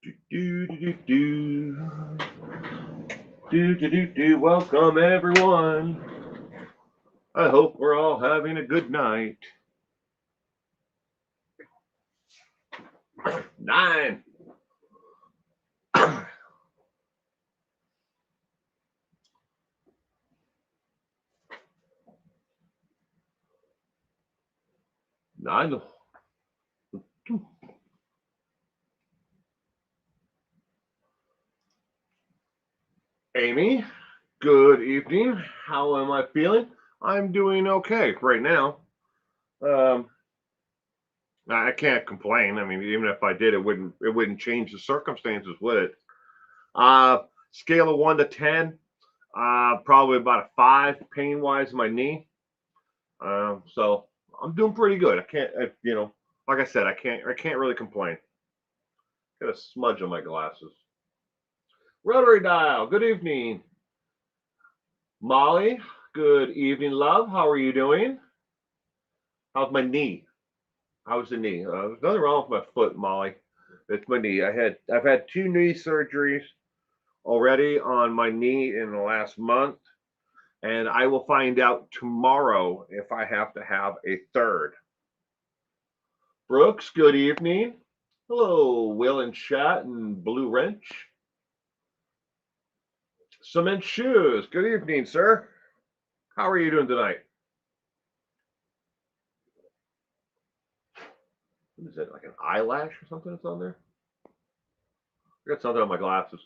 Do, do, do, do. Do, do, do, do. Welcome, everyone. I hope we're all having a good night. Nine. Nine. Amy, good evening. How am I feeling? I'm doing okay right now. Um, I can't complain. I mean, even if I did, it wouldn't change the circumstances, would it? Scale of 1 to 10, probably about a 5 pain wise in my knee. So I'm doing pretty good. Like I said, I can't really complain. Got a smudge on my glasses. Rotary dial. Good evening, Molly. Good evening, love. How are you doing? How's my knee? How's the knee? There's nothing wrong with my foot, Molly. It's my knee. I've had 2 knee surgeries already on my knee in the last month, and I will find out tomorrow if I have to have a third. Brooks, good evening. Hello, Will and Chat and Blue Wrench. Cement Shoes, good evening, sir. How are you doing tonight? What is it, like an eyelash or something that's on there? I got something on my glasses.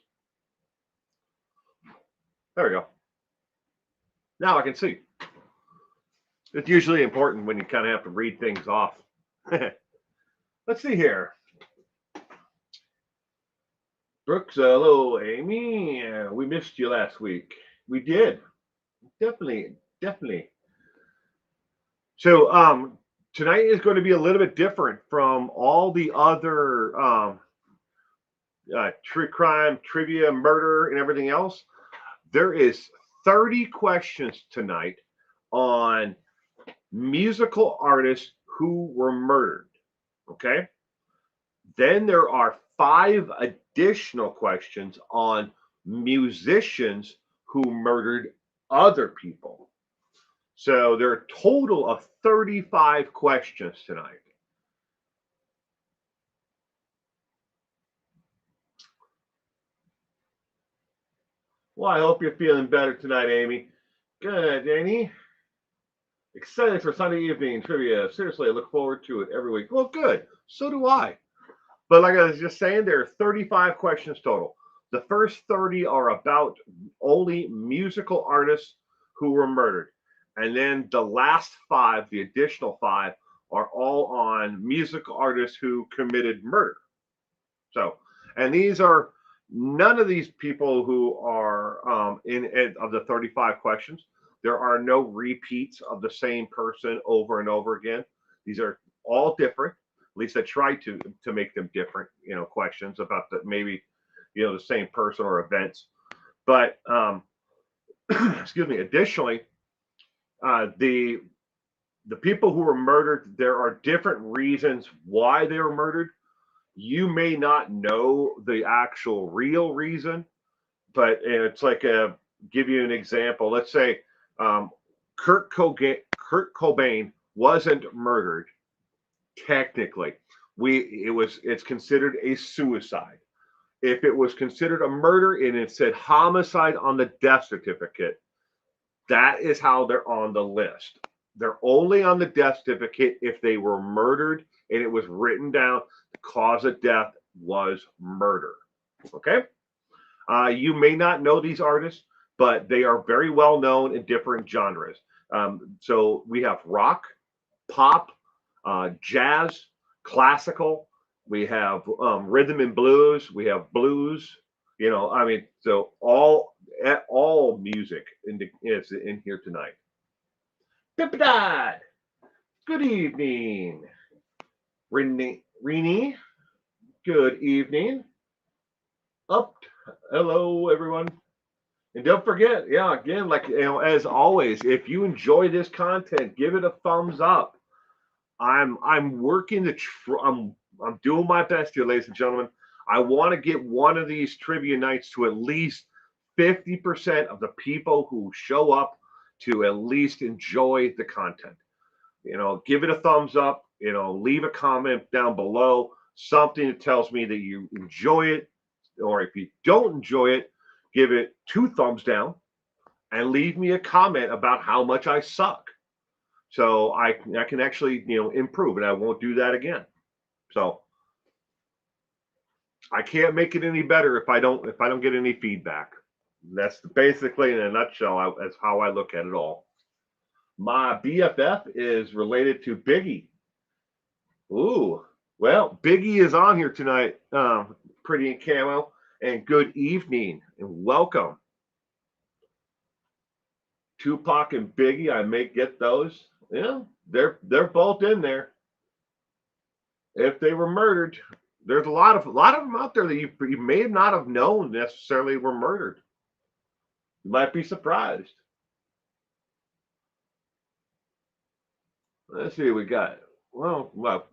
There we go. Now I can see. It's usually important when you kind of have to read things off. Let's see here. Brooks, hello, Amy. We missed you last week. We did. Definitely, definitely. So, tonight is going to be a little bit different from all the other true crime, trivia, murder, and everything else. There is 30 questions tonight on musical artists who were murdered. Okay. Then there are 5 additional questions on musicians who murdered other people. So there are a total of 35 questions tonight. Well, I hope you're feeling better tonight, Amy. Good, Amy. Excited for Sunday evening trivia. Seriously, I look forward to it every week. Well, good. So do I. But like I was just saying, there are 35 questions total. The first 30 are about only musical artists who were murdered. And then the last 5, the additional 5, are all on musical artists who committed murder. So, and these are none of these people who are in of the 35 questions. There are no repeats of the same person over and over again. These are all different. At least I try to make them different. Questions about maybe the same person or events. But excuse me. Additionally, the people who were murdered, there are different reasons why they were murdered. You may not know the actual real reason, but it's like give you an example. Let's say um, Kurt Cobain wasn't murdered technically. It's considered a suicide. If it was considered a murder and it said homicide on the death certificate, that is how they're on the list. They're only on the death certificate if they were murdered and it was written down the cause of death was murder. Okay? You may not know these artists, but they are very well known in different genres. So we have rock, pop, jazz, classical. We have rhythm and blues. We have blues. So all music is in here tonight. Pippadad, good evening. Rini, good evening. Up, hello everyone. And don't forget, yeah, again, like as always, if you enjoy this content, give it a thumbs up. I'm working I'm doing my best here, ladies and gentlemen. I want to get one of these trivia nights to at least 50% of the people who show up to at least enjoy the content. Give it a thumbs up, leave a comment down below, something that tells me that you enjoy it. Or if you don't enjoy it, give it 2 thumbs down and leave me a comment about how much I suck. So I can actually, improve, and I won't do that again. So I can't make it any better if I don't get any feedback. That's basically, in a nutshell, that's how I look at it all. My BFF is related to Biggie. Ooh, well, Biggie is on here tonight, pretty in camo, and good evening and welcome. Tupac and Biggie, I may get those. Yeah, they're both in there. If they were murdered, there's a lot of them out there that you may not have known necessarily were murdered. You might be surprised. Let's see what we got. Well,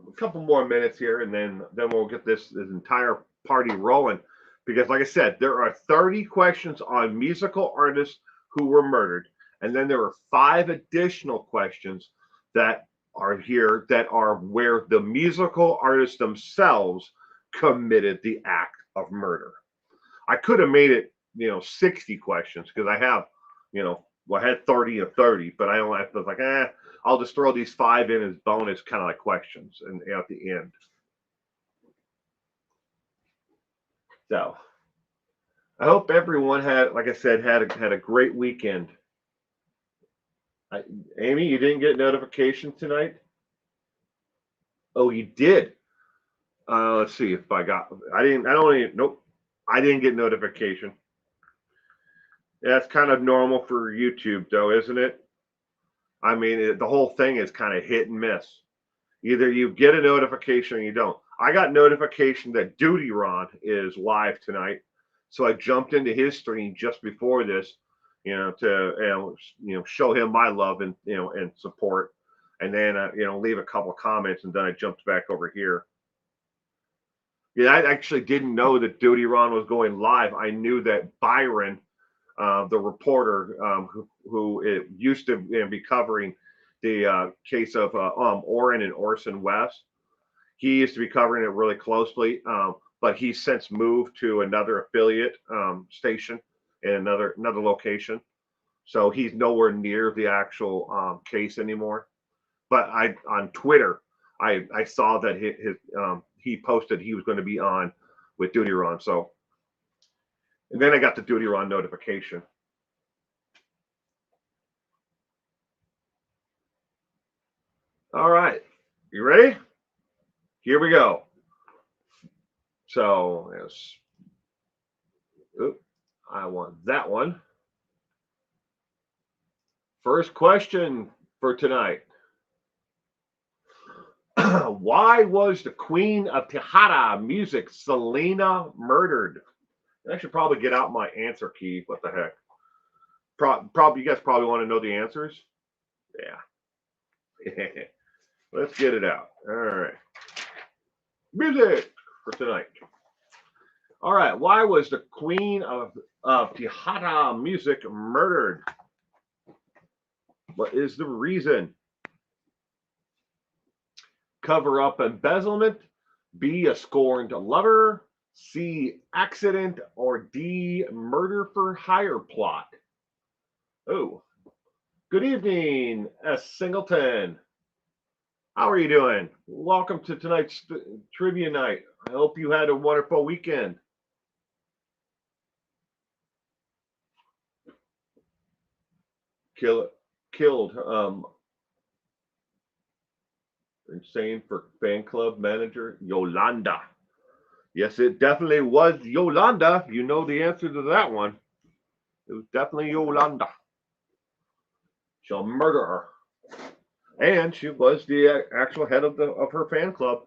a couple more minutes here, and then we'll get this entire party rolling. Because, like I said, there are 30 questions on musical artists who were murdered, and then there are 5 additional questions that are here that are where the musical artists themselves committed the act of murder. I could have made it, 60 questions because I have, I had 30 and 30, but I only I was like, I'll just throw these 5 in as bonus kind of like questions and at the end. So I hope everyone had, like I said, had a great weekend. Amy, you didn't get notification tonight? Oh, you did. Let's see if I got. Nope. I didn't get notification. That's kind of normal for YouTube, though, isn't it? I mean, the whole thing is kind of hit and miss. Either you get a notification or you don't. I got notification that Duty Ron is live tonight, so I jumped into his stream just before this, to show him my love and and support, and then leave a couple comments, and then I jumped back over here. Yeah, I actually didn't know that Duty Ron was going live. I knew that Byron, the reporter who it used to be covering the case of Orrin and Orson West. He used to be covering it really closely, but he's since moved to another affiliate station in another location. So he's nowhere near the actual case anymore. But on Twitter, I saw that he posted he was going to be on with Duty Ron. So, and then I got the Duty Ron notification. All right, you ready? Here we go. So, yes. Oop, I want that one. First question for tonight. Why was the queen of Tejada music, Selena, murdered? I should probably get out my answer key. What the heck? Probably you guys probably want to know the answers. Yeah. Let's get it out. All right. Music for tonight. All right. Why was the queen of Tejada music murdered? What is the reason? Cover up embezzlement, B, a scorned lover, C, accident, or D, murder for hire plot? Oh, good evening, S. Singleton. How are you doing? Welcome to tonight's trivia night. I hope you had a wonderful weekend. Killed insane for fan club manager Yolanda. Yes, it definitely was Yolanda. You know the answer to that one. It was definitely Yolanda. She'll murder her. And she was the actual head of her fan club.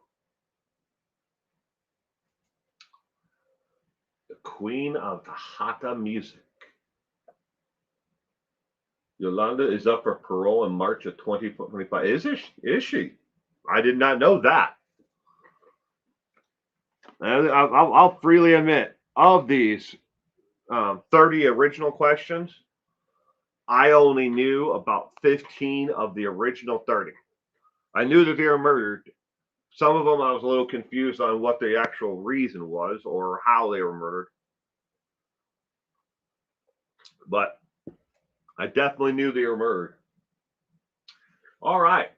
The queen of the Hata music. Yolanda is up for parole in March of 2025. Is she? I did not know that. And I'll freely admit, of these 30 original questions, I only knew about 15 of the original 30. I knew that they were murdered. Some of them I was a little confused on what the actual reason was or how they were murdered. But I definitely knew they were murdered. All right.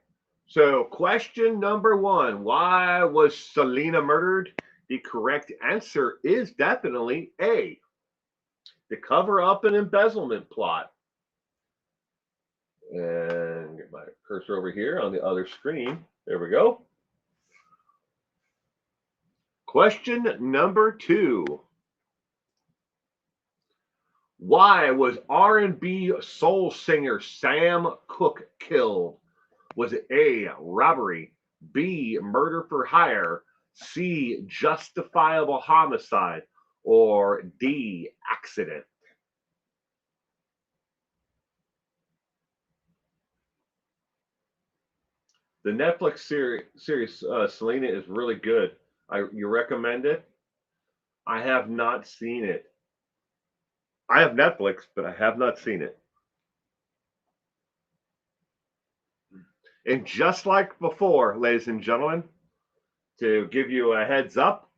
So, question number one, why was Selena murdered? The correct answer is definitely A, to cover up an embezzlement plot. And get my cursor over here on the other screen. There we go. Question number two. Why was R&B soul singer Sam Cooke killed? Was it A, robbery, B, murder for hire, C, justifiable homicide, or D, accident? The Netflix series Selena is really good. You recommend it? I have not seen it. I have Netflix, but I have not seen it. And just like before, ladies and gentlemen, to give you a heads up,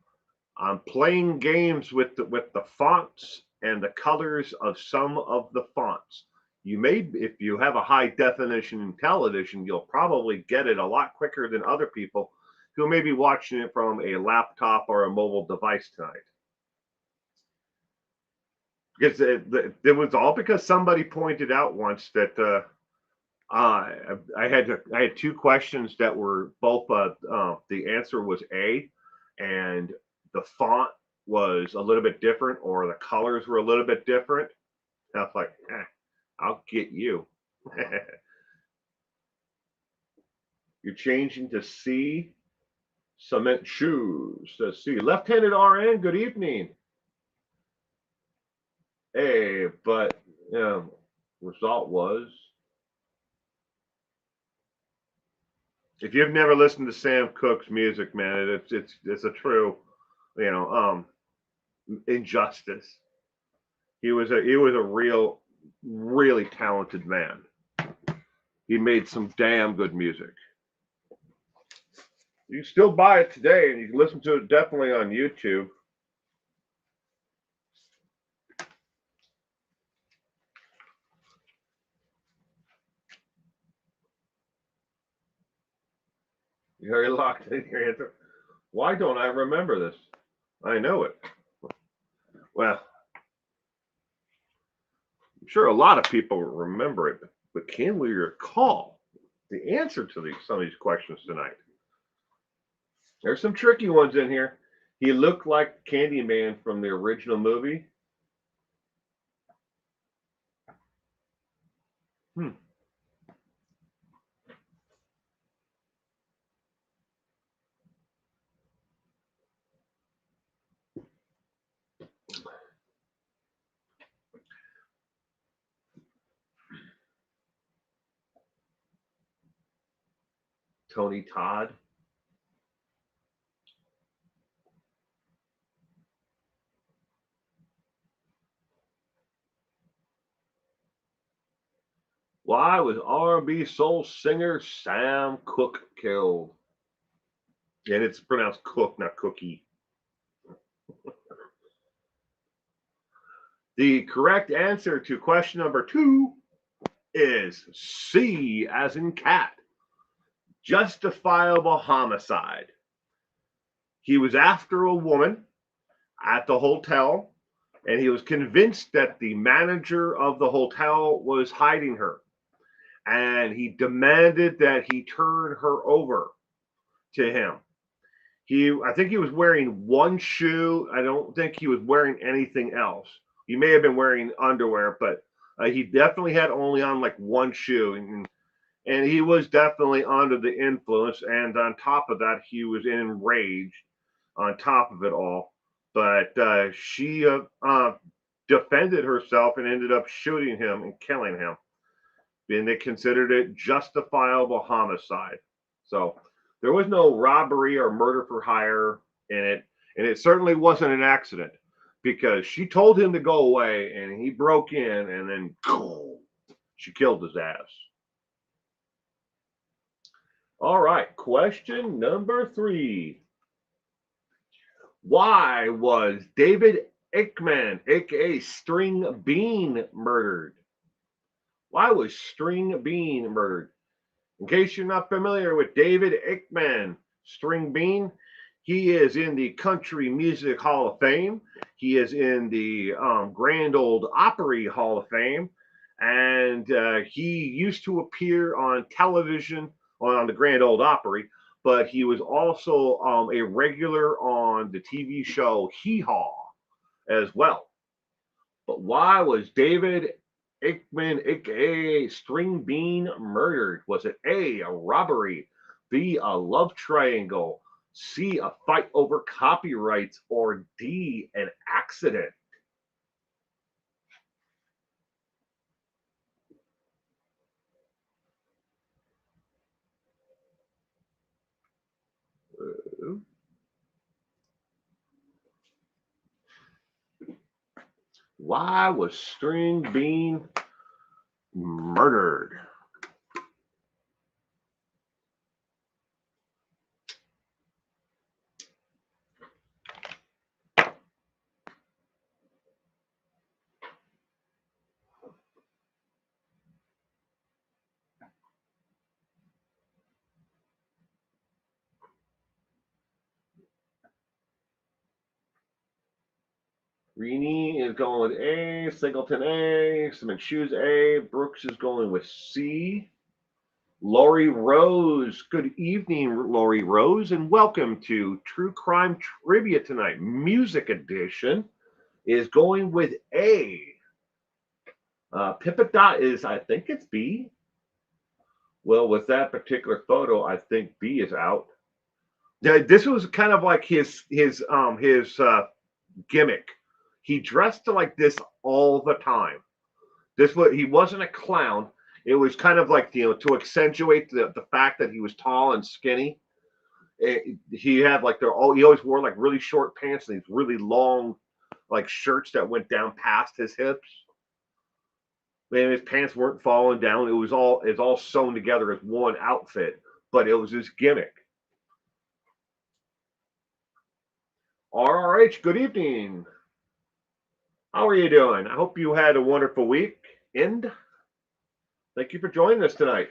I'm playing games with the fonts and the colors of some of the fonts. You may, if you have a high definition television, you'll probably get it a lot quicker than other people who may be watching it from a laptop or a mobile device tonight. Because it was all because somebody pointed out once that I had two questions that were both the answer was A, and the font was a little bit different, or the colors were a little bit different. And I was like, I'll get you. You're changing to C. Cement shoes. Let's see. Left-handed RN. Good evening. A, but result was, if you've never listened to Sam Cooke's music, man, it's a true, injustice. He was a really talented man. He made some damn good music. You can still buy it today, and you can listen to it definitely on YouTube. You're locked in your answer. Why don't I remember this? I know it. Well, I'm sure a lot of people remember it, but can we recall the answer to some of these questions tonight? There's some tricky ones in here. He looked like Candyman from the original movie. Hmm. Tony Todd. Why was R&B soul singer Sam Cooke killed? And it's pronounced Cook, not Cookie. The correct answer to question number two is C, as in cat. Justifiable homicide. He was after a woman at the hotel, and he was convinced that the manager of the hotel was hiding her. And he demanded that he turn her over to him. I think he was wearing one shoe. I don't think he was wearing anything else. He may have been wearing underwear, but he definitely had only on like one shoe, and he was definitely under the influence. And on top of that, he was enraged. On top of it all, but she defended herself and ended up shooting him and killing him. And they considered it justifiable homicide. So there was no robbery or murder for hire in it. And it certainly wasn't an accident because she told him to go away and he broke in and then she killed his ass. All right, question number 3. Why was David Eichmann, aka String Bean, murdered? Why was String Bean murdered? In case you're not familiar with David Eichmann, String Bean, he is in the Country Music Hall of Fame. He is in the Grand Ole Opry Hall of Fame. And he used to appear on television on the Grand Ole Opry, but he was also a regular on the TV show Hee Haw as well. But why was David Eichmann, aka String Bean, murdered? Was it A, a robbery, B, a love triangle, C, a fight over copyrights, or D, an accident? Why was String Bean murdered? Rini is going with A, Singleton A, Cement Shoes A, Brooks is going with C. Lori Rose, good evening, Lori Rose, and welcome to True Crime Trivia tonight. Music Edition is going with A. Pippadot is, I think it's B. Well, with that particular photo, I think B is out. This was kind of like his gimmick. He dressed like this all the time. He wasn't a clown. It was kind of like to accentuate the fact that he was tall and skinny. He had like he always wore like really short pants and these really long like shirts that went down past his hips. And his pants weren't falling down. It's all sewn together as one outfit, but it was his gimmick. RRH, good evening. How are you doing? I hope you had a wonderful week. And thank you for joining us tonight.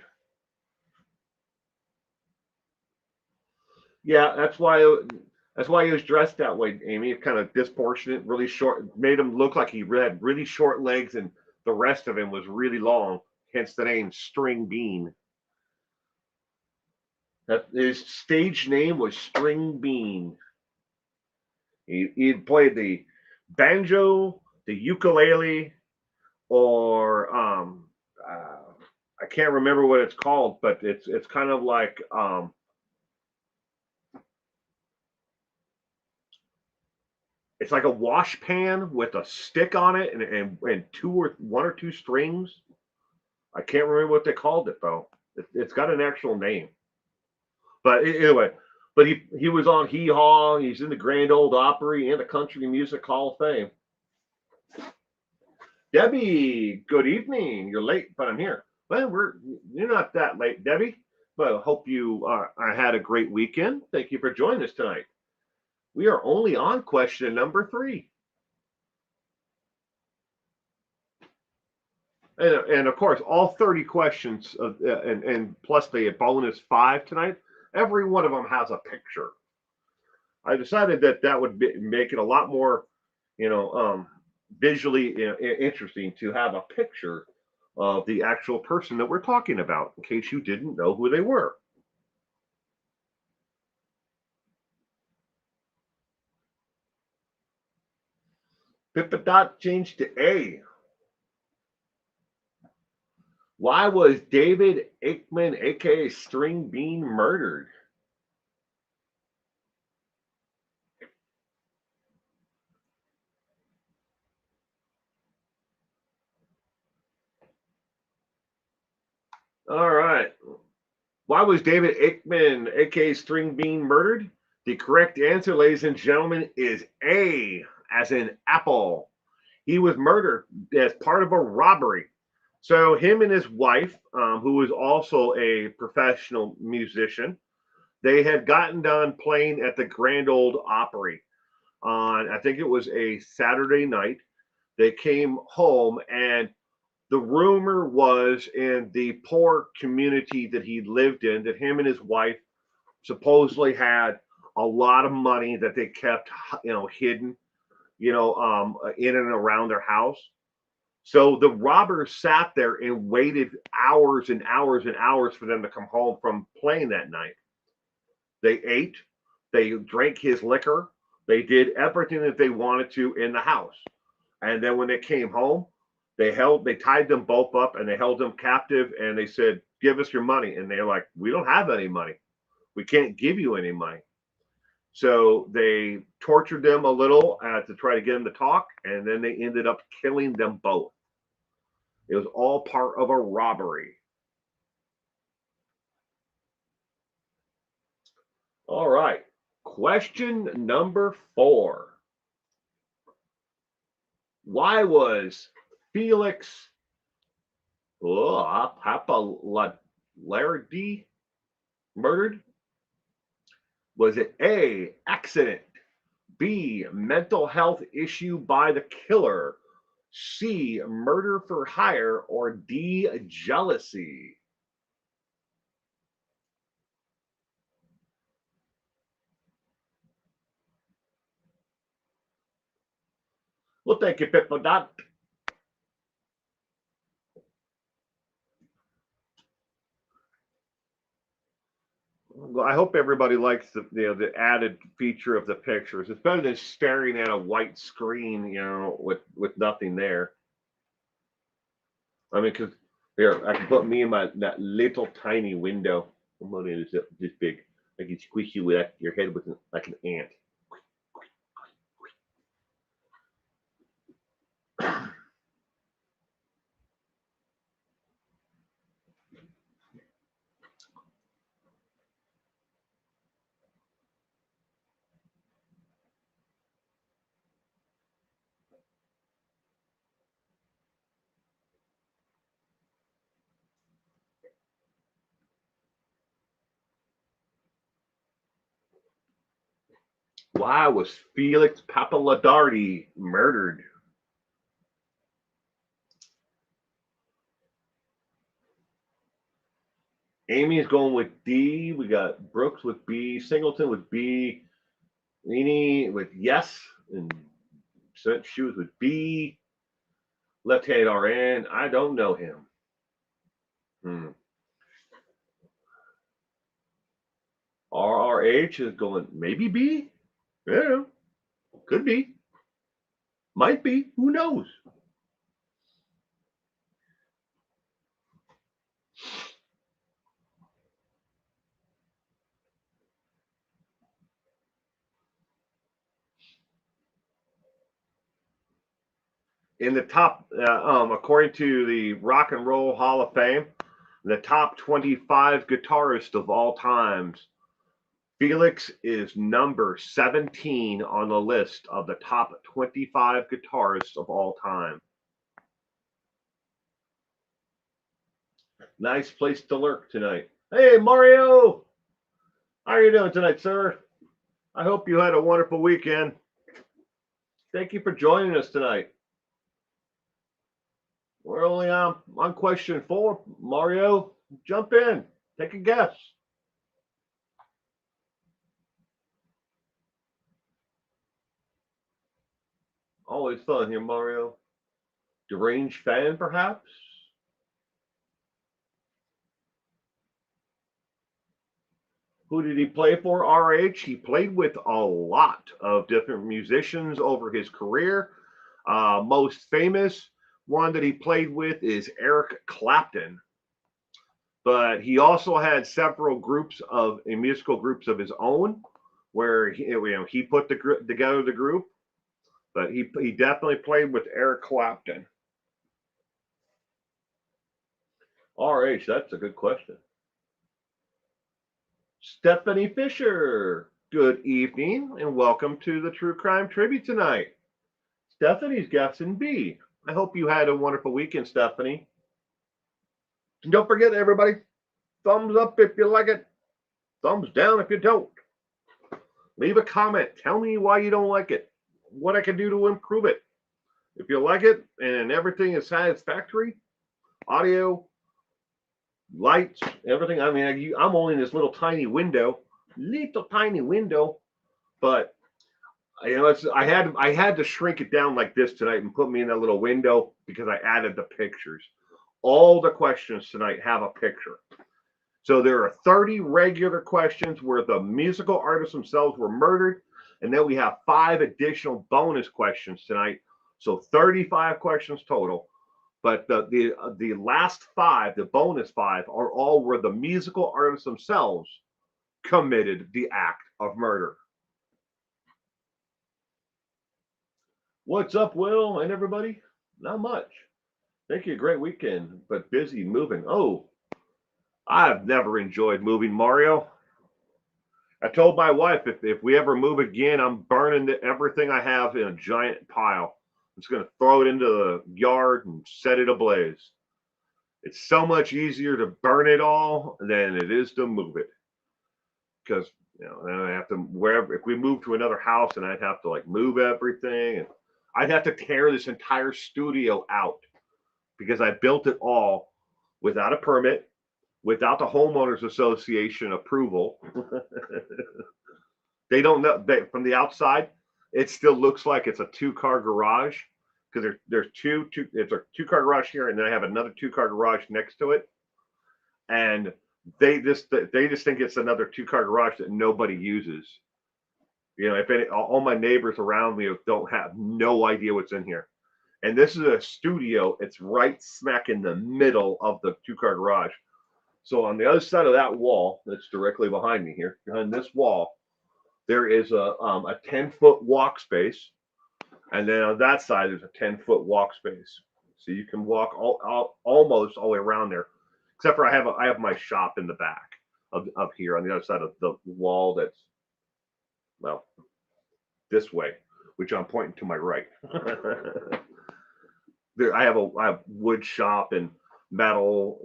Yeah, that's why he was dressed that way, Amy. Kind of disproportionate, really short, made him look like he had really short legs, and the rest of him was really long. Hence the name String Bean. That his stage name was String Bean. He played the banjo, the ukulele, or I can't remember what it's called, but it's kind of like it's like a wash pan with a stick on it and one or two strings. I can't remember what they called it though. It's got an actual name. But anyway, but he was on Hee Haw. He's in the Grand Ole Opry and the Country Music Hall of Fame. Debbie, good evening. You're late, but I'm here. Well, you're not that late, Debbie. But I hope you had a great weekend. Thank you for joining us tonight. We are only on question number 3. And of course, all 30 questions and plus the bonus 5 tonight, every one of them has a picture. I decided that would make it a lot more, visually interesting to have a picture of the actual person that we're talking about, in case you didn't know who they were. Pippadot changed to A. Why was David Eichmann, aka String Bean, murdered? All right. Why was David Eichmann, aka String Bean, murdered? The correct answer, ladies and gentlemen, is A, as in apple. He was murdered as part of a robbery. So him and his wife, who was also a professional musician, they had gotten done playing at the Grand Ole Opry on, I think it was a Saturday night. They came home, and the rumor was in the poor community that he lived in that him and his wife supposedly had a lot of money that they kept, hidden, in and around their house. So the robbers sat there and waited hours and hours and hours for them to come home from playing that night. They ate, they drank his liquor, they did everything that they wanted to in the house. And then when they came home, they tied them both up and they held them captive and they said, "Give us your money." And they're like, "We don't have any money. We can't give you any money." So they tortured them a little to try to get them to talk, and then they ended up killing them both. It was all part of a robbery. All right. Question number 4. Why was Felix Pappalardi murdered? Was it A, accident, B, mental health issue by the killer, C, murder for hire, or D, jealousy? Well, thank you, Pip, for that. Well, I hope everybody likes the added feature of the pictures. It's better than staring at a white screen, with nothing there. I mean, because here I can put me in that little tiny window. I'm only this big. I can squish you with your head with like an ant. Why was Felix Pappalardi murdered? Amy's going with D. We got Brooks with B. Singleton with B. Leany with yes. And Shoes with B. Left hand RN. I don't know him. RRH is going maybe B. Yeah, could be. Might be. Who knows? In the top, according to the Rock and Roll Hall of Fame, the top 25 guitarists of all times, Felix is number 17 on the list of the top 25 guitarists of all time. Nice place to lurk tonight. Hey, Mario! How are you doing tonight, sir? I hope you had a wonderful weekend. Thank you for joining us tonight. We're only on question 4. Mario, jump in. Take a guess. Always fun here, Mario. Deranged fan, perhaps? Who did he play for? RH. He played with a lot of different musicians over his career. Most famous one that he played with is Eric Clapton. But he also had several groups of musical groups of his own, where he put together the group. But he definitely played with Eric Clapton. RH. That's a good question. Stephanie Fisher. Good evening and welcome to the True Crime Tribute tonight. Stephanie's guessing B. I hope you had a wonderful weekend, Stephanie. And don't forget, everybody, thumbs up if you like it, thumbs down if you don't. Leave a comment. Tell me why you don't like it, what I can do to improve it. If you like it and everything is satisfactory, audio, lights, everything. I mean, I'm only in this little tiny window, but I had to shrink it down like this tonight and put me in that little window because I added the pictures. All the questions tonight have a picture. So there are 30 regular questions where the musical artists themselves were murdered, and then we have 5 additional bonus questions tonight. So 35 questions total. But the last 5, the bonus 5, are all where the musical artists themselves committed the act of murder. What's up, Will and everybody? Not much. Thank you. Great weekend, but busy moving. Oh, I've never enjoyed moving, Mario. I told my wife if we ever move again, I'm burning everything I have in a giant pile. I'm just going to throw it into the yard and set it ablaze. It's so much easier to burn it all than it is to move it. Because, then I have to, wherever, if we move to another house and I'd have to like move everything, and I'd have to tear this entire studio out because I built it all without a permit, without the homeowners association approval. They don't know from the outside. It still looks like it's a 2-car garage because there's it's a 2-car garage here, and then I have another 2-car garage next to it, and they just think it's another 2-car garage that nobody uses. If all my neighbors around me don't have no idea what's in here, and this is a studio. It's right smack in the middle of the 2-car garage. So on the other side of that wall, that's directly behind me here, behind this wall, there is a 10-foot walk space, and then on that side there's a 10-foot walk space. So you can walk almost all the way around there, except for I have my shop in the back of here on the other side of the wall. That's this way, which I'm pointing to my right. I have wood shop and metal,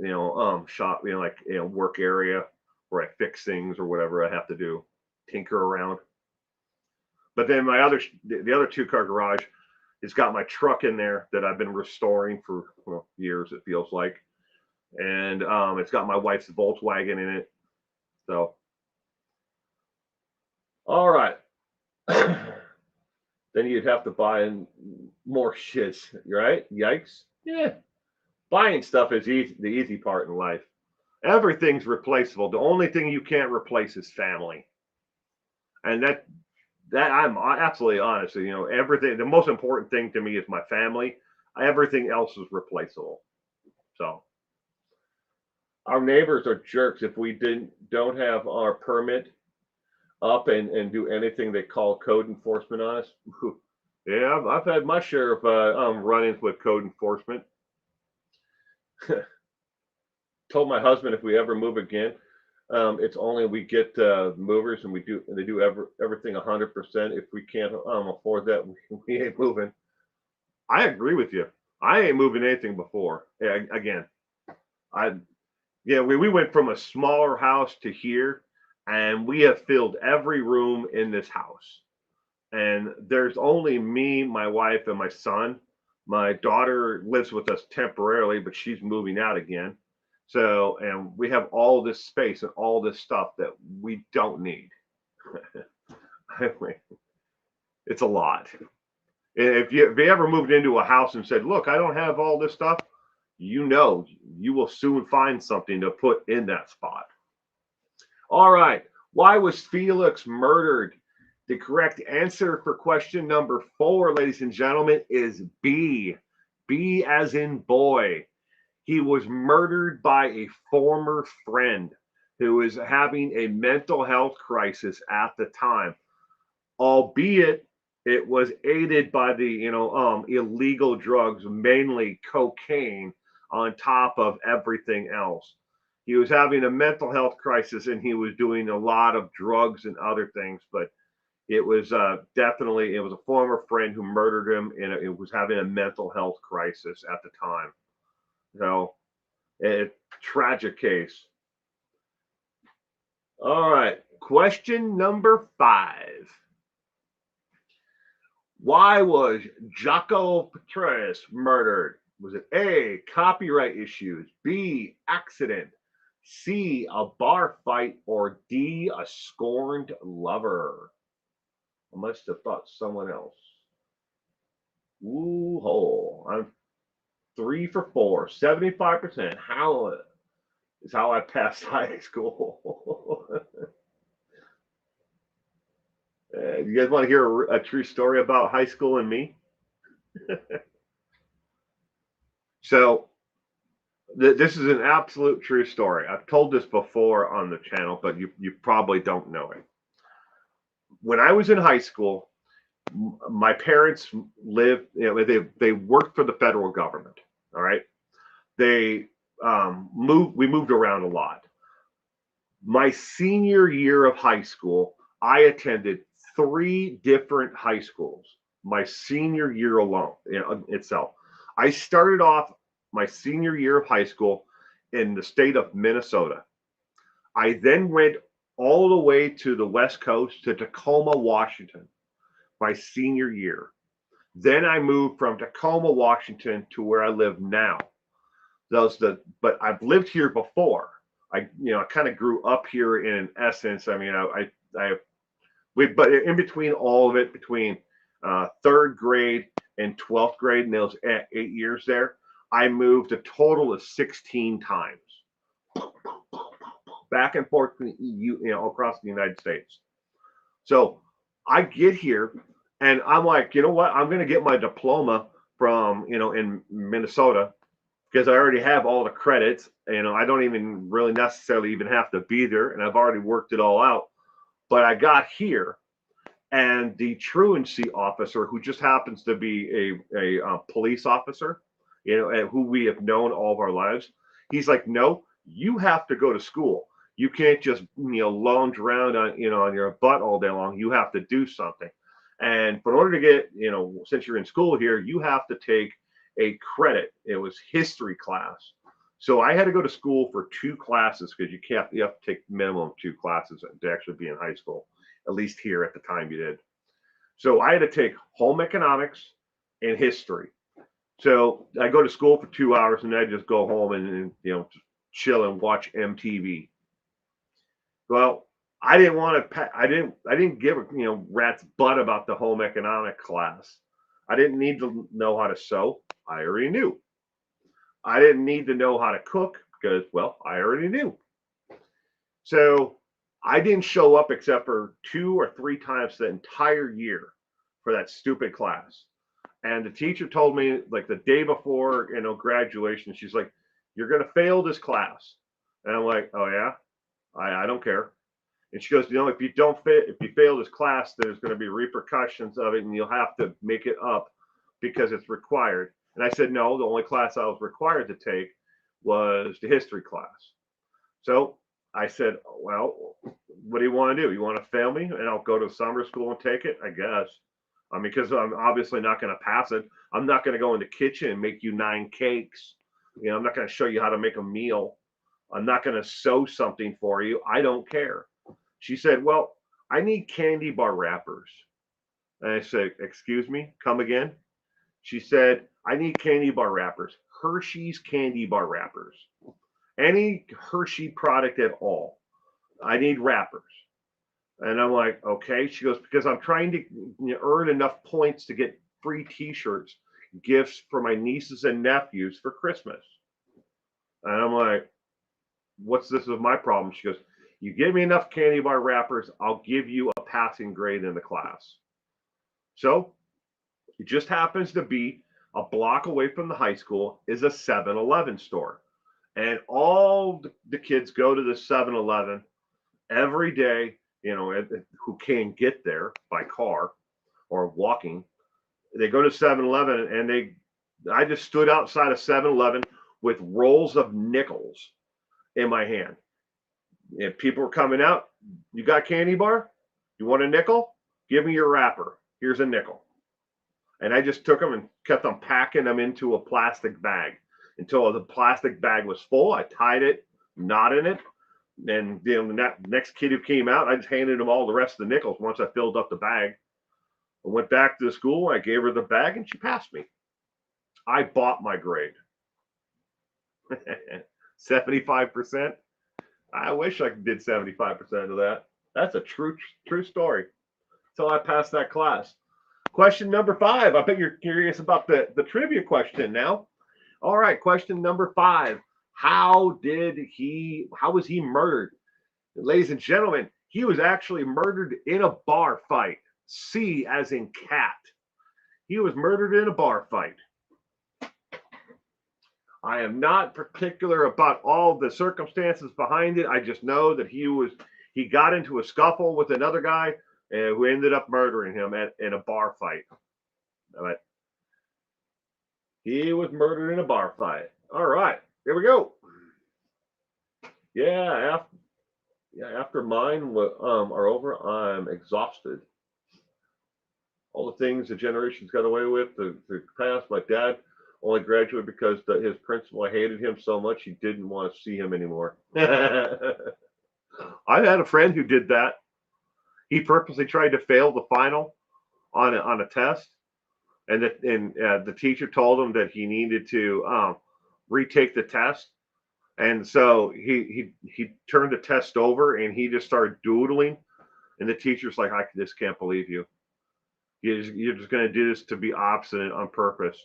shop, work area where I fix things or whatever I have to do, tinker around. But then the other 2-car garage, it's got my truck in there that I've been restoring for years, it feels like, and it's got my wife's Volkswagen in it. So, all right. Then you'd have to buy more shits, right? Yikes. Yeah. Buying stuff is the easy part in life. Everything's replaceable. The only thing you can't replace is family. And that I'm absolutely honest. Everything, the most important thing to me is my family. Everything else is replaceable. So our neighbors are jerks. If we don't have our permit up and do anything they call code enforcement on us, yeah, I've had my share of run-ins with code enforcement. Told my husband if we ever move again, it's only we get movers and they do everything 100%. If we can't afford that, we ain't moving. I agree with you. I ain't moving anything before. Again, we went from a smaller house to here, and we have filled every room in this house. And there's only me, my wife, and my son. My daughter lives with us temporarily, but she's moving out again. So, and we have all this space and all this stuff that we don't need. It's a lot. If you ever moved into a house and said, look, I don't have all this stuff, you will soon find something to put in that spot. All right. Why was Felix murdered? The correct answer for question number 4, ladies and gentlemen, is B. B as in boy. He was murdered by a former friend who was having a mental health crisis at the time, albeit it was aided by the illegal drugs, mainly cocaine, on top of everything else. he was having a mental health crisis, and he was doing a lot of drugs and other things. But it was definitely, it was a former friend who murdered him, and it was having a mental health crisis at the time. So, a tragic case. All right, question number 5. Why was Jaco Petraeus murdered? Was it A, copyright issues, B, accident, C, a bar fight, or D, a scorned lover? I must have thought someone else. Ooh, hole. I'm 3 for 4, 75%. How is how I passed high school. You guys want to hear a true story about high school and me? So, this is an absolute true story. I've told this before on the channel, but you probably don't know it. When I was in high school, my parents lived, they worked for the federal government. All right. They we moved around a lot. My senior year of high school, I attended 3 different high schools. My senior year alone, itself. I started off my senior year of high school in the state of Minnesota. I then went all the way to the West Coast to Tacoma, Washington, my senior year. Then I moved from Tacoma, Washington to where I live now. But I've lived here before. I kind of grew up here in essence. I mean, but in between all of it, between 3rd grade and 12th grade, and those 8 years there, I moved a total of 16 times, back and forth across the United States. So I get here, and I'm like, you know what? I'm going to get my diploma from in Minnesota, because I already have all the credits. I don't even really necessarily even have to be there, and I've already worked it all out. But I got here, and the truancy officer, who just happens to be a police officer, who we have known all of our lives, he's like, no, you have to go to school. You can't just lounge around on on your butt all day long. You have to do something. And in order to get, since you're in school here, you have to take a credit. It was history class. So I had to go to school for 2 classes, because you have to take minimum 2 classes to actually be in high school, at least here at the time you did. So I had to take home economics and history. So I go to school for 2 hours, and I just go home and chill and watch MTV. Well, I didn't want to. I didn't give a rat's butt about the home economic class. I didn't need to know how to sew. I already knew. I didn't need to know how to cook, because, well, I already knew. So I didn't show up except for 2 or 3 times the entire year for that stupid class. And the teacher told me, like, the day before, graduation, she's like, "You're going to fail this class." And I'm like, "Oh yeah, I don't care." And she goes, "If you fail this class, there's going to be repercussions of it, and you'll have to make it up because it's required." And I said, "No, the only class I was required to take was the history class." So I said, "Well, what do you want to do? You want to fail me, and I'll go to summer school and take it, I guess." I mean, because I'm obviously not going to pass it. I'm not going to go in the kitchen and make you 9 cakes. I'm not going to show you how to make a meal. I'm not going to sew something for you. I don't care. She said, "Well, I need candy bar wrappers." And I said, "Excuse me, come again?" She said, "I need candy bar wrappers, Hershey's candy bar wrappers, any Hershey product at all. I need wrappers." And I'm like, "Okay." She goes, "Because I'm trying to earn enough points to get free T-shirts, gifts for my nieces and nephews for Christmas." And I'm like, "What's this with my problem?" She goes, "You give me enough candy bar wrappers, I'll give you a passing grade in the class." So it just happens to be a block away from the high school is a 7-Eleven store. And all the kids go to the 7-Eleven every day, who can get there by car or walking. They go to 7-Eleven, and I just stood outside of 7-Eleven with rolls of nickels. in my hand. If people were coming out, you got candy bar? You want a nickel? Give me your wrapper. Here's a nickel. And I just took them and kept on packing them into a plastic bag until the plastic bag was full. I tied it, knotted it. And the next kid who came out, I just handed him all the rest of the nickels once I filled up the bag. I went back to the school. I gave her the bag and she passed me. I bought my grade. 75%. I wish I did 75% of that. That's a true story. Until I passed that class. Question number 5. I bet you're curious about the trivia question now. All right, question number 5. How was he murdered? Ladies and gentlemen, he was actually murdered in a bar fight. C as in cat. He was murdered in a bar fight. I am not particular about all the circumstances behind it. I just know that he got into a scuffle with another guy who ended up murdering him in a bar fight. But he was murdered in a bar fight. All right, here we go. Yeah, after mine are over, I'm exhausted. All the things the generations got away with, the past. My dad only graduated because his principal hated him so much he didn't want to see him anymore. I had a friend who did that. He purposely tried to fail the final on a test, and the teacher told him that he needed to retake the test, and so he turned the test over and he just started doodling, and the teacher's like, "I just can't believe you. You're just going to do this to be obstinate on purpose."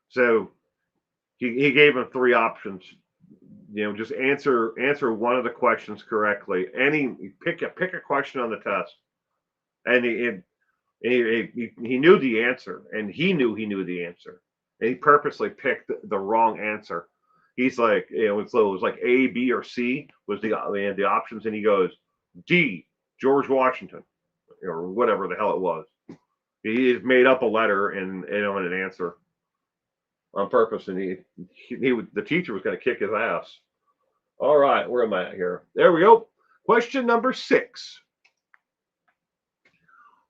So he gave him 3 options. Just answer one of the questions correctly. Pick a question on the test, and he knew the answer, and he knew the answer, and he purposely picked the wrong answer. He's like, so it was like A, B, or C was the options, and he goes D, George Washington, or whatever the hell it was. He just made up a letter and an answer on purpose, and the teacher was going to kick his ass. All right, where am I at here? There we go. Question number 6.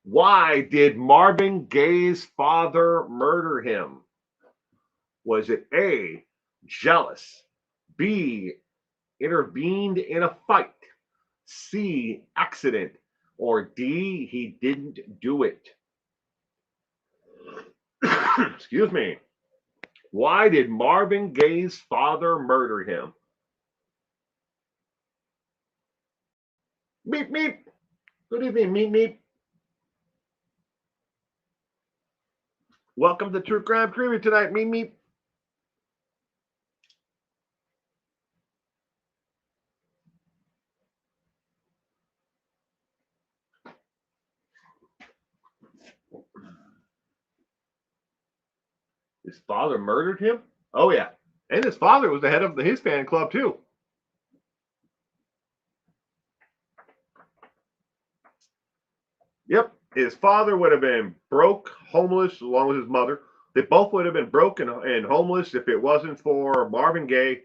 Why did Marvin Gaye's father murder him? Was it A, jealous, B, intervened in a fight, C, accident, or D, he didn't do it? Excuse me. Why did Marvin Gaye's father murder him? Meep, meep. Good evening, meep, meep. Welcome to True Crime Trivia tonight, meep, meep. His father murdered him? Oh, yeah. And his father was the head of his fan club, too. Yep. His father would have been broke, homeless, along with his mother. They both would have been broke and homeless if it wasn't for Marvin Gaye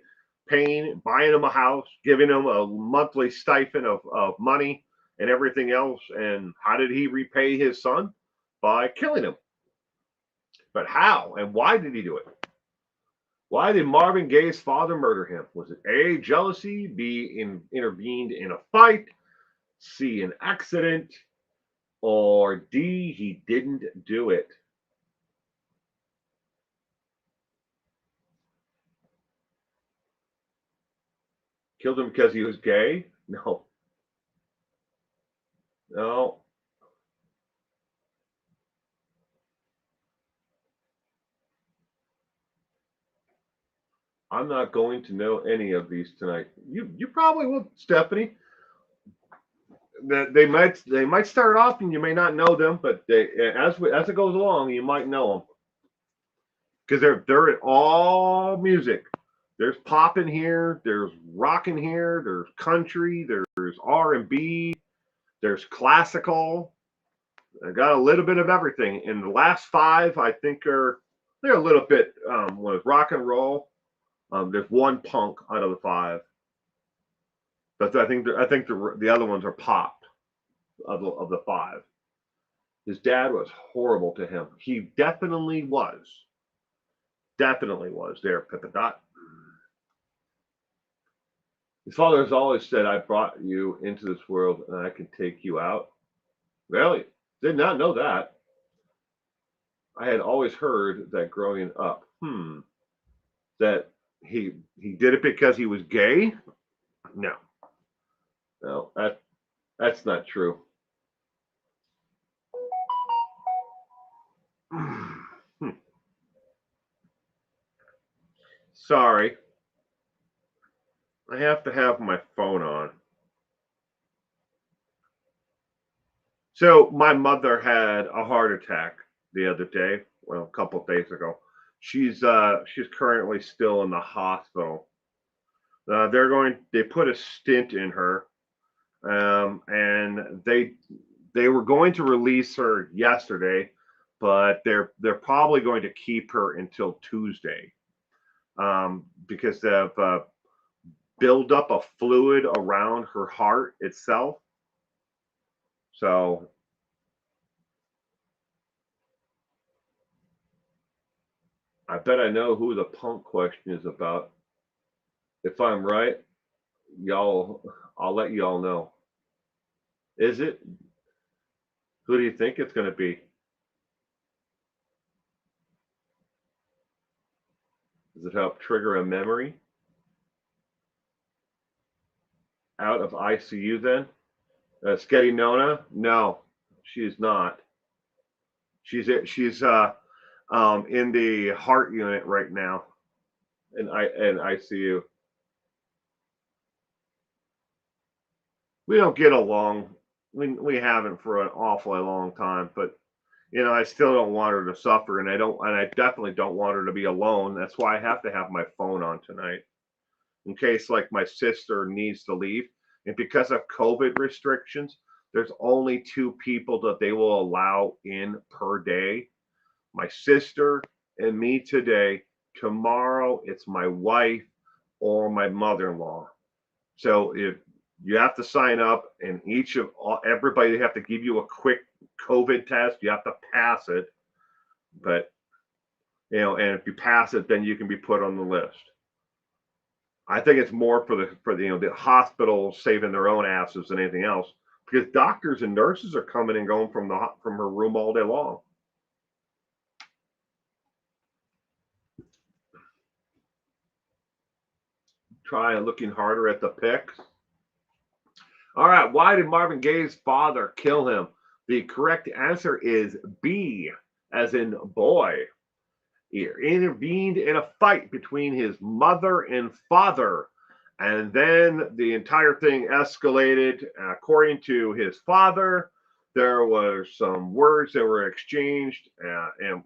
paying, buying him a house, giving him a monthly stipend of money and everything else. And how did he repay his son? By killing him. But how and why did he do it? Why did Marvin Gaye's father murder him? Was it A, jealousy, B, intervened in a fight, C, an accident, or D, he didn't do it? Killed him because he was gay? No. No. I'm not going to know any of these tonight. You probably will, Stephanie. They might start off and you may not know them, but as it goes along, you might know them because they're all music. There's pop in here, there's rock in here, there's country, there's R&B, there's classical. I got a little bit of everything. And the last 5, I think, they're a little bit with rock and roll. There's 1 punk out of the 5. But I think the other ones are popped of the five. His dad was horrible to him. He definitely was. Definitely was there, Pippa Dot. His father has always said, I brought you into this world and I can take you out. Really? Did not know that. I had always heard that growing up. That he did it because he was gay? No. No, that's not true. Sorry. I have to have my phone on. So my mother had a heart attack the other day, well, a couple of days ago. She's currently still in the hospital. They put a stent in her, and they were going to release her yesterday, but they're probably going to keep her until Tuesday, because they've build up a fluid around her heart itself. So I bet I know who the punk question is about. If I'm right, I'll let y'all know. Is it? Who do you think it's going to be? Does it help trigger a memory? Out of ICU then? Sketty Nona? No, she's not. She's in the heart unit right now in ICU. We don't get along. We haven't for an awfully long time, but I still don't want her to suffer, and I definitely don't want her to be alone. That's why I have to have my phone on tonight, in case like my sister needs to leave. And because of COVID restrictions, there's only two people that they will allow in per day. My sister and me today. Tomorrow it's my wife or my mother-in-law. So if you have to sign up, and everybody have to give you a quick COVID test. You have to pass it, but and if you pass it, then you can be put on the list. I think it's more for the hospital saving their own asses than anything else, because doctors and nurses are coming and going from her room all day long. Try looking harder at the pics. All right, why did Marvin Gaye's father kill him? The correct answer is B, as in boy. He intervened in a fight between his mother and father, and then the entire thing escalated. According to his father, there were some words that were exchanged, and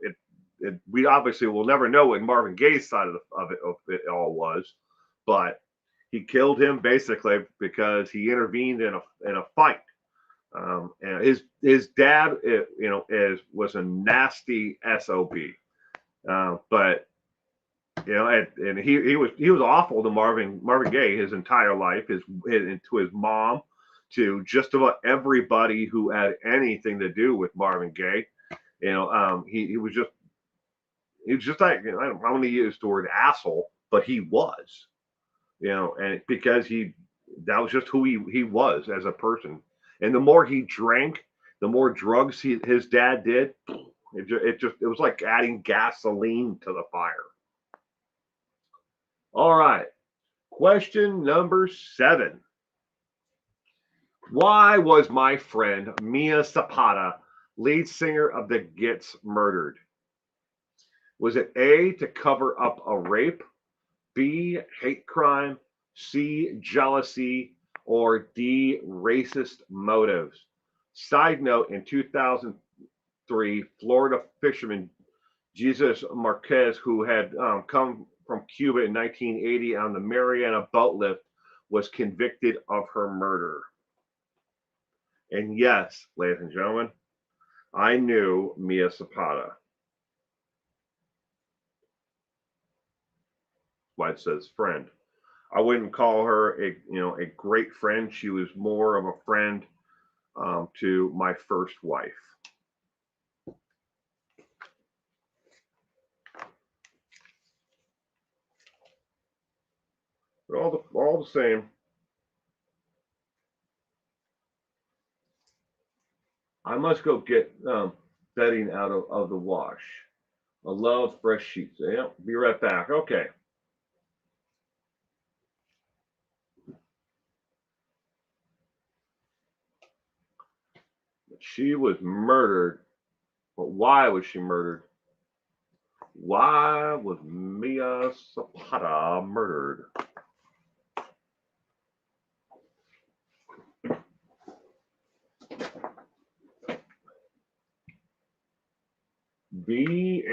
we obviously will never know what Marvin Gaye's side of it all was, but he killed him basically because he intervened in a fight. And his dad, was a nasty SOB. But and he was awful to Marvin Gaye his entire life, to his mom, to just about everybody who had anything to do with Marvin Gaye. He was just like, I don't want to use the word asshole, but he was, and because that was just who he was as a person. And the more he drank, the more drugs his dad did. It was like adding gasoline to the fire. All right. Question number 7. Why was my friend Mia Zapata, lead singer of the Gits, murdered? Was it A, to cover up a rape, B, hate crime, C, jealousy, or D, racist motives? Side note, in 2003, Florida fisherman Jesus Marquez, who had come from Cuba in 1980 on the Mariana boat lift, was convicted of her murder. And yes, ladies and gentlemen, I knew Mia Zapata. Why it says friend. I wouldn't call her a great friend. She was more of a friend to my first wife. But all the same, I must go get bedding out of the wash. I love fresh sheets. Yeah, be right back. Okay. She was murdered. But why was she murdered? Why was Mia Zapata murdered? B.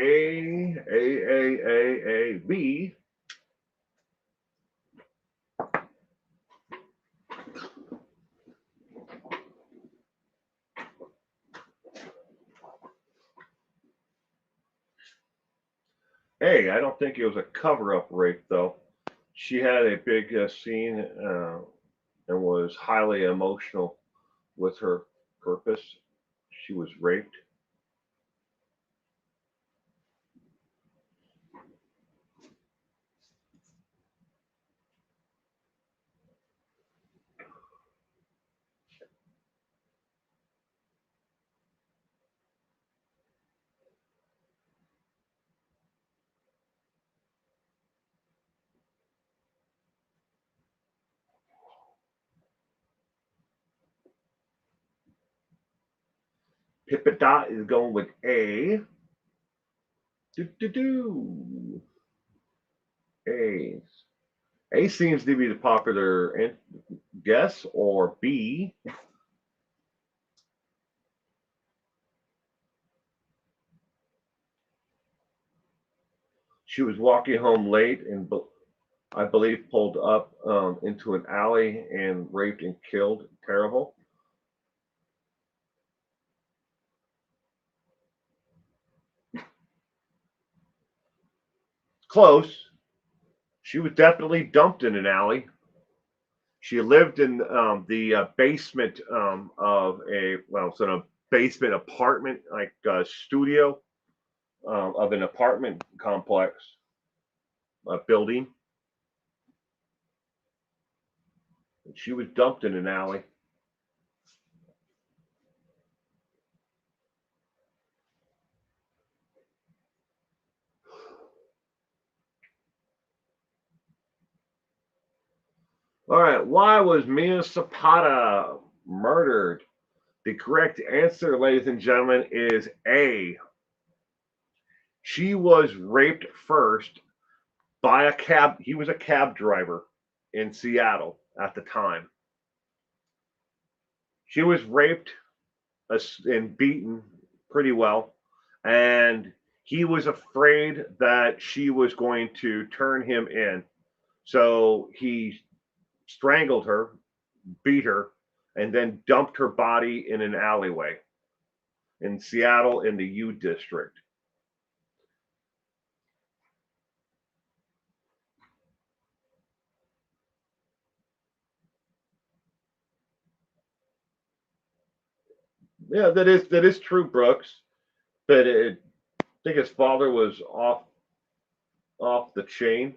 Hey, I don't think it was a cover-up rape though. She had a big scene and was highly emotional with her purpose. She was raped. Pippa is going with A. Do do do. A. A seems to be the popular guess, or B. She was walking home late and I believe pulled up into an alley and raped and killed. Terrible. Close. She was definitely dumped in an alley. She lived in the basement of it's in a basement apartment, like studio of an apartment complex, building. And she was dumped in an alley. All right, why was Mia Zapata murdered? The correct answer, ladies and gentlemen, is A. She was raped first by a cab. He was a cab driver in Seattle at the time. She was raped and beaten pretty well, and he was afraid that she was going to turn him in. So he strangled her, beat her, and then dumped her body in an alleyway in Seattle in the U District. Yeah, that is true, Brooks. But I think his father was off the chain,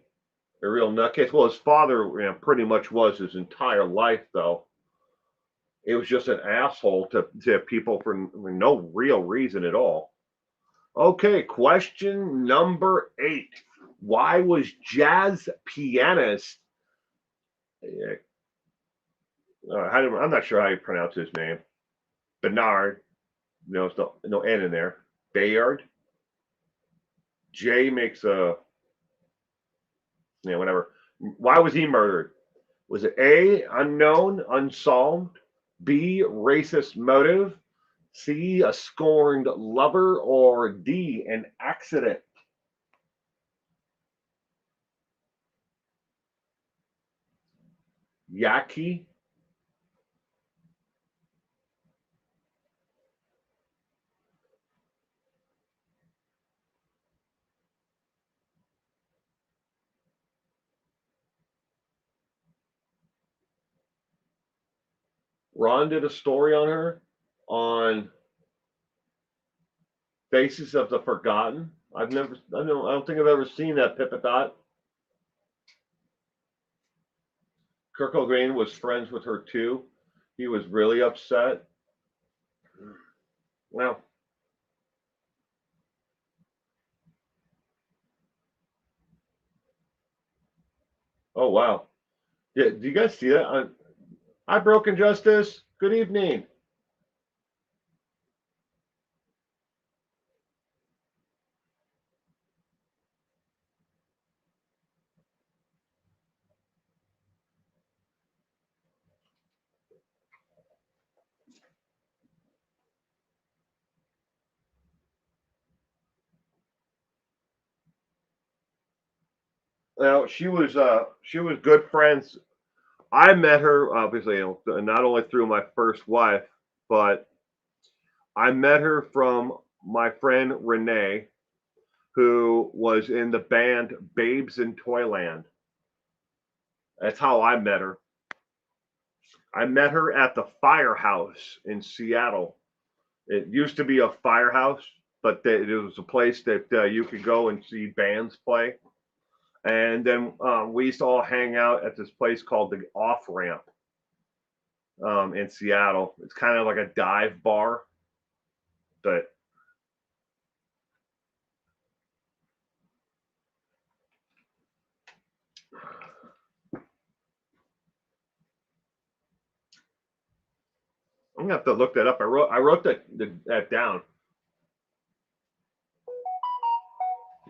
a real nutcase. Well, his father, pretty much was his entire life, though. It was just an asshole to people for no real reason at all. Okay, question number 8. Why was jazz pianist, I'm not sure how you pronounce his name, Bernard, no, no N in there, Bayard? J makes whatever. Why was he murdered? Was it A, unknown, unsolved, B, racist motive, C, a scorned lover, or D, an accident? Yaki? Ron did a story on her on Faces of the Forgotten. I don't think I've ever seen that, Pippadot. Kurt Cobain was friends with her too. He was really upset. Well, oh wow. Yeah, do you guys see that? Hi, Broken Justice. Good evening. Now she was good friends. I met her obviously, not only through my first wife, but I met her from my friend Renee, who was in the band Babes in Toyland. That's how I met her. I met her at the Firehouse in Seattle. It used to be a firehouse, but it was a place that you could go and see bands play. And then we used to all hang out at this place called the Off Ramp in Seattle. It's kind of like a dive bar, but I'm gonna have to look that up. I wrote that down.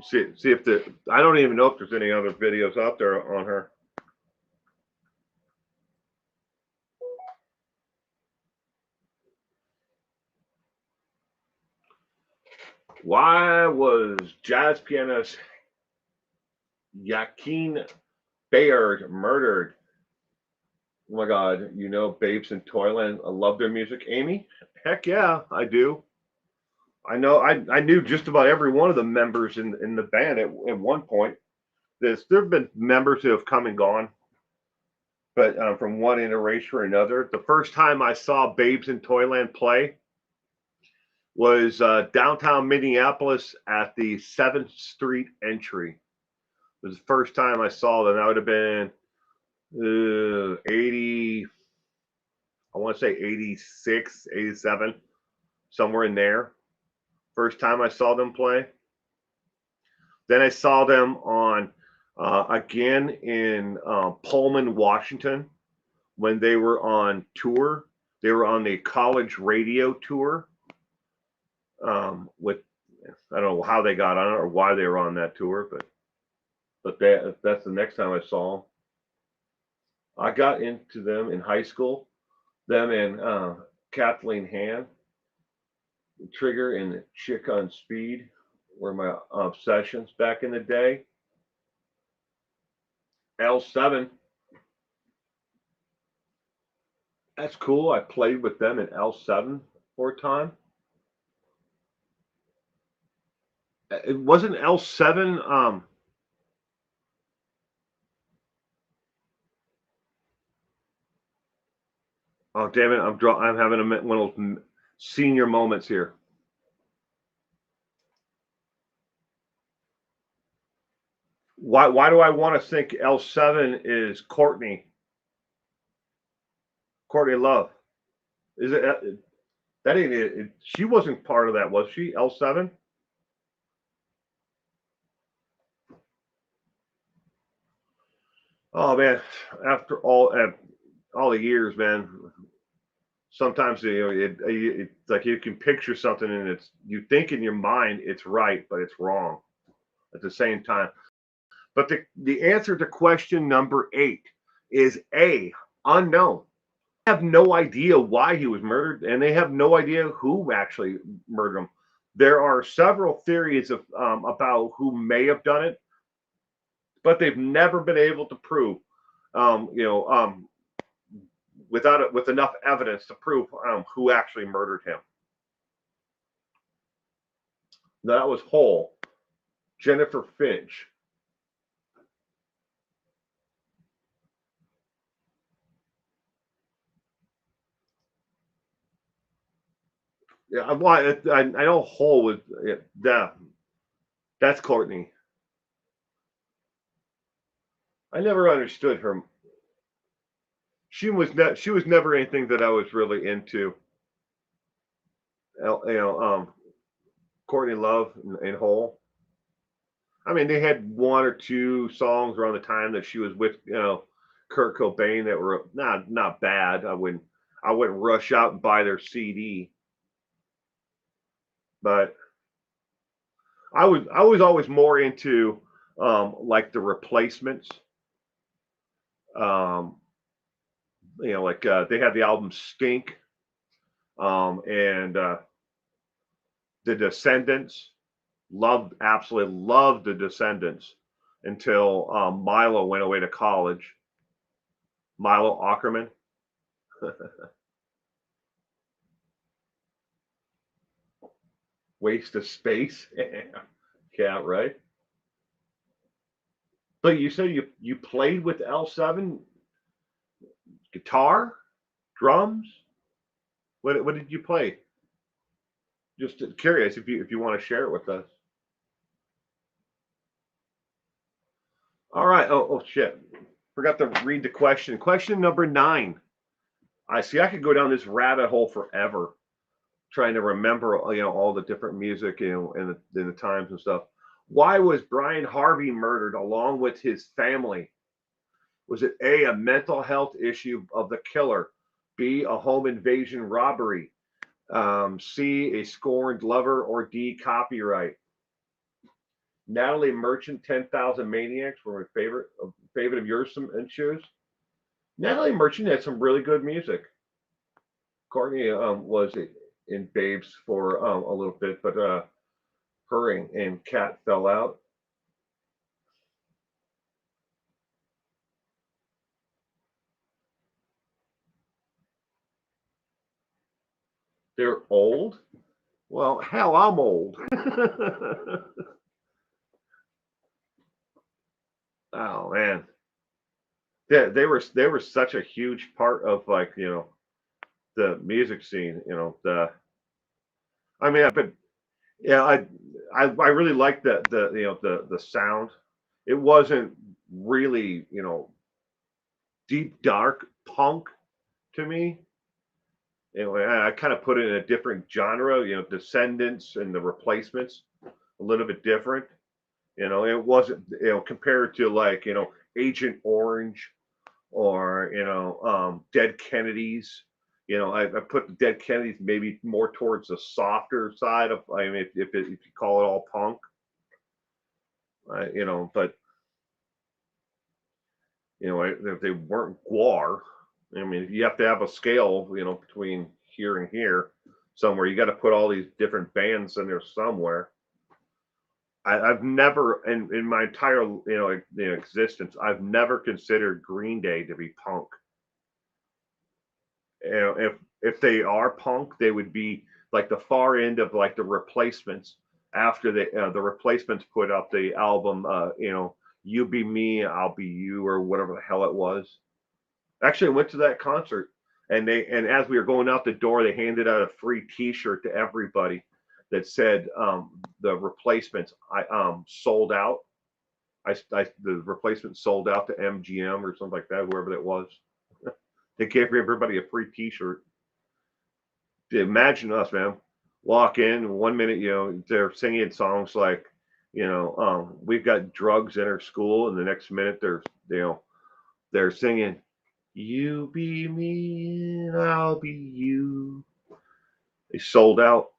See if I don't even know if there's any other videos out there on her. Why was jazz pianist Joaquin Bayard murdered? Oh my God, you know Babes in Toyland. I love their music. Amy? Heck yeah, I do. I know I knew just about every one of the members in the band at one point. There have been members who have come and gone, but from one iteration or another. The first time I saw Babes in Toyland play was downtown Minneapolis at the 7th Street entry. It was the first time I saw them. That would have been 80, I want to say 86, 87, somewhere in there. First time I saw them play. Then I saw them on again in Pullman, Washington, when they were on tour. They were on the college radio tour with I don't know how they got on it or why they were on that tour, but that's the next time I saw them. I got into them in high school. Them and Kathleen Han, Trigger, and Chick on Speed were my obsessions back in the day. L7, that's cool. I played with them in L7 for a time. It wasn't L7. Oh damn it! I'm having one of those senior moments here. Why do I want to think L7 is Courtney Love? Is it that ain't it? She wasn't part of that, was she? L7. Oh man, after all the years, man. Sometimes it's like you can picture something and you think in your mind it's right, but it's wrong at the same time. But the answer to question number 8 is A, unknown. They have no idea why he was murdered, and they have no idea who actually murdered him. There are several theories about who may have done it, but they've never been able to prove, you know, with enough evidence to prove who actually murdered him. That was Hole, Jennifer Finch. Yeah, I know Hole was yeah, that's Courtney. I never understood her. She was never anything that I was really into. You know, Courtney Love and Hole. I mean, they had one or two songs around the time that she was with, Kurt Cobain that were not bad. I wouldn't rush out and buy their CD, but I was always more into like the Replacements. Um, like they had the album Stink, and the Descendants. Absolutely loved the Descendants until Milo went away to college. Milo Ackerman. Waste of space. Yeah, right. But you said you played with L7 guitar, drums. What did you play? Just curious if you want to share it with us. All right. Oh shit. Forgot to read the question. Question number 9. I see. I could go down this rabbit hole forever trying to remember all the different music and the times and stuff. Why was Brian Harvey murdered along with his family? Was it A, a mental health issue of the killer, B, a home invasion robbery, C, a scorned lover, or D, copyright? Natalie Merchant, 10,000 Maniacs were my favorite of yours and shoes. Natalie Merchant had some really good music. Courtney was in Babes for a little bit, but her and Kat fell out. They're old. Well, hell, I'm old. Oh man, yeah, they were such a huge part of like the music scene. The I mean, but yeah, I really liked the the sound. It wasn't really deep dark punk to me. I kind of put it in a different genre. Descendants and the Replacements, a little bit different. It wasn't compared to like Agent Orange or Dead Kennedys. I put the Dead Kennedys maybe more towards the softer side of. I mean, if you call it all punk, but if they weren't Guar, I mean, you have to have a scale, between here and here somewhere. You got to put all these different bands in there somewhere. I've never, in my entire existence, I've never considered Green Day to be punk. If they are punk, they would be like the far end of like the Replacements after the Replacements put out the album, "You Be Me, I'll Be You" or whatever the hell it was. Actually, I went to that concert, and as we were going out the door, they handed out a free T-shirt to everybody that said the Replacements I sold out. The Replacements sold out to MGM or something like that, whoever that was. They gave everybody a free T-shirt. Imagine us, man. Walk in 1 minute, they're singing songs like, we've got drugs in our school, and the next minute they're singing, "You be me, and I'll be you." They sold out.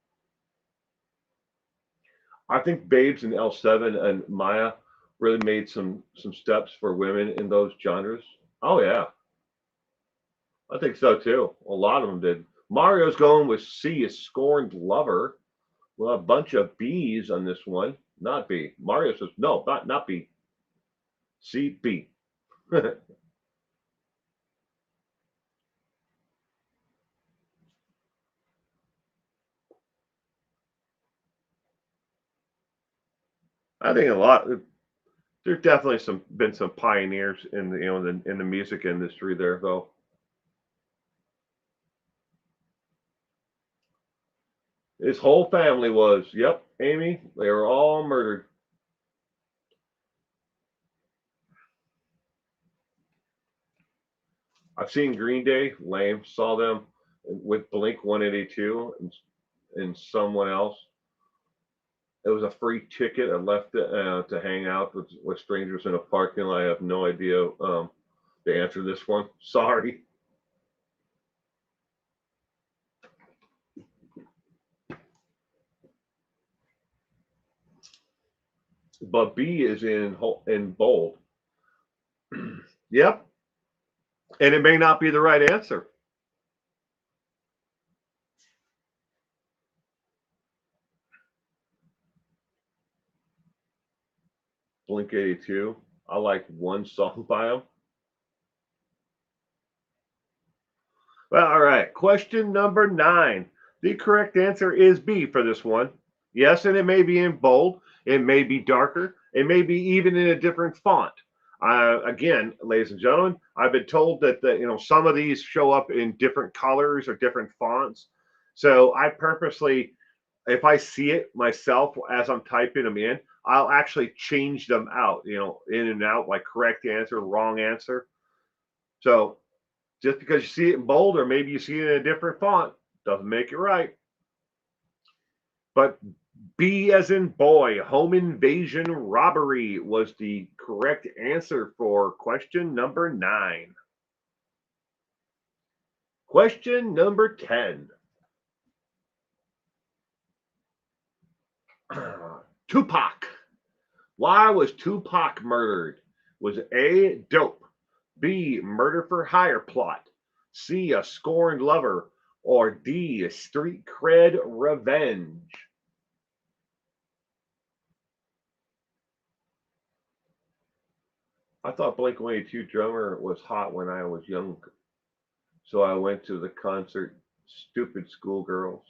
I think Babes and L7 and Maya really made some steps for women in those genres. Oh yeah, I think so too. A lot of them did. Mario's going with C, a scorned lover. Well, a bunch of B's on this one. Not B. Mario says no, not B. C, B. I think a lot. There's definitely some pioneers in the in the music industry there though. His whole family was. Yep, Amy. They were all murdered. I've seen Green Day. Lame. Saw them with Blink 182 and someone else. It was a free ticket. I left it to hang out with strangers in a parking lot. I have no idea the answer to this one. Sorry. But B is in bold. Yep. And it may not be the right answer. Blink 82. I like one song by them. Well, all right. Question number 9. The correct answer is B for this one. Yes, and it may be in bold. It may be darker. It may be even in a different font. Again, ladies and gentlemen, I've been told that some of these show up in different colors or different fonts. So I purposely, if I see it myself as I'm typing them in, I'll actually change them out. In and out, like correct answer, wrong answer. So just because you see it in bold or maybe you see it in a different font doesn't make it right. But B as in boy, home invasion robbery was the correct answer for question number 9. Question number 10. Tupac. Why was Tupac murdered? Was A, dope, B, murder for hire plot, C, a scorned lover, or D, street cred revenge? I thought Blink 182 drummer was hot when I was young, so I went to the concert. Stupid schoolgirls.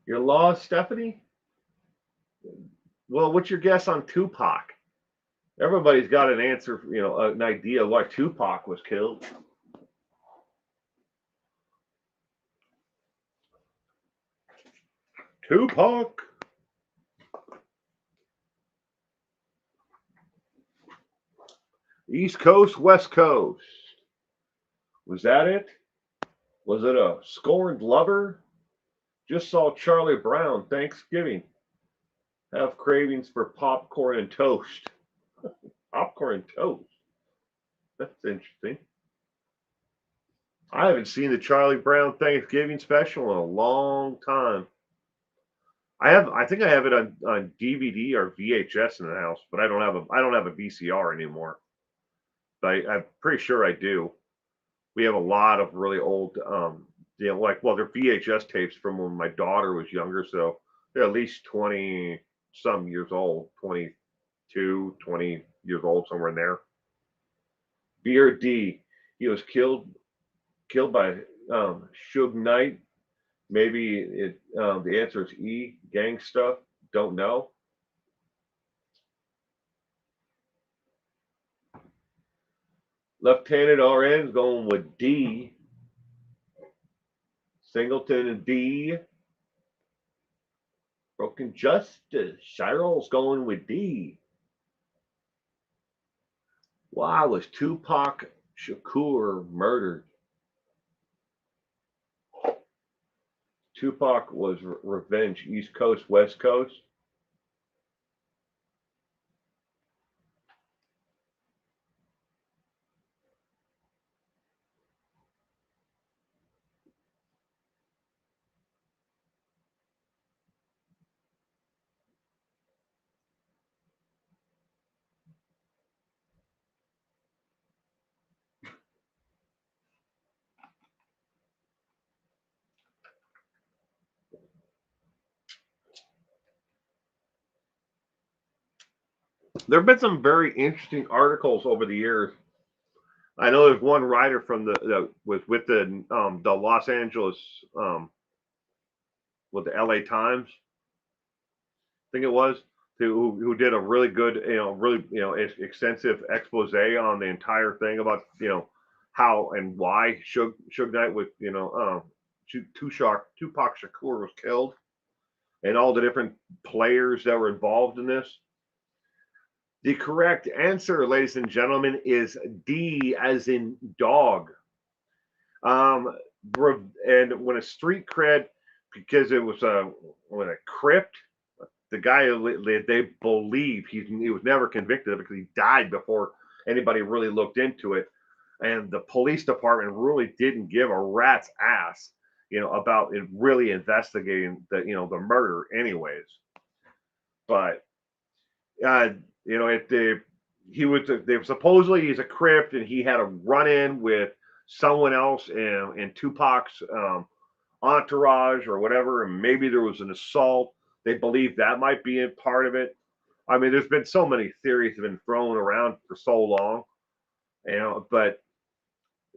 You're lost, Stephanie? Well, what's your guess on Tupac? Everybody's got an answer, an idea why Tupac was killed. Tupac. East Coast, West Coast. Was that it? Was it a scorned lover? Just saw Charlie Brown Thanksgiving. Have cravings for popcorn and toast. Popcorn and toast. That's interesting. I haven't seen the Charlie Brown Thanksgiving special in a long time. I think I have it on DVD or VHS in the house, but I don't have a VCR anymore. But I'm pretty sure I do. We have a lot of really old they're VHS tapes from when my daughter was younger, so they're at least 20 some years old, 22, 20 years old, somewhere in there. B or D, he was killed by Suge Knight. Maybe the answer is E, gang stuff. Don't know. Left-handed RN is going with D. Singleton and D. Broken Justice. Shiro's going with D. Why was Tupac Shakur murdered? Tupac was revenge, East Coast, West Coast. There have been some very interesting articles over the years. I know there's one writer from the was with the Los Angeles with the LA Times, I think it was, who did a really good, really extensive expose on the entire thing about how and why Suge Knight with Tupac Shakur was killed, and all the different players that were involved in this. The correct answer, ladies and gentlemen, is D, as in dog. Um, and when a street cred, because it was a crypt, the guy they believe he was never convicted of it because he died before anybody really looked into it, and the police department really didn't give a rat's ass, about it really investigating the murder, anyways. But uh, if they supposedly he's a crypt, and he had a run in with someone else in Tupac's entourage or whatever, and maybe there was an assault. They believe that might be a part of it. I mean, there's been so many theories have been thrown around for so long, but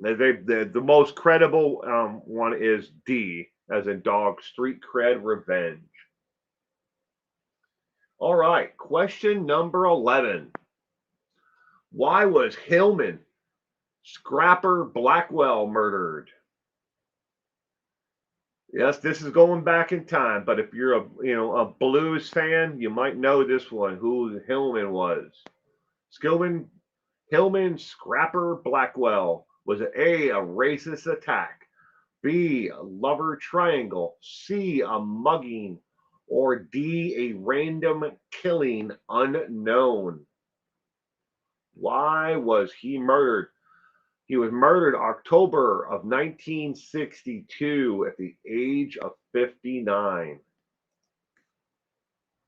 the most credible one is D, as in dog, street cred revenge. All right, question number 11. Why was Hillman Scrapper Blackwell murdered? Yes, this is going back in time, but if you're a blues fan, you might know this one, who Hillman was. Hillman Scrapper Blackwell was A, a racist attack, B, a lover triangle, C, a mugging, or D, a random killing unknown. Why was he murdered? He was murdered October of 1962 at the age of 59.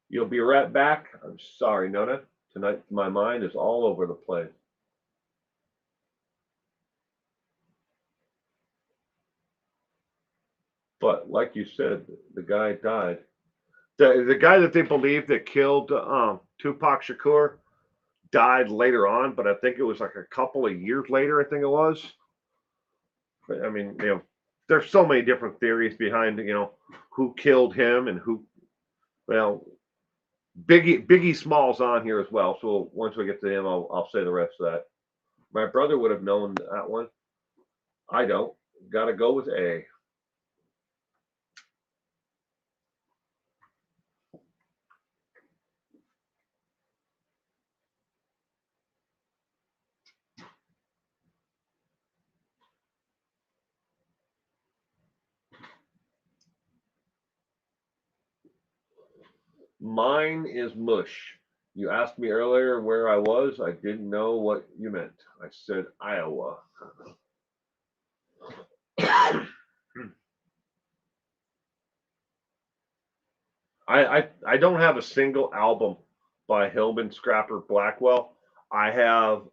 You'll be right back. I'm sorry, Nona. Tonight my mind is all over the place. But like you said, the guy died. The guy that they believe that killed Tupac Shakur died later on, but I think it was like a couple of years later. I think it was. But, I mean, there's so many different theories behind who killed him and who. Well, Biggie Smalls on here as well. So once we get to him, I'll say the rest of that. My brother would have known that one. I don't. Got to go with A. Mine is mush. You asked me earlier where I was. I didn't know what you meant. I said Iowa. I don't have a single album by Hillman Scrapper Blackwell. I have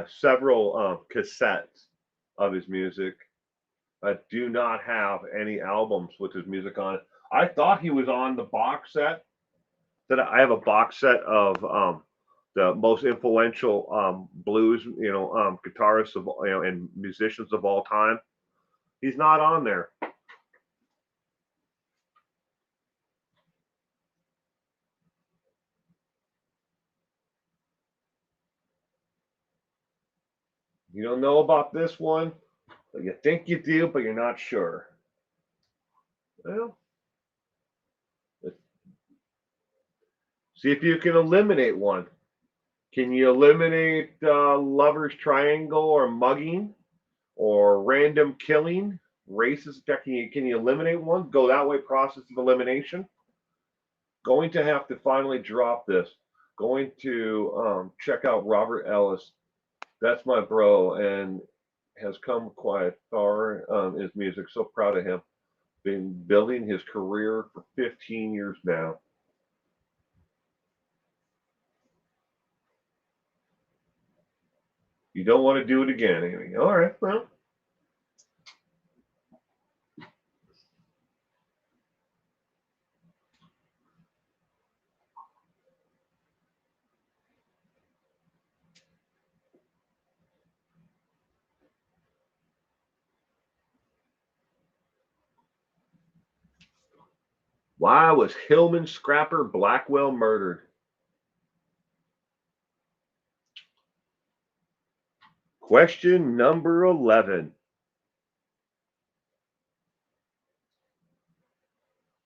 several cassettes of his music. I do not have any albums with his music on it. I thought he was on the box set. That I have a box set of the most influential blues, guitarists of and musicians of all time. He's not on there. You don't know about this one? You think you do, but you're not sure. Well, see if you can eliminate one. Can you eliminate lover's triangle or mugging or random killing, racist attack? Can you eliminate one? Go that way, process of elimination. Going to have to finally drop this. Going to check out Robert Ellis. That's my bro, and has come quite far in his music. So proud of him. Been building his career for 15 years now. You don't want to do it again, Amy. All right, well. Why was Hillman Scrapper Blackwell murdered? Question number 11.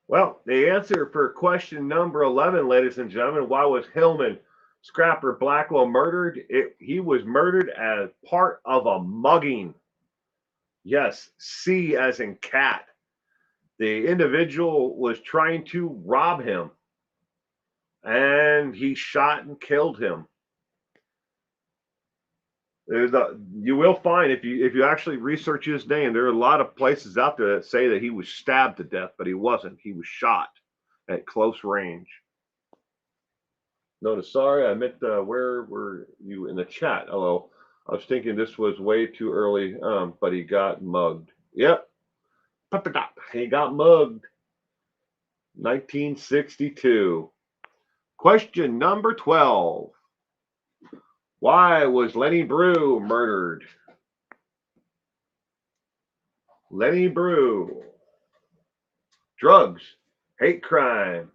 Well, the answer for question number 11, ladies and gentlemen, why was Hillman Scrapper Blackwell murdered? He was murdered as part of a mugging. Yes, C as in cat. The individual was trying to rob him, and he shot and killed him. You will find if you actually research his name, there are a lot of places out there that say that he was stabbed to death, but he wasn't. He was shot at close range. Notice, sorry, I meant where were you in the chat? Hello. I was thinking this was way too early, but he got mugged. Yep. He got mugged. 1962. Question number 12. Why was Lenny Brew murdered? Lenny Brew. Drugs, hate crime,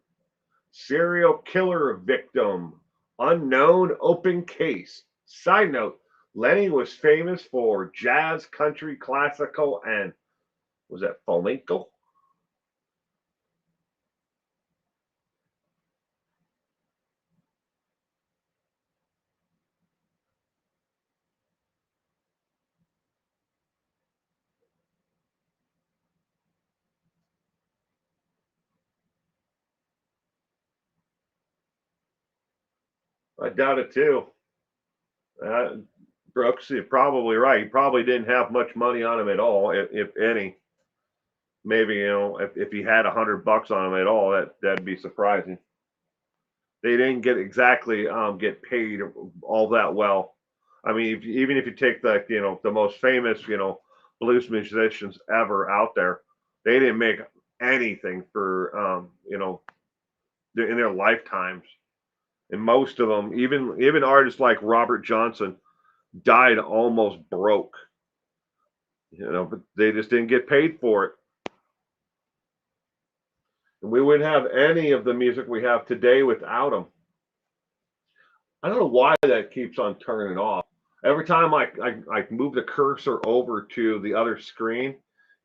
serial killer victim, unknown open case. Side note, Lenny was famous for jazz, country, classical, and was that flamenco? I doubt it too. Brooks, you're probably right. He probably didn't have much money on him at all, if any. Maybe if he had $100 on him at all, that'd be surprising. They didn't get exactly get paid all that well. I mean, even if you take the most famous blues musicians ever out there, they didn't make anything for in their lifetimes. And most of them, even artists like Robert Johnson, died almost broke. But they just didn't get paid for it. And we wouldn't have any of the music we have today without them. I don't know why that keeps on turning off. Every time I move the cursor over to the other screen,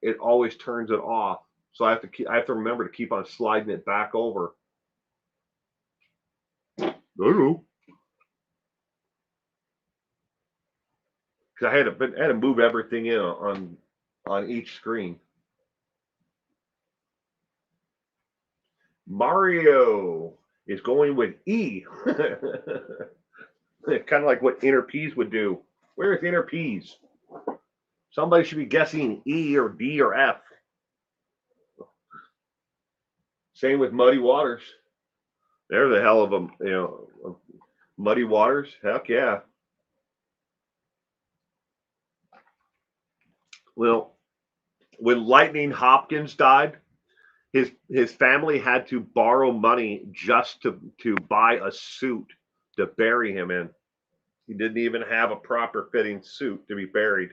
it always turns it off. So I have to remember to keep on sliding it back over. I don't know. Because I had to move everything in on each screen. Mario is going with E. Kind of like what Inner Peas would do. Where's Inner Peas? Somebody should be guessing E or D or F. Same with Muddy Waters. They're the hell of them, Muddy Waters. Heck yeah. Well, when Lightning Hopkins died, his family had to borrow money just to buy a suit to bury him in. He didn't even have a proper fitting suit to be buried.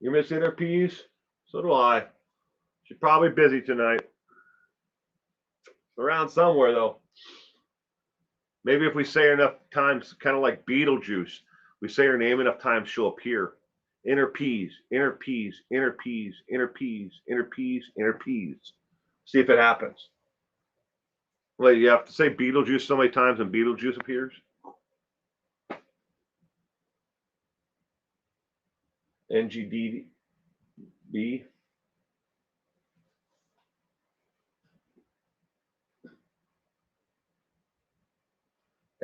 You miss Inner Peas? So do I. She's probably busy tonight. Around somewhere though. Maybe if we say her enough times, kind of like Beetlejuice, we say her name enough times, she'll appear. Inner Peas, Inner Peas, Inner Peas, Inner Peas, Inner Peas, Inner Peas. See if it happens. Well, you have to say Beetlejuice so many times and Beetlejuice appears. NGDB.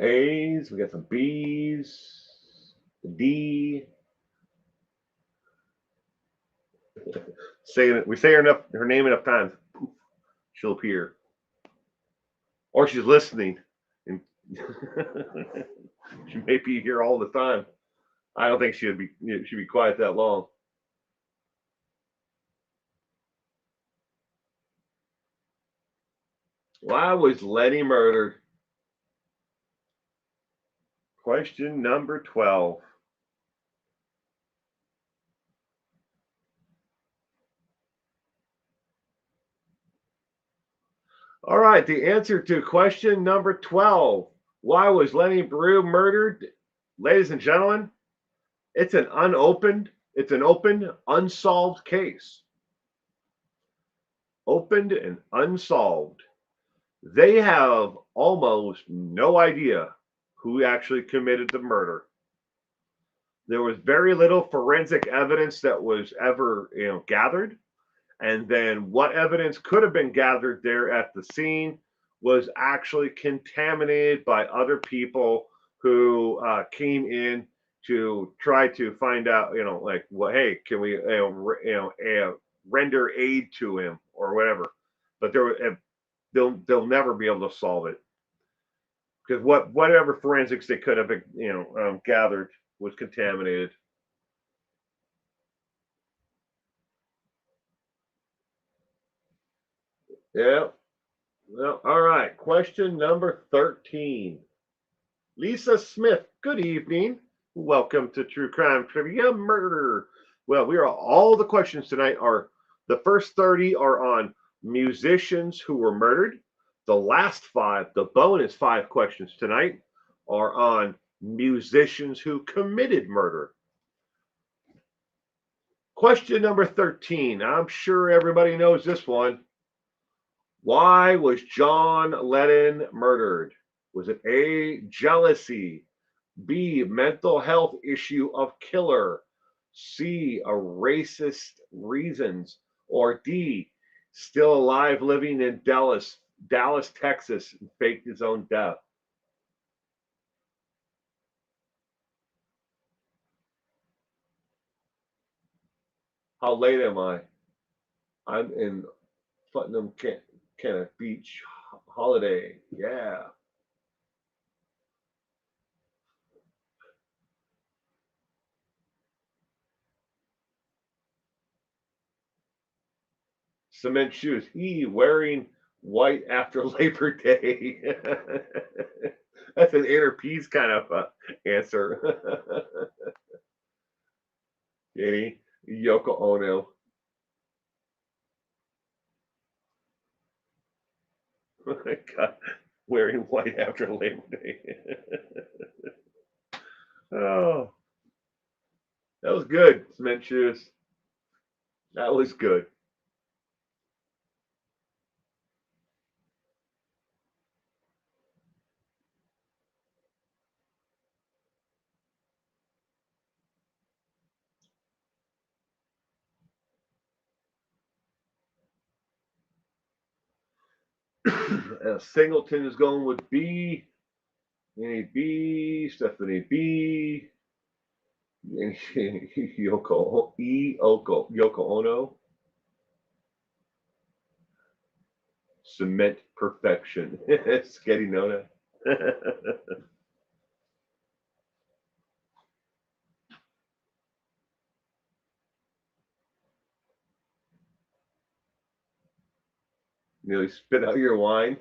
A's, we got some B's, D. We say her name enough times, she'll appear. Or she's listening, and she may be here all the time. I don't think she'd be quiet that long. Why was Lenny murdered? Question number 12. All right, the answer to question number 12. Why was Lenny Brew murdered? Ladies and gentlemen, it's an open, unsolved case. Opened and unsolved. They have almost no idea who actually committed the murder. There was very little forensic evidence that was ever, gathered. And then what evidence could have been gathered there at the scene was actually contaminated by other people who came in to try to find out, like, well, hey, can we, render aid to him or whatever. But they'll never be able to solve it because whatever forensics they could have, gathered was contaminated. Yeah. Well, all right. Question number 13. Lisa Smith, good evening. Welcome to True Crime Trivia Murder. Well, all the questions tonight are the first 30 are on musicians who were murdered. The last 5, the bonus 5 questions tonight, are on musicians who committed murder. Question number 13. I'm sure everybody knows this one. Why was John Lennon murdered? Was it A, jealousy, B, mental health issue of killer, C, a racist reasons, or D, still alive living in Dallas, Texas, and faked his own death? How late am I? I'm in Putnam, Kenneth Beach, Holiday. Yeah. Cement shoes. E, wearing white after Labor Day. That's an inner peace kind of answer. Jenny, Yoko Ono. Oh my God, wearing white after Labor Day. Oh, that was good, cement shoes. That was good. Singleton is going with B. Annie B. Stephanie B. Yoko Ono. Cement perfection. Sketty Nona. Nearly spit out your wine.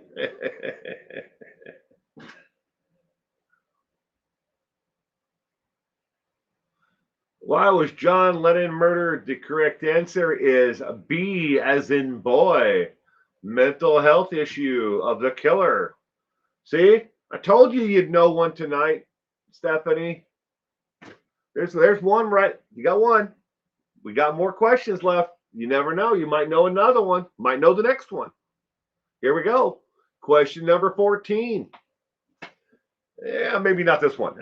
Why was John Lennon murdered? The correct answer is B, as in boy. Mental health issue of the killer. See, I told you you'd know one tonight, Stephanie. There's one right. You got one. We got more questions left. You never know. You might know another one. Might know the next one. Here we go. Question number 14. Yeah, maybe not this one.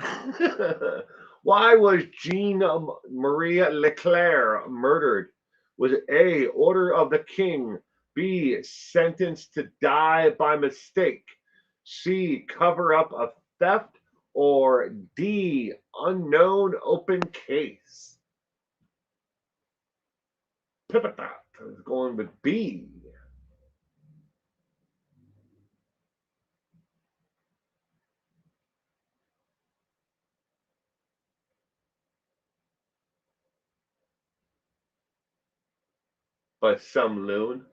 Why was Jean Maria Leclerc murdered? Was it A, order of the king, B, sentenced to die by mistake, C, cover up of theft, or D, unknown open case? Pipita is going with B. By some loon.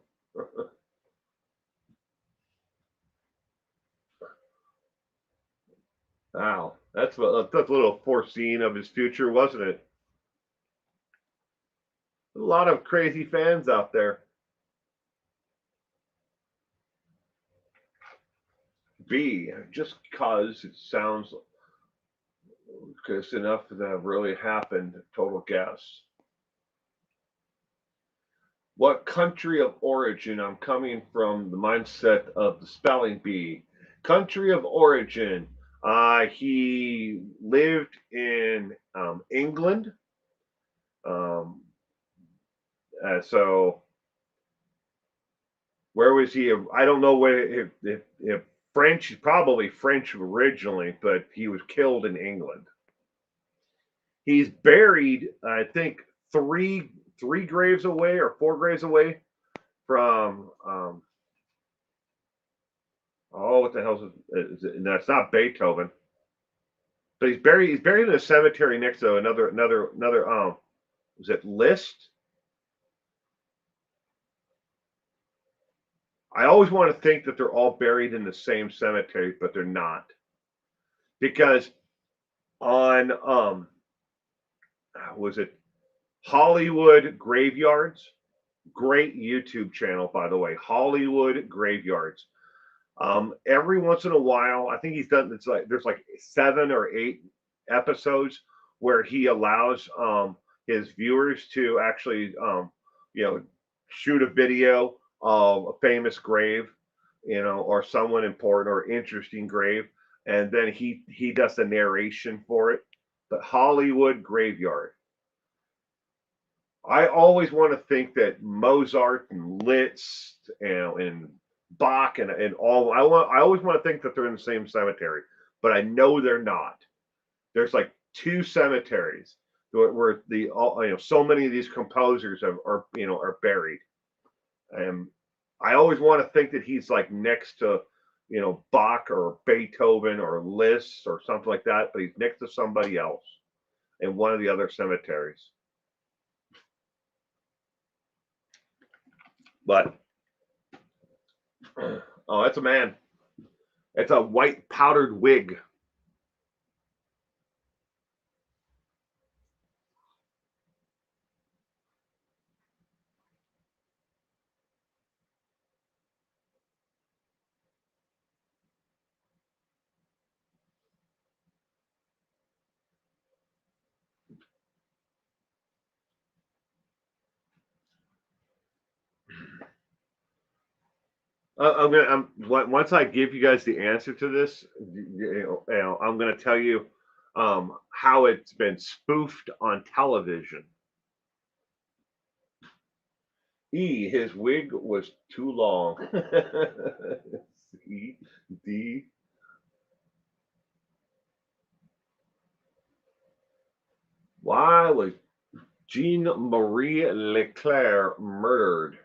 Wow, that's a little foreseen of his future, wasn't it? A lot of crazy fans out there. B, just because it sounds because enough that really happened. Total guess. What country of origin? I'm coming from the mindset of the spelling bee. Country of origin. He lived in England. Um, so where was he? I don't know where if French, probably French originally, but he was killed in England. He's buried, I think, three graves away or four graves away from what the hell is it? No, it's not Beethoven. But he's buried in a cemetery next to another was it Liszt? I always want to think that they're all buried in the same cemetery, but they're not. Because on was it Hollywood Graveyards? Great YouTube channel, by the way. Hollywood Graveyards. Every once in a while, I think he's done. It's like there's like 7 or 8 episodes where he allows his viewers to actually, shoot a video of a famous grave, or someone important or interesting grave, and then he does the narration for it. But Hollywood Graveyard. I always want to think that Mozart and Liszt and Bach and all I always want to think that they're in the same cemetery, but I know they're not. There's like 2 cemeteries where the all so many of these composers are buried. And I always want to think that he's like next to Bach or Beethoven or Liszt or something like that, but he's next to somebody else in one of the other cemeteries. But oh, that's a man. It's a white powdered wig. Once I give you guys the answer to this, I'm gonna tell you how it's been spoofed on television. E, his wig was too long. C, D. Why was Jean Marie Leclerc murdered?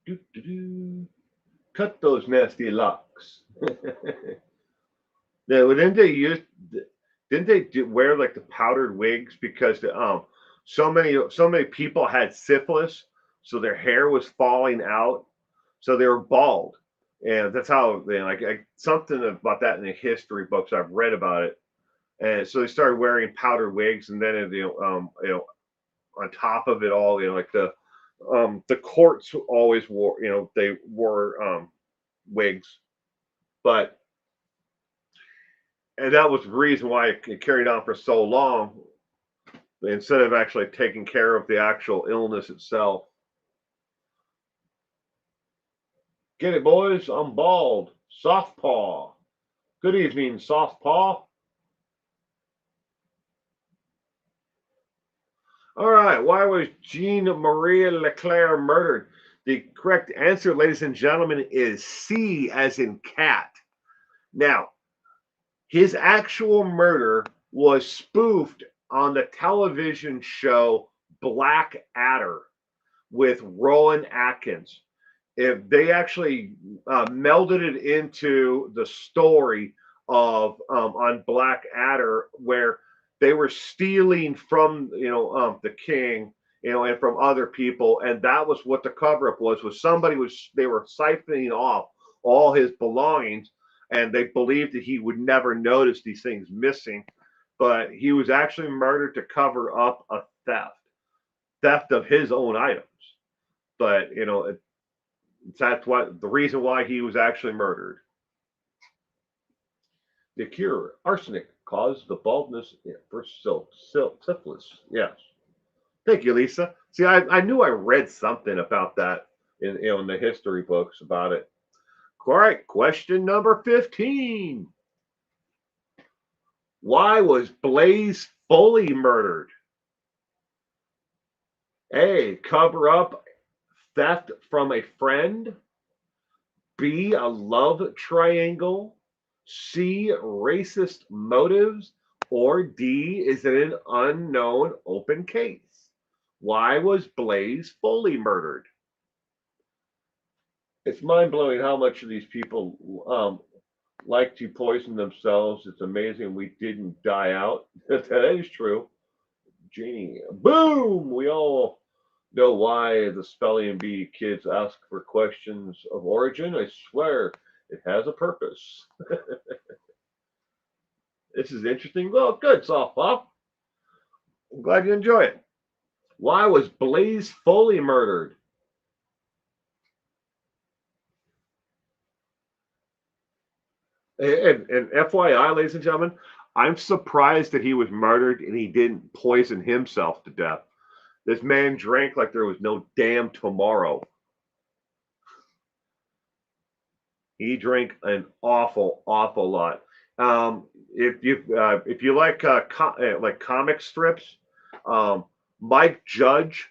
Doo, doo, doo. Cut those nasty locks. Yeah, well, didn't they wear like the powdered wigs because so many people had syphilis, so their hair was falling out, so they were bald, and that's how they like something about that in the history books I've read about it, and so they started wearing powdered wigs, and then on top of it all, like the courts always wore, they wore wigs, but and that was the reason why it carried on for so long instead of actually taking care of the actual illness itself. Get it, boys? I'm bald. Soft paw. Good evening, soft paw. All right. Why was Jean Marie Leclerc murdered? The correct answer, ladies and gentlemen, is C, as in cat. Now, his actual murder was spoofed on the television show Black Adder with Rowan Atkins. If they actually melded it into the story of on Black Adder, where they were stealing from the king, and from other people, and that was what the cover up was. They were siphoning off all his belongings, and they believed that he would never notice these things missing, but he was actually murdered to cover up a theft of his own items. But that's what the reason why he was actually murdered. The cure, arsenic, caused the baldness for syphilis. Yes. Thank you, Lisa. See, I knew I read something about that in the history books about it. All right, question number 15. Why was Blaze Foley murdered? A. Cover up theft from a friend. B. A love triangle. C. Racist motives. Or D. Is it an unknown open case? Why was Blaze Foley murdered? It's mind blowing how much of these people like to poison themselves. It's amazing we didn't die out. That is true. Janie, boom! We all know why the spelling bee kids ask for questions of origin. I swear it has a purpose. This is interesting. Well, good, softball. I'm glad you enjoy it. Why was Blaze Foley murdered? And FYI, ladies and gentlemen, I'm surprised that he was murdered and he didn't poison himself to death. This man drank like there was no damn tomorrow. He drank an awful, awful lot. If you like like comic strips, Mike Judge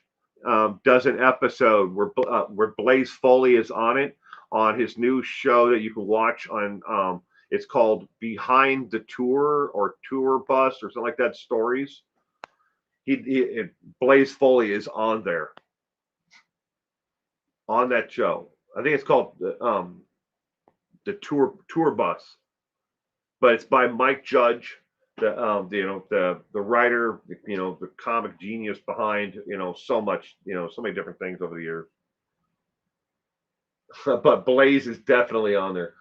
does an episode where Blaze Foley is on it on his new show that you can watch on. It's called Behind the Tour or Tour Bus or something like that. Stories. Blaze Foley is on there on that show. I think it's called the tour bus, but it's by Mike Judge, the writer, the comic genius behind so much, so many different things over the years. But Blaze is definitely on there.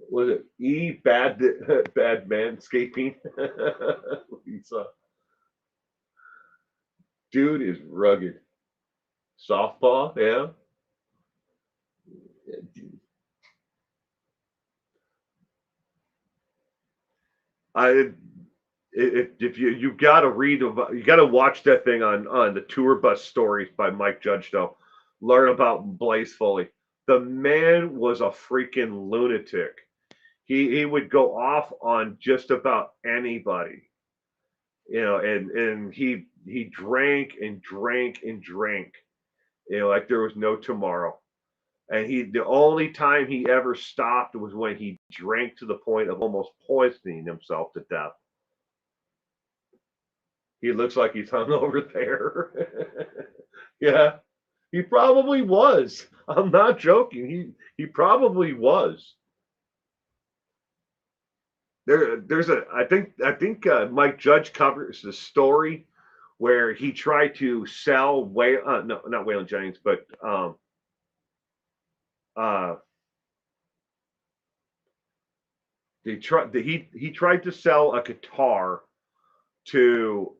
Was it bad bad manscaping? Lisa, dude is rugged. Softball, yeah. I if you got to read about, you got to watch that thing on the tour bus stories by Mike Judge though. Learn about Blaze Foley. The man was a freaking lunatic. He would go off on just about anybody, and he drank and drank and drank, like there was no tomorrow. And the only time he ever stopped was when he drank to the point of almost poisoning himself to death. He looks like he's hung over there. Yeah, he probably was. I'm not joking. He probably was. There's a I think Mike Judge covers the story where he tried to sell no, not Waylon Jennings, but uh he tried to sell a guitar to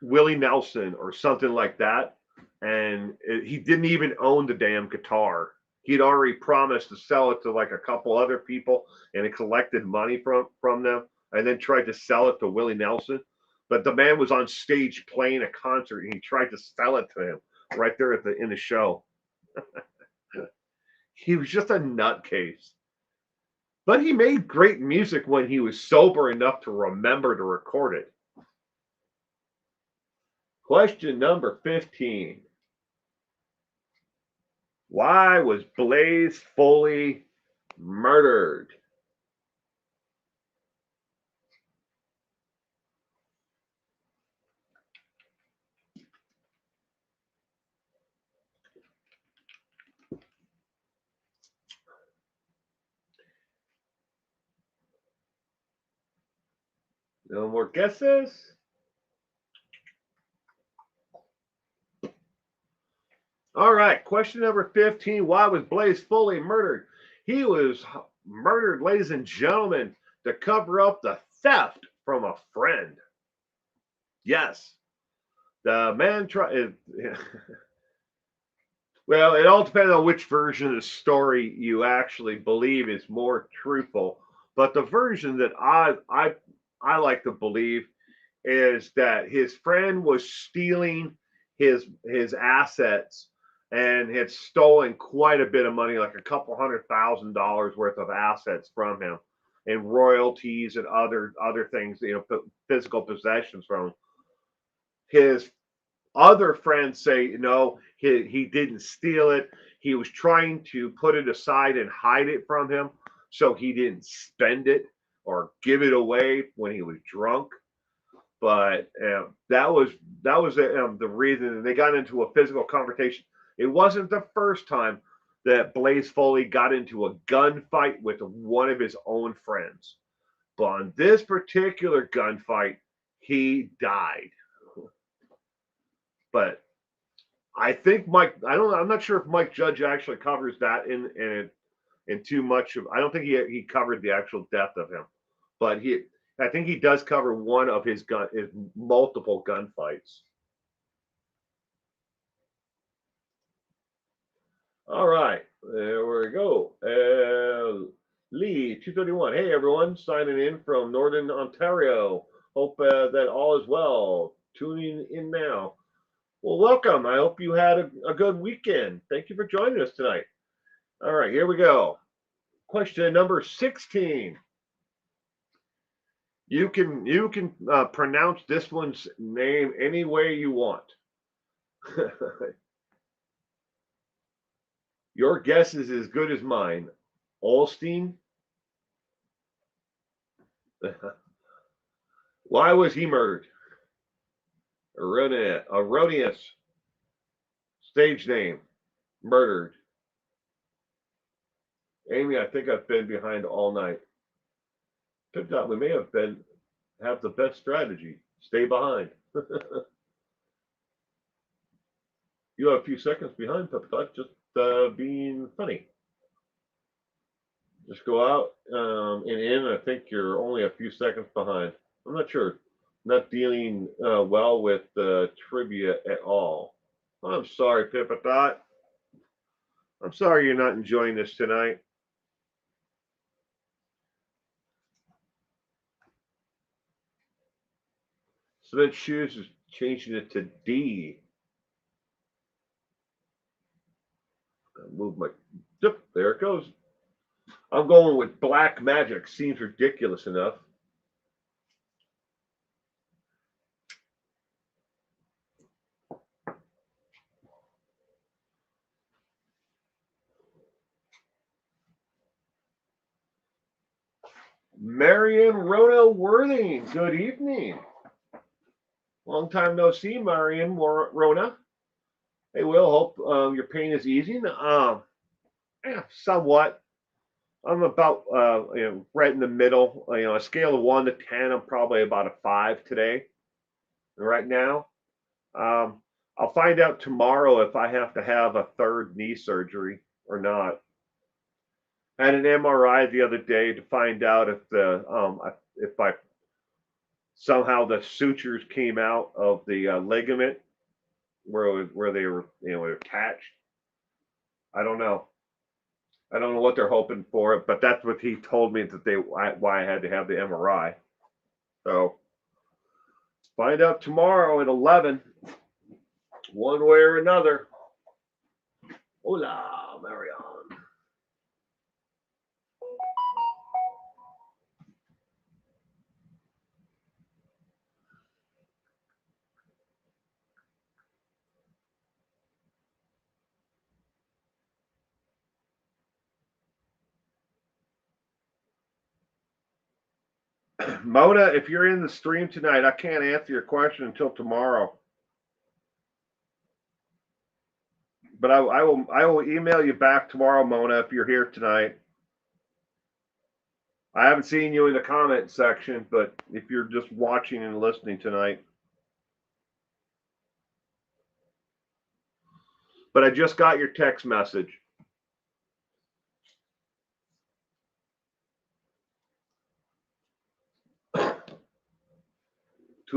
Willie Nelson or something like that, and he didn't even own the damn guitar. He'd already promised to sell it to like a couple other people, and he collected money from them, and then tried to sell it to Willie Nelson. But the man was on stage playing a concert, and he tried to sell it to him right there in the show. He was just a nutcase. But he made great music when he was sober enough to remember to record it. Question number 15. Why was Blaze Foley murdered? No more guesses? All right, question number 15. Why was Blaze Foley murdered? He was murdered, ladies and gentlemen, to cover up the theft from a friend. Yes, the man tried. Well, it all depends on which version of the story you actually believe is more truthful. But the version that I like to believe is that his friend was stealing his assets and had stolen quite a bit of money, like a couple $100,000 worth of assets from him, and royalties and other things, physical possessions from him. His other friends say no, he didn't steal it. He was trying to put it aside and hide it from him, so he didn't spend it or give it away when he was drunk. But that was the reason they got into a physical confrontation. It wasn't the first time that Blaze Foley got into a gunfight with one of his own friends, but on this particular gunfight, he died. But I think Mike. I don't. I'm not sure if Mike Judge actually covers that in too much of. I don't think he covered the actual death of him, but I think he does cover one of his multiple gunfights. All right, there we go. Lee 231. Hey everyone, signing in from Northern Ontario. Hope that all is well. Tuning in now. Well, welcome. I hope you had a good weekend. Thank you for joining us tonight. All right, here we go. Question number 16. You can pronounce this one's name any way you want. Your guess is as good as mine. Olstein? Why was he murdered? Erroneous. Stage name. Murdered. Amy, I think I've been behind all night. Turns out we may have the best strategy. Stay behind. You have a few seconds behind, Pepper Tot, just being funny. Just go out and in. I think you're only a few seconds behind. I'm not sure. Not dealing well with trivia at all. I'm sorry, Pepper Tot. I'm sorry you're not enjoying this tonight. Cement Shoes is changing it to D. Move my. Yep, there it goes. I'm going with Black Magic. Seems ridiculous enough. Marion Rona Worthing. Good evening. Long time no see, Marion Rona. Hey, Will. Hope your pain is easing. Somewhat. I'm about right in the middle. A scale of 1 to 10, I'm probably about a 5 today. Right now, I'll find out tomorrow if I have to have a third knee surgery or not. I had an MRI the other day to find out if I somehow the sutures came out of the ligament where they were attached. I don't know. I don't know what they're hoping for, but that's what he told me that why I had to have the MRI. So find out tomorrow at 11, one way or another. Hola, Marion. Mona, if you're in the stream tonight, I can't answer your question until tomorrow. But I will email you back tomorrow, Mona, if you're here tonight. I haven't seen you in the comment section, but if you're just watching and listening tonight. But I just got your text message.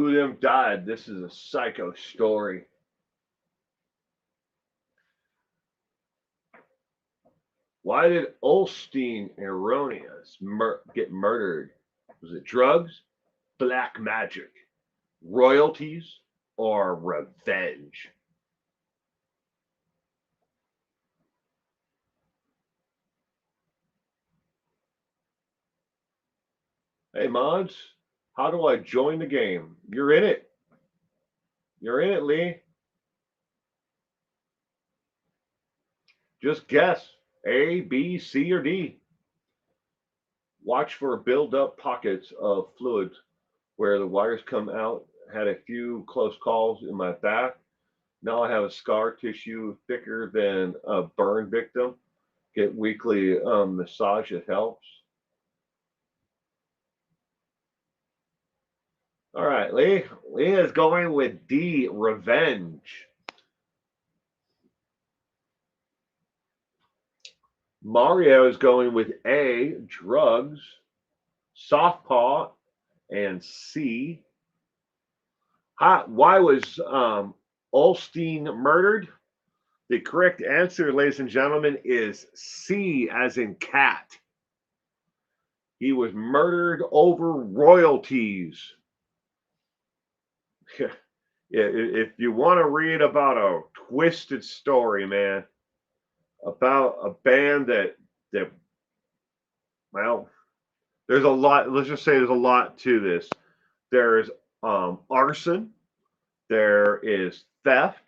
of them died. This is a psycho story. Why did Ulstein Erroneous get murdered? Was it drugs, black magic, royalties, or revenge? Hey, mods, how do I join the game? You're in it. You're in it, Lee. Just guess A, B, C, or D. Watch for build-up pockets of fluid where the wires come out. Had a few close calls in my back. Now I have a scar tissue thicker than a burn victim. Get weekly massage. It helps. All right, Lee. Lee is going with D, revenge. Mario is going with A, drugs, softpaw, and C. Why was Ulstein murdered? The correct answer, ladies and gentlemen, is C, as in cat. He was murdered over royalties. If you want to read about a twisted story, man, about a band that well, there's a lot. Let's just say there's a lot to this. There's arson. There is theft.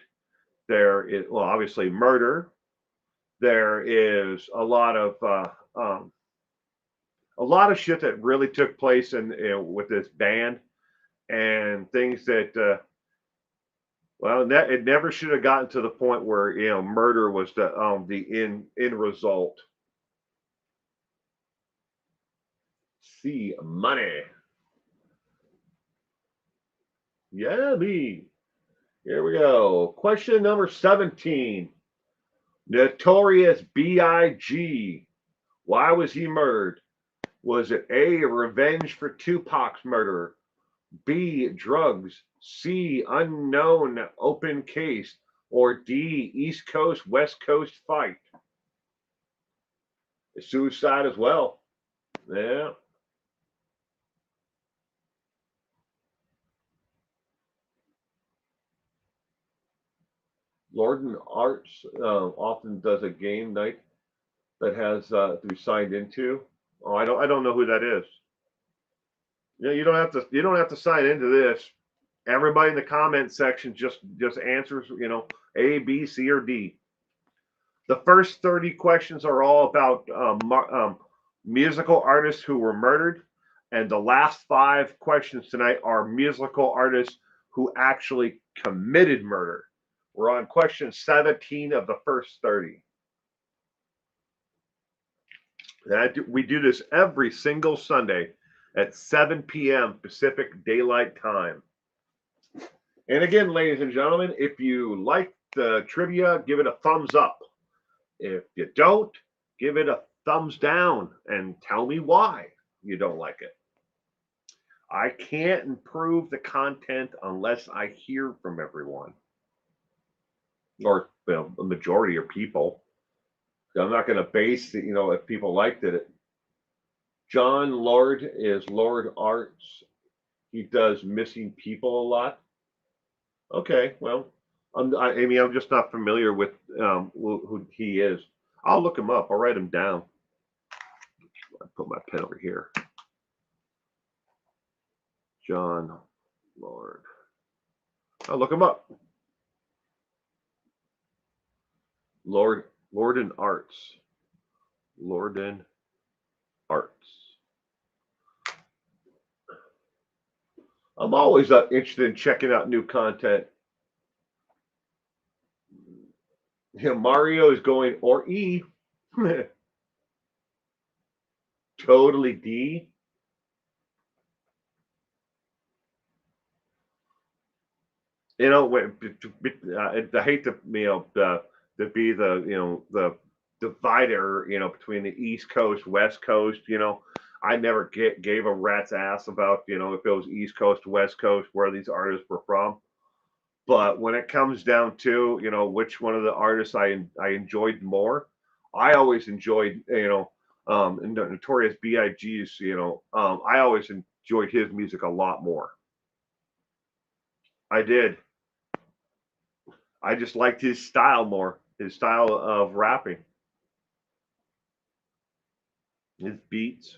There is, well, obviously murder. There is a lot of shit that really took place with this band, and things that well, it never should have gotten to the point where murder was the end result. See money. Yeah, me. Here we go. Question number 17. Notorious B.I.G. Why was he murdered? Was it A, revenge for Tupac's murder? B, drugs? C, unknown open case? Or D, East Coast, West Coast fight? It's suicide as well. Yeah. Lorden Arts often does a game night that has to be signed into. Oh, I don't know who that is. You don't have to sign into this. Everybody in the comment section just answers, A, B, C, or D. The first 30 questions are all about musical artists who were murdered, and the last 5 questions tonight are musical artists who actually committed murder. We're on question 17 of the first 30. We do this every single Sunday at 7 p.m. Pacific Daylight Time. And again, ladies and gentlemen, if you like the trivia, give it a thumbs up. If you don't, give it a thumbs down and tell me why you don't like it. I can't improve the content unless I hear from everyone, or a majority of people. I'm not going to base it, if people liked it. John Lord is Lord Arts. He does missing people a lot. Okay, well, I'm just not familiar with who he is. I'll look him up. I'll write him down. I'll put my pen over here. John Lord. I'll look him up. Lorden Arts. Lorden Arts. I'm always interested in checking out new content. Mario is going or E. Totally D. I hate to to be the the divider between the East Coast, West Coast. I never gave a rat's ass about, if it was East Coast, West Coast, where these artists were from. But when it comes down to, which one of the artists I enjoyed more, I always enjoyed, Notorious B.I.G.'s, I always enjoyed his music a lot more. I did. I just liked his style more, his style of rapping, his beats.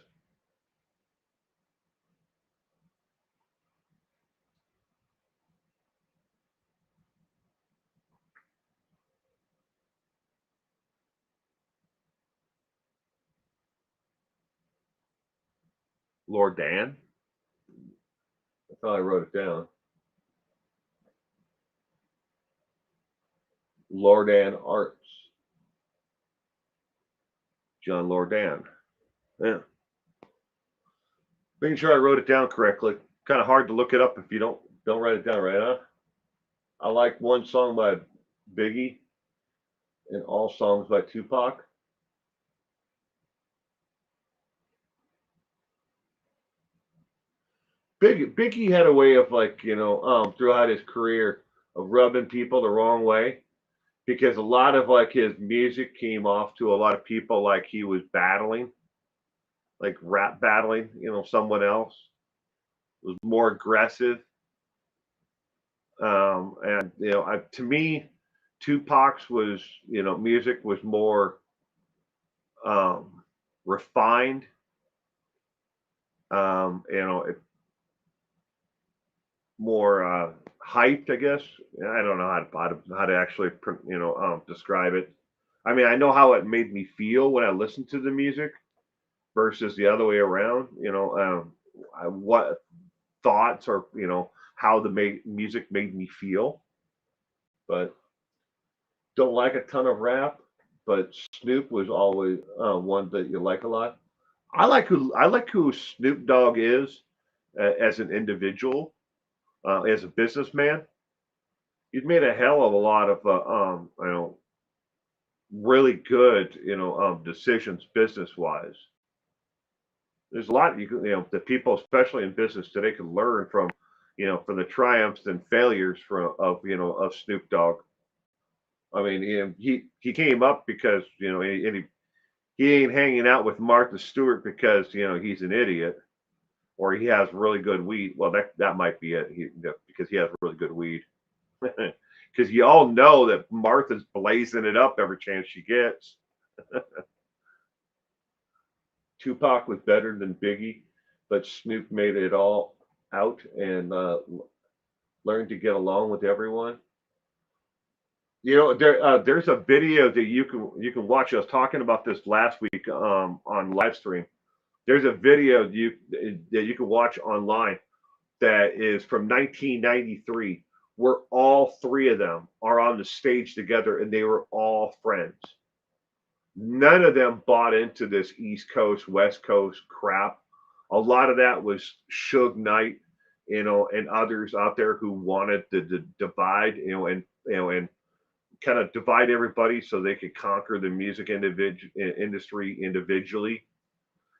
Lord Dan. I thought I wrote it down. Lordan Arts. John Lordan. Yeah. Making sure I wrote it down correctly. Kind of hard to look it up if you don't write it down right, huh? I like one song by Biggie and all songs by Tupac. Biggie had a way of throughout his career of rubbing people the wrong way because a lot of like his music came off to a lot of people like he was battling, like rap battling, someone else. It was more aggressive. And to me, Tupac's was music was more um, refined. It more hyped, I guess. I don't know how to actually describe it. I mean, I know how it made me feel when I listened to the music versus the other way around. What thoughts or how the music made me feel, but don't like a ton of rap. But Snoop was always one that you like a lot. I like who Snoop Dogg is as an individual, as a businessman. He's made a hell of a lot of really good decisions business wise. There's a lot you can that people, especially in business today, can learn from the triumphs and failures of Snoop Dogg. I mean, he came up because he ain't hanging out with Martha Stewart because he's an idiot or he has really good weed. Well, that might be it. Because he has really good weed. Because you all know that Martha's blazing it up every chance she gets. Tupac was better than Biggie, but Snoop made it all out and learned to get along with everyone. There's a video that you can watch. I was talking about this last week on live stream. There's a video that you can watch online that is from 1993, where all three of them are on the stage together, and they were all friends. None of them bought into this East Coast, West Coast crap. A lot of that was Suge Knight, and others out there who wanted to divide, and kind of divide everybody so they could conquer the music industry individually.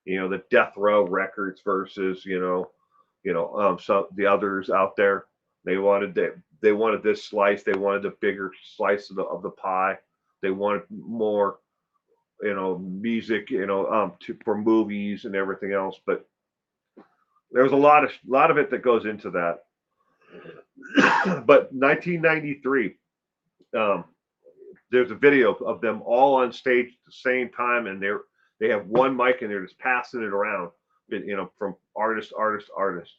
The Death Row Records versus some the others out there. They wanted this slice. They wanted a bigger slice of the pie. They wanted more music for movies and everything else. But there's a lot of it that goes into that. But 1993, um, there's a video of them all on stage at the same time, and they have one mic and they're just passing it around, from artist, artist, artist.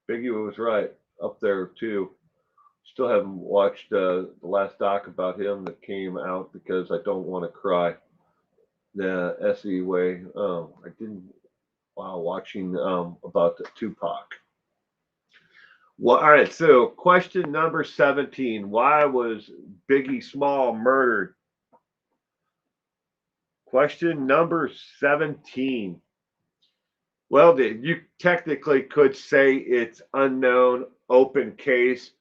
Biggie was right up there too. Still haven't watched the last doc about him that came out because I don't want to cry. The SE way. I didn't while watching about the Tupac. Well, all right. So, question number 17: why was Biggie Small murdered? Question number 17. Well, you technically could say it's unknown, open case,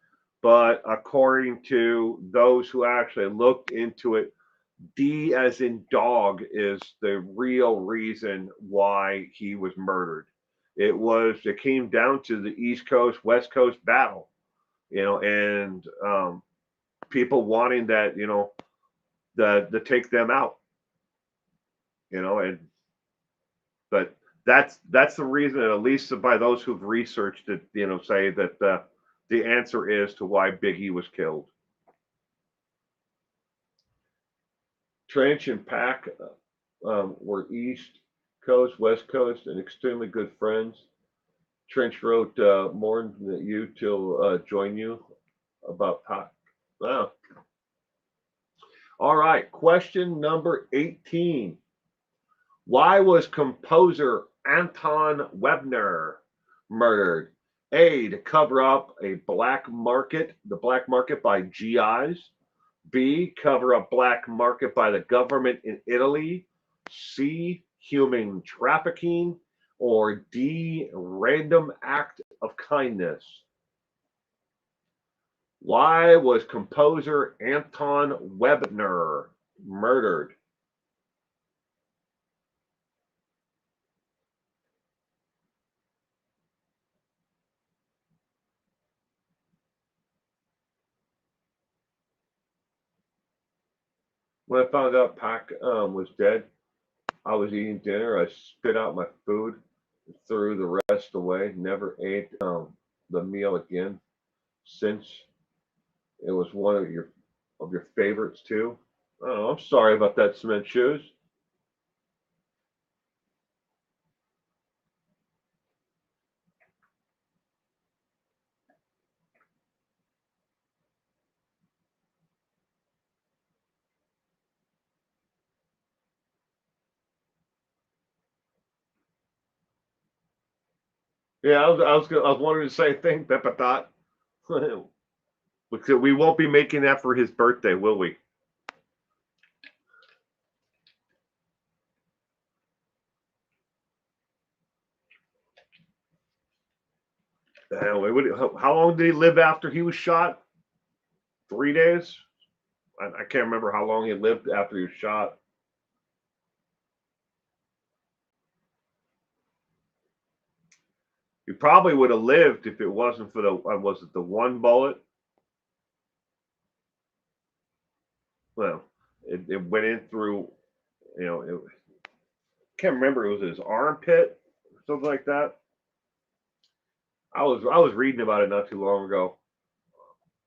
but according to those who actually looked into it, D as in dog is the real reason why he was murdered. It came down to the East Coast West Coast battle, and people wanting that, the take them out, and but that's the reason, at least by those who've researched it, say that the answer is to why Biggie was killed. Trench and Pac were East Coast, West Coast, and extremely good friends. Trench wrote more than you till join you about Pac. Wow. All right. Question number 18. Why was composer Anton Webner murdered? A, to cover up the black market by GIs. B, cover up black market by the government in Italy. C, human trafficking. Or D, random act of kindness. Why was composer Anton Webner murdered? When I found out Pac was dead, I was eating dinner. I spit out my food, threw the rest away. Never ate the meal again since. It was one of your favorites too. Oh, I'm sorry about that, Cement Shoes. Yeah, I was wondering the same thing, Peppa thought. Because we won't be making that for his birthday, will we? How long did he live after he was shot? 3 days? I can't remember how long he lived after he was shot. He probably would have lived if it wasn't for was it the one bullet? Well, it went in through, it can't remember. It was his armpit or something like that. I was reading about it not too long ago.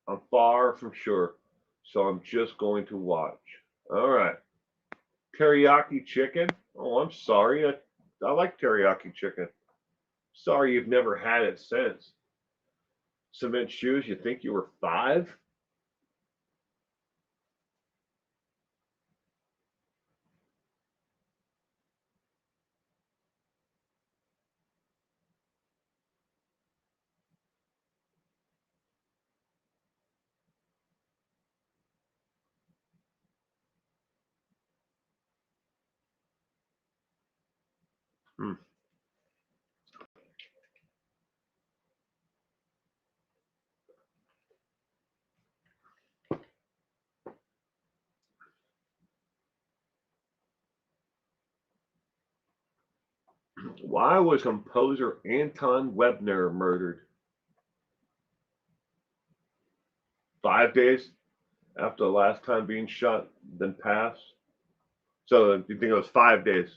I'm far from sure, so I'm just going to watch. All right, teriyaki chicken. Oh, I'm sorry. I like teriyaki chicken. Sorry you've never had it since. Cement Shoes. You think you were 5? Hmm. Why was composer Anton Webner murdered? 5 days after the last time being shot, then passed. So you think it was 5 days?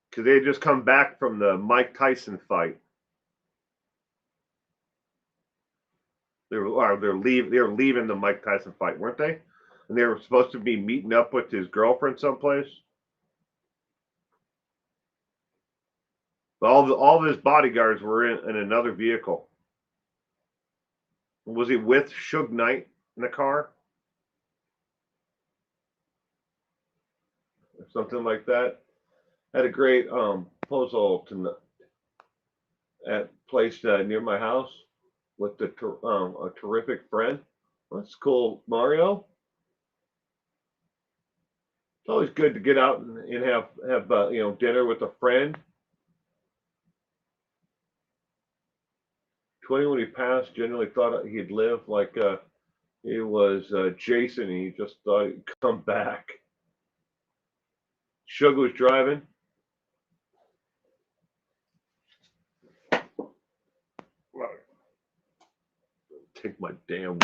Because they had just come back from the Mike Tyson fight. They were leaving the Mike Tyson fight, weren't they? And they were supposed to be meeting up with his girlfriend someplace. But all of his bodyguards were in another vehicle. Was he with Suge Knight in the car? Or something like that. Had a great proposal at place near my house with a terrific friend. That's cool, Mario. It's always good to get out and have dinner with a friend. 20 when he passed, generally thought he'd live like he was Jason. And he just thought he'd come back. Sugar was driving. Take my damn,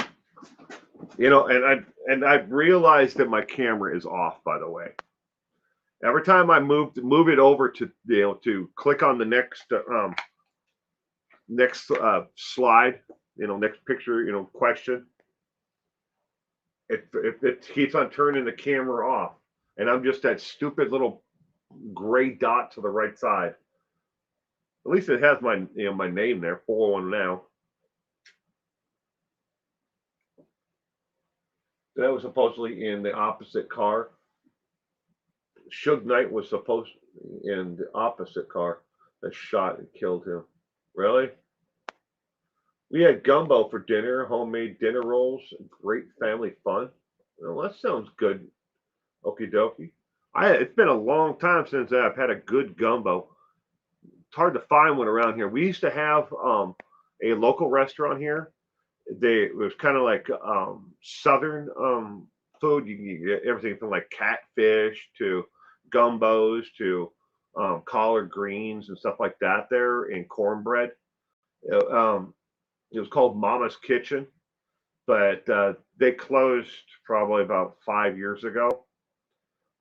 and I realized that my camera is off. By the way, every time I move it over to to click on the next slide, next picture, question, it keeps on turning the camera off, and I'm just that stupid little gray dot to the right side. At least it has my name there, 401 now. That was supposedly in the opposite car. Suge Knight was supposed in the opposite car that shot and killed him. Really? We had gumbo for dinner, homemade dinner rolls, great family fun. Well, that sounds good. Okie dokie. It's been a long time since I've had a good gumbo. It's hard to find one around here. We used to have a local restaurant here. It was kind of like southern food. You can get everything from like catfish to gumbos to collard greens and stuff like that there, and cornbread. It was called Mama's Kitchen, but they closed probably about 5 years ago.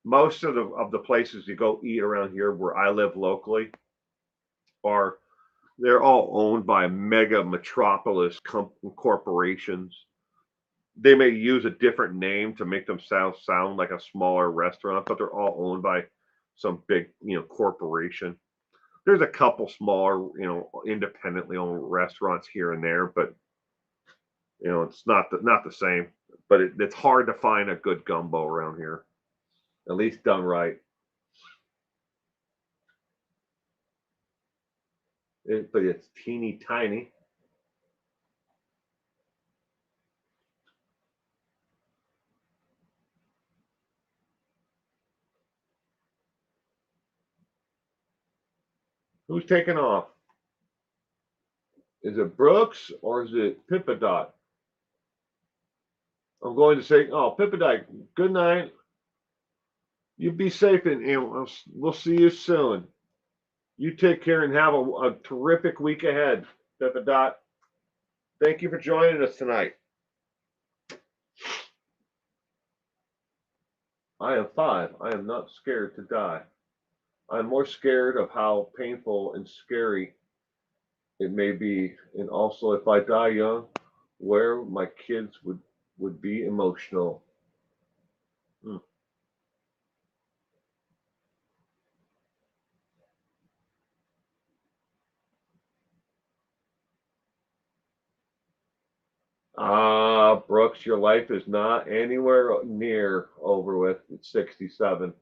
Most of the places you go eat around here where I live locally are they're all owned by mega metropolis corporations. They may use a different name to make themselves sound like a smaller restaurant, but they're all owned by some big, corporation. There's a couple smaller, independently owned restaurants here and there, but it's not the same. But it's hard to find a good gumbo around here, at least done right. But it's teeny tiny. Who's taking off? Is it Brooks or is it Pippadot? I'm going to say, oh, Pippadot, good night. You be safe, and we'll see you soon. You take care and have a terrific week ahead, Pippadot. Thank you for joining us tonight. I am 5. I am not scared to die. I'm more scared of how painful and scary it may be, and also if I die young, where my kids would be emotional. Hmm. Brooks, your life is not anywhere near over with at 67.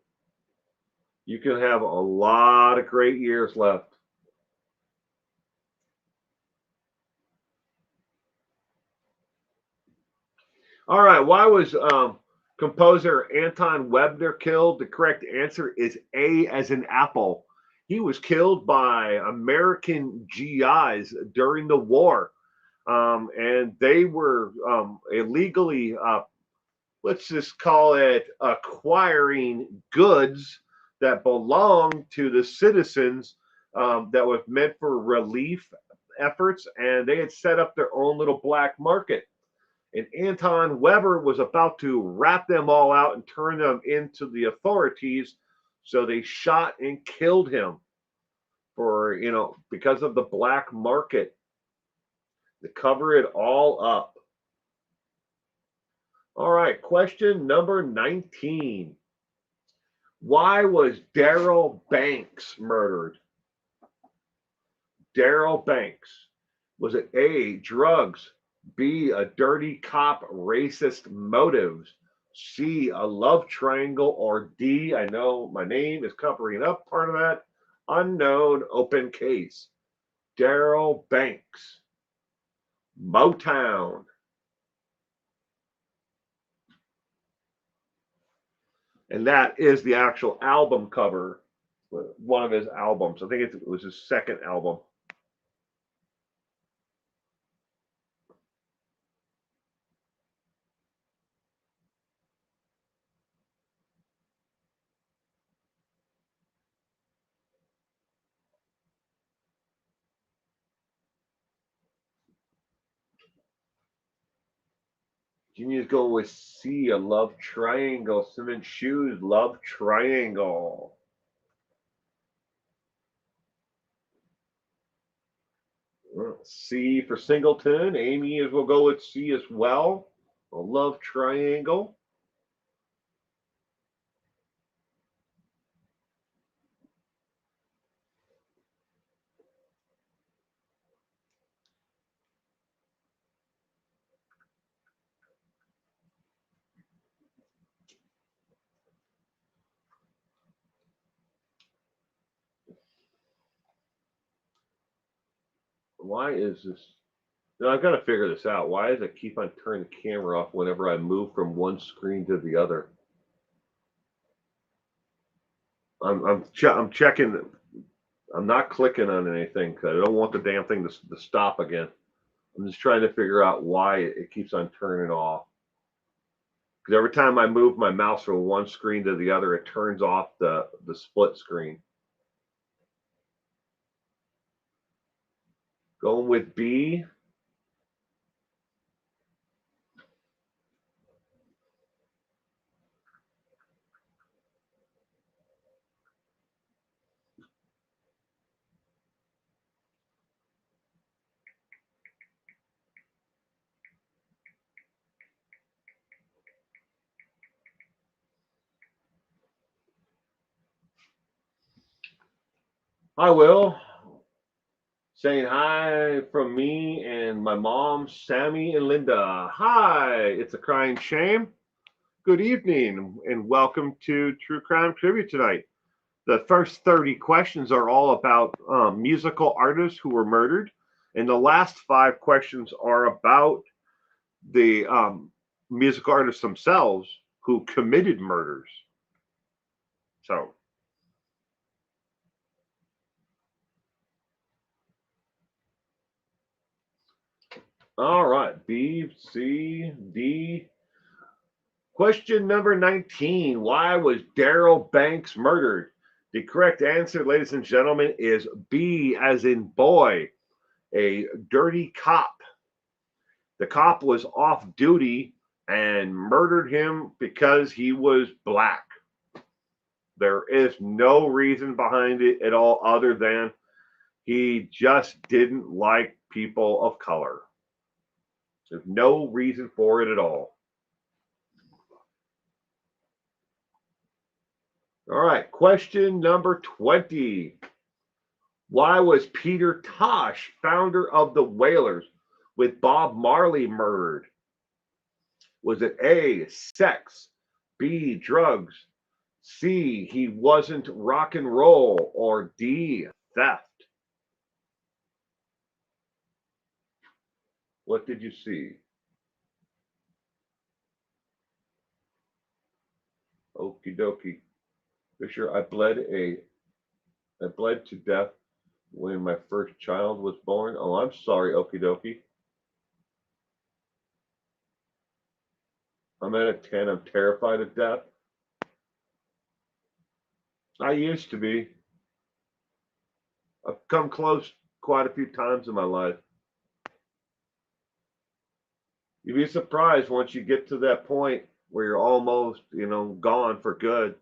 You can have a lot of great years left. All right, why was composer Anton Webner killed? The correct answer is A as in apple. He was killed by American GIs during the war. And they were illegally, let's just call it, acquiring goods that belonged to the citizens that was meant for relief efforts, and they had set up their own little black market. And Anton Weber was about to rat them all out and turn them into the authorities, so they shot and killed him for, because of the black market, to cover it all up. All right, question number 19. Why was Darryl Banks murdered? Darryl Banks. Was it A, drugs, B, a dirty cop racist motives, C, a love triangle, or D, I know my name is covering up part of that, unknown open case? Darryl Banks. Motown. And that is the actual album cover, one of his albums. I think it was his second album. Virginia's going with C, a love triangle. Cement shoes, love triangle. C for Singleton. Amy will go with C as well. A love triangle. Why is this? Now I've got to figure this out. Why does it keep on turning the camera off whenever I move from one screen to the other? I'm checking. I'm not clicking on anything because I don't want the damn thing to stop again. I'm just trying to figure out why it keeps on turning off. Because every time I move my mouse from one screen to the other, it turns off the split screen. Going with B. Hi, Will. Saying hi from me and my mom, Sammy and Linda. Hi, it's a crying shame. Good evening and welcome to True Crime Trivia tonight. The first 30 questions are all about musical artists who were murdered, and the last 5 questions are about the musical artists themselves who committed murders. So, all right, B, C, D. Question number 19. Why was Daryl Banks murdered? The correct answer, ladies and gentlemen, is B, as in boy, a dirty cop. The cop was off duty and murdered him because he was black. There is no reason behind it at all other than he just didn't like people of color. There's no reason for it at all. All right, question number 20. Why was Peter Tosh, founder of the Wailers, with Bob Marley murdered? Was it A, sex, B, drugs, C, he wasn't rock and roll, or D, theft? What did you see? Okie dokie. Fisher, I bled to death when my first child was born. Oh, I'm sorry, okie dokie. I'm at a 10. I'm terrified of death. I used to be. I've come close quite a few times in my life. You'd be surprised once you get to that point where you're almost, gone for good.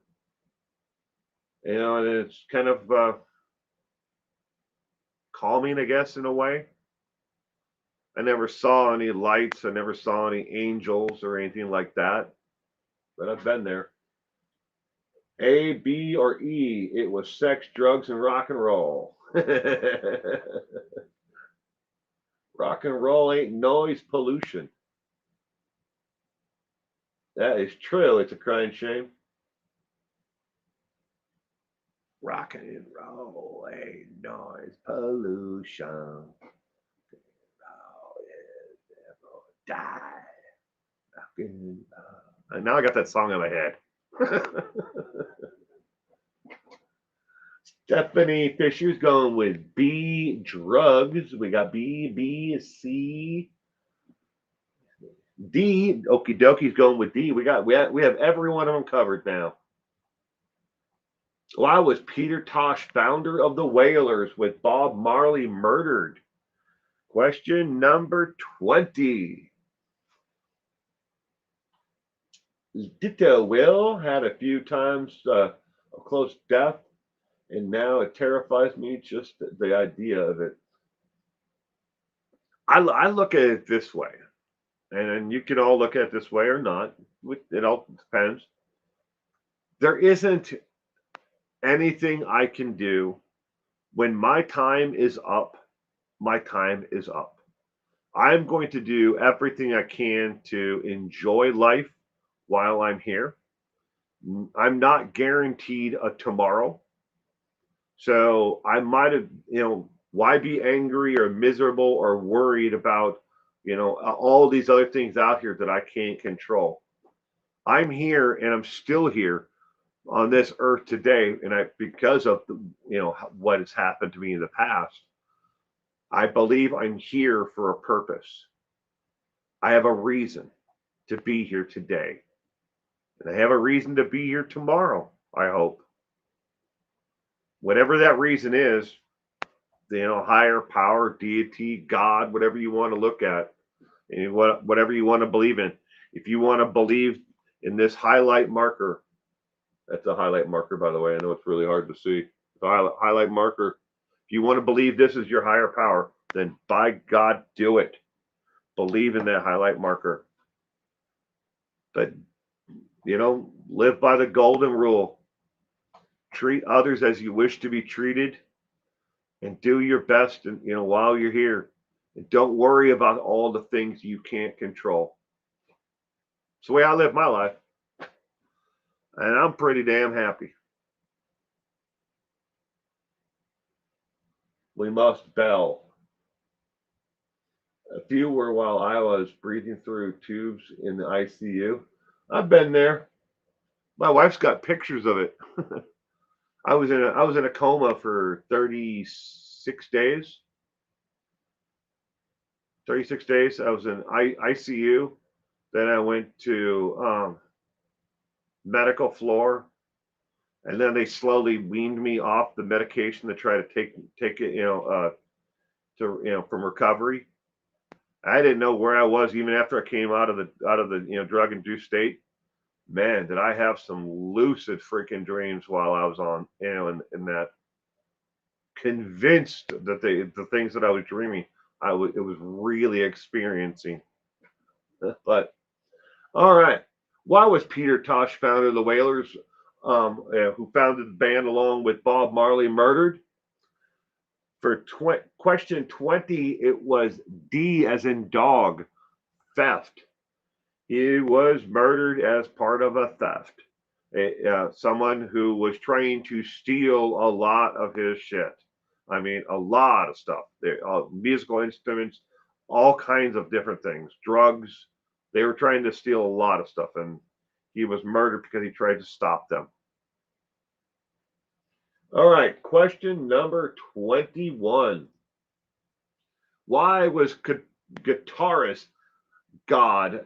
And it's kind of calming, I guess, in a way. I never saw any lights. I never saw any angels or anything like that. But I've been there. A, B, or E? It was sex, drugs, and rock and roll. Rock and roll ain't noise pollution. That is true. It's a crying shame. Rock and roll ain't noise pollution. Die. Now I got that song in my head. Stephanie Fisher's going with B, drugs. We got B, B, C, D. Okie dokie going with D. We have every one of them covered now. Why was Peter Tosh, founder of the Wailers, with Bob Marley murdered? Question number 20. Ditto Will had a few times a close death, and now it terrifies me just the idea of it. I look at it this way, and you can all look at it this way or not. It all depends. There isn't anything I can do when my time is up. My time is up. I'm going to do everything I can to enjoy life while I'm here. I'm not guaranteed a tomorrow. So I might have, why be angry or miserable or worried about, all these other things out here that I can't control? I'm here and I'm still here on this earth today. And because of what has happened to me in the past, I believe I'm here for a purpose. I have a reason to be here today. And I have a reason to be here tomorrow, I hope. Whatever that reason is, higher power, deity, God, whatever you want to look at, and whatever you want to believe in. If you want to believe in this highlight marker, that's a highlight marker, by the way. I know it's really hard to see. The highlight marker. If you want to believe this is your higher power, then by God, do it. Believe in that highlight marker. But, live by the golden rule. Treat others as you wish to be treated, and do your best, and while you're here, and don't worry about all the things you can't control. It's the way I live my life, and I'm pretty damn happy. We must bell. A few were while I was breathing through tubes in the ICU. I've been there. My wife's got pictures of it. I was in a coma for 36 days. 36 days. I was in ICU. Then I went to medical floor, and then they slowly weaned me off the medication to try to take it, from recovery. I didn't know where I was even after I came out of the drug induced state. Man, did I have some lucid freaking dreams while I was on, in that. Convinced that the things that I was dreaming, it was really experiencing. But all right, why was Peter Tosh, founder of the Wailers, who founded the band along with Bob Marley, murdered? For question 20, it was D as in dog, theft. He was murdered as part of a theft. Someone who was trying to steal a lot of his shit. I mean, a lot of stuff. Musical instruments, all kinds of different things, drugs. They were trying to steal a lot of stuff, and he was murdered because he tried to stop them. All right, question number 21. Why was guitarist God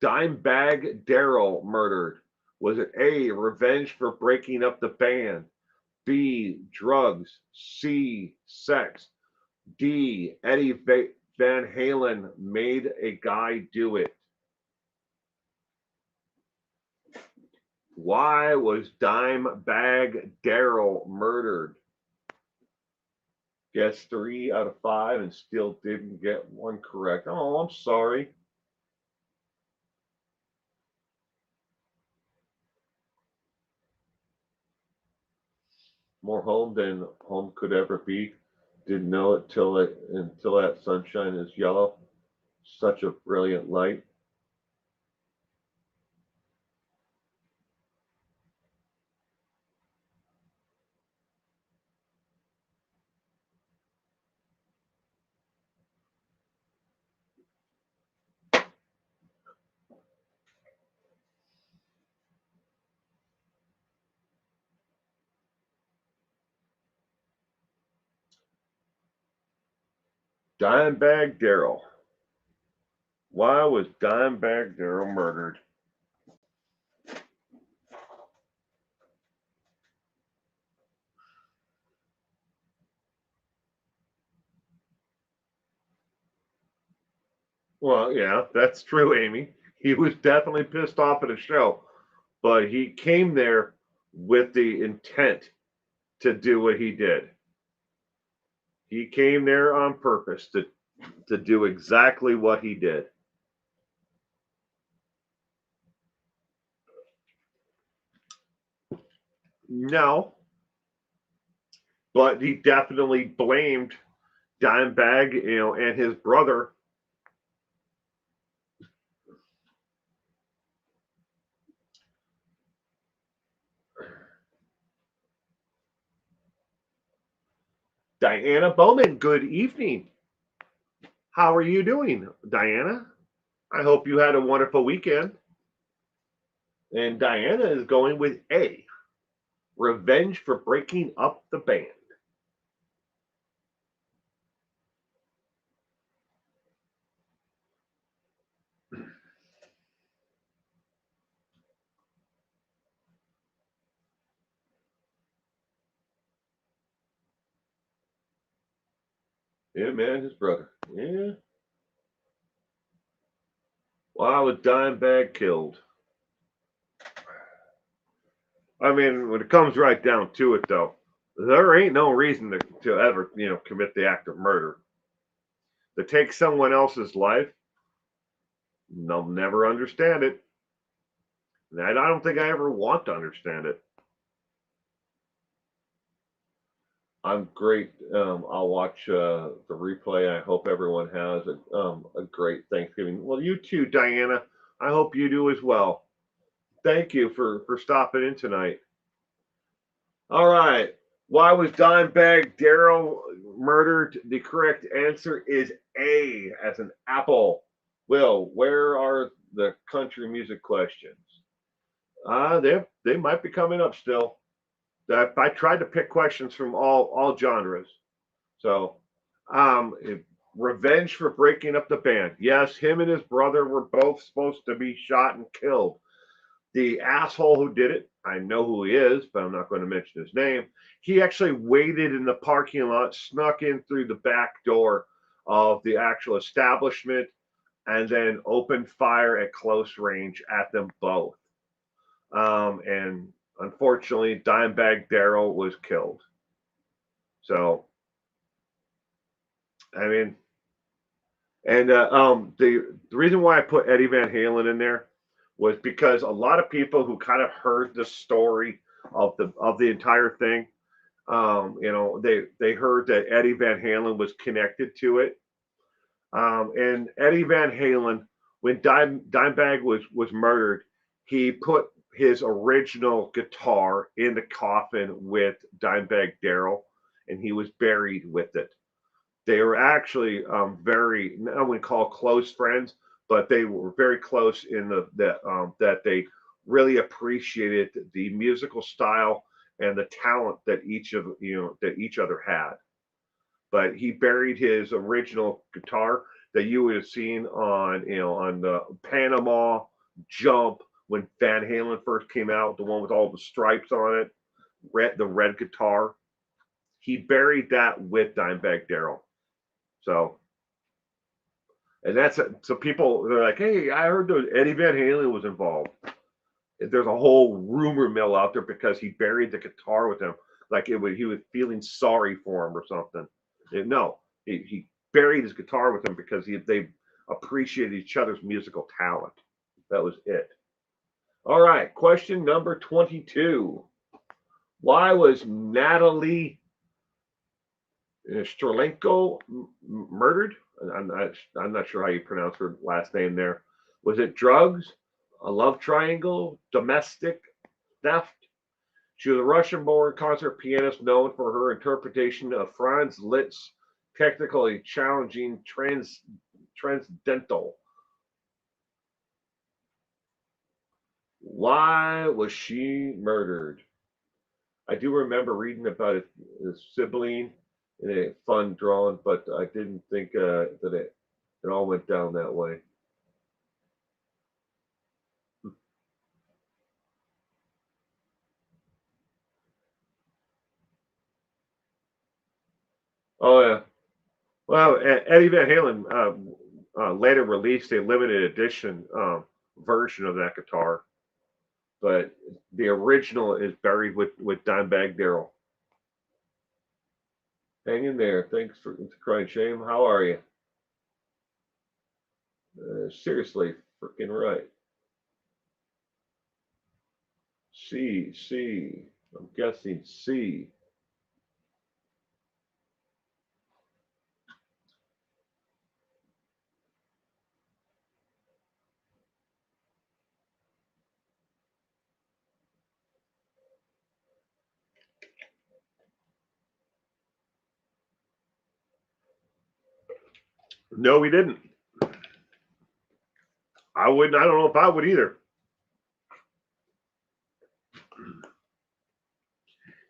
Dimebag Darrell murdered? Was it A, revenge for breaking up the band? B, drugs? C, sex? D, Eddie Van Halen made a guy do it? Why was Dimebag Darrell murdered? Guess 3 out of 5 and still didn't get one correct. Oh, I'm sorry. More home than home could ever be. Didn't know it until that sunshine is yellow. Such a brilliant light. Dimebag Darrell. Why was Dimebag Darrell murdered? Well, yeah, that's true, Amy. He was definitely pissed off at a show. but he came there with the intent to do what he did. He came there on purpose to do exactly what he did. No, but he definitely blamed Dimebag, and his brother. Diana Bowman, good evening. How are you doing, Diana? I hope you had a wonderful weekend. And Diana is going with A, revenge for breaking up the band. Yeah, man, his brother. Yeah. Why was Dimebag killed? I mean, when it comes right down to it, though, there ain't no reason to ever, commit the act of murder. To take someone else's life, they'll never understand it. And I don't think I ever want to understand it. I'm great. I'll watch the replay. I hope everyone has a great Thanksgiving. Well, you too, Diana. I hope you do as well. Thank you for stopping in tonight. All right. Why was Dimebag Darrell murdered? The correct answer is A, as an apple. Will, where are the country music questions? They might be coming up still. I tried to pick questions from all genres. So, um, revenge for breaking up the band. Yes, him and his brother were both supposed to be shot and killed. The asshole who did it, I know who he is, but I'm not going to mention his name. He actually waited in the parking lot, snuck in through the back door of the actual establishment, and then opened fire at close range at them both. And unfortunately, Dimebag Darrell was killed. So, I mean, and the reason why I put Eddie Van Halen in there was because a lot of people who kind of heard the story of the entire thing, they heard that Eddie Van Halen was connected to it. And Eddie Van Halen, when Dimebag was murdered, he put his original guitar in the coffin with Dimebag Darrell, and he was buried with it. They were actually very, I wouldn't call close friends, but they were very close in that they really appreciated the musical style and the talent that each other had. But he buried his original guitar that you would have seen on the Panama Jump when Van Halen first came out, the one with all the stripes on it, the red guitar. He buried that with Dimebag Darrell. So, and so people they're like, hey, I heard that Eddie Van Halen was involved. There's a whole rumor mill out there because he buried the guitar with him, like he was feeling sorry for him or something. No, he buried his guitar with him because they appreciated each other's musical talent. That was it. All right, question number 22. Why was Natalie Strolenko murdered? I'm not sure how you pronounce her last name there. Was it drugs, a love triangle, domestic theft? She was a Russian-born concert pianist known for her interpretation of Franz Liszt's technically challenging transcendental. Why was she murdered? I do remember reading about a sibling in a fun drawing, but I didn't think that it all went down that way. Oh yeah. Well, Eddie Van Halen later released a limited edition version of that guitar. but the original is buried with Dimebag Daryl. Hang in there. Thanks for crying shame. How are you? Seriously, freaking right. C. I'm guessing C. No, we didn't. I wouldn't. I don't know if I would either.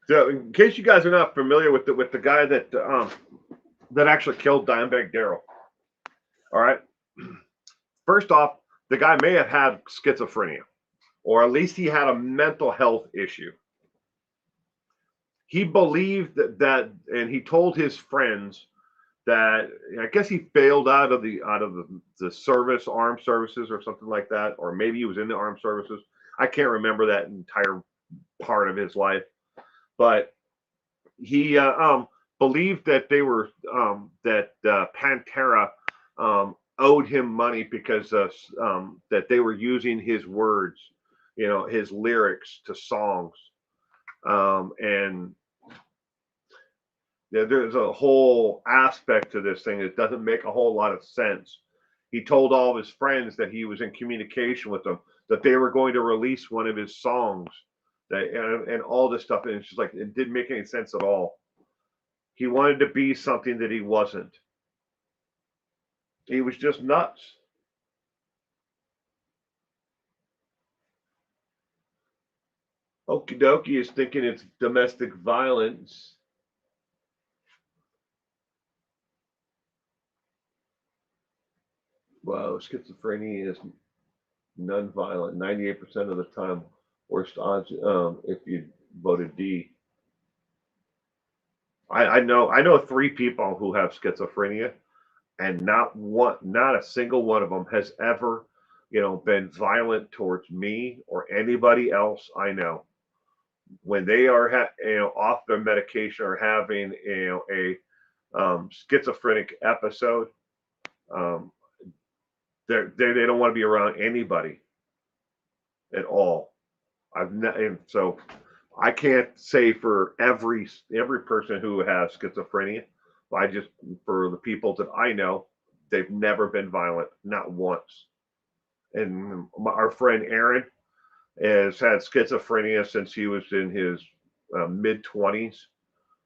So, in case you guys are not familiar with the guy that actually killed Dimebag Daryl, all right. First off, the guy may have had schizophrenia, or at least he had a mental health issue. He believed and he told his friends that I guess he failed out of the service, armed services, or something like that, or maybe he was in the armed services. I can't remember that entire part of his life, but he believed that they were that Pantera owed him money because that they were using his words, his lyrics to songs, and there's a whole aspect to this thing that doesn't make a whole lot of sense. He told all of his friends that he was in communication with them, that they were going to release one of his songs, and all this stuff, and it's just like it didn't make any sense at all. He wanted to be something that he wasn't. He was just nuts. Okie dokie is thinking it's domestic violence. Wow, schizophrenia is non-violent 98% of the time. Worst odds if you voted D. I know 3 people who have schizophrenia, and not a single one of them has ever, been violent towards me or anybody else I know. When they are off their medication or having a schizophrenic episode, um, they don't want to be around anybody at all. And so I can't say for every person who has schizophrenia. I just for the people that I know, they've never been violent, not once. And our friend Aaron has had schizophrenia since he was in his mid 20s.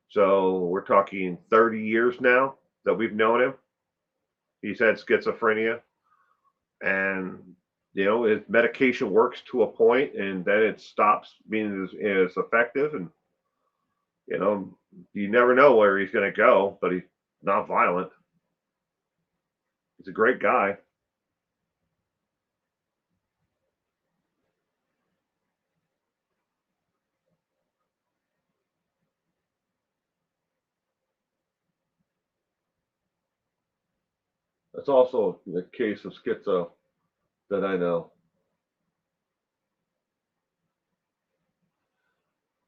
So we're talking 30 years now that we've known him. He's had schizophrenia, and his medication works to a point, and then it stops being as effective. And you know, you never know where he's going to go, but he's not violent. He's a great guy. That's also the case of schizo that I know.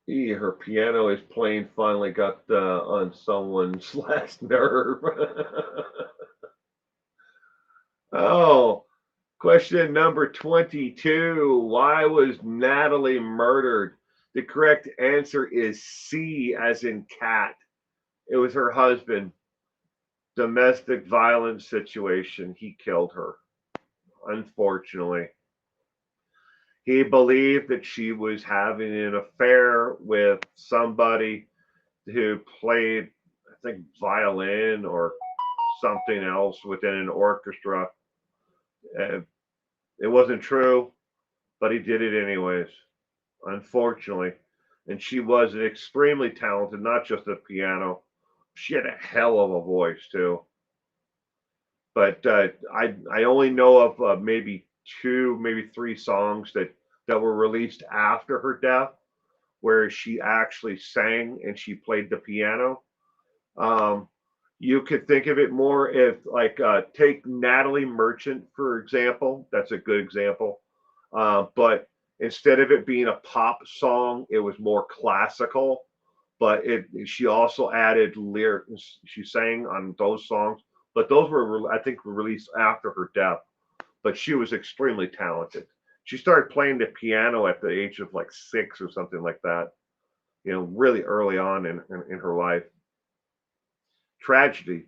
Her piano is playing finally got on someone's last nerve. Oh, question number 22. Why was Natalie murdered? The correct answer is C, as in cat. It was her husband. Domestic violence situation. He killed her, unfortunately. He believed that she was having an affair with somebody who played, I think, violin or something else within an orchestra. Uh, it wasn't true, but he did it anyways, unfortunately. And she was extremely talented, not just at piano. She had a hell of a voice too. But I only know of maybe 2, maybe 3 songs that were released after her death, where she actually sang and she played the piano. Um, you could think of it more if, like, take Natalie Merchant, for example. That's a good example. But Instead of it being a pop song, it was more classical. But she also added lyrics. She sang on those songs, but those were, I think, were released after her death. But she was extremely talented. She started playing the piano at the age of like 6 or something like that. Really early on in her life. Tragedy.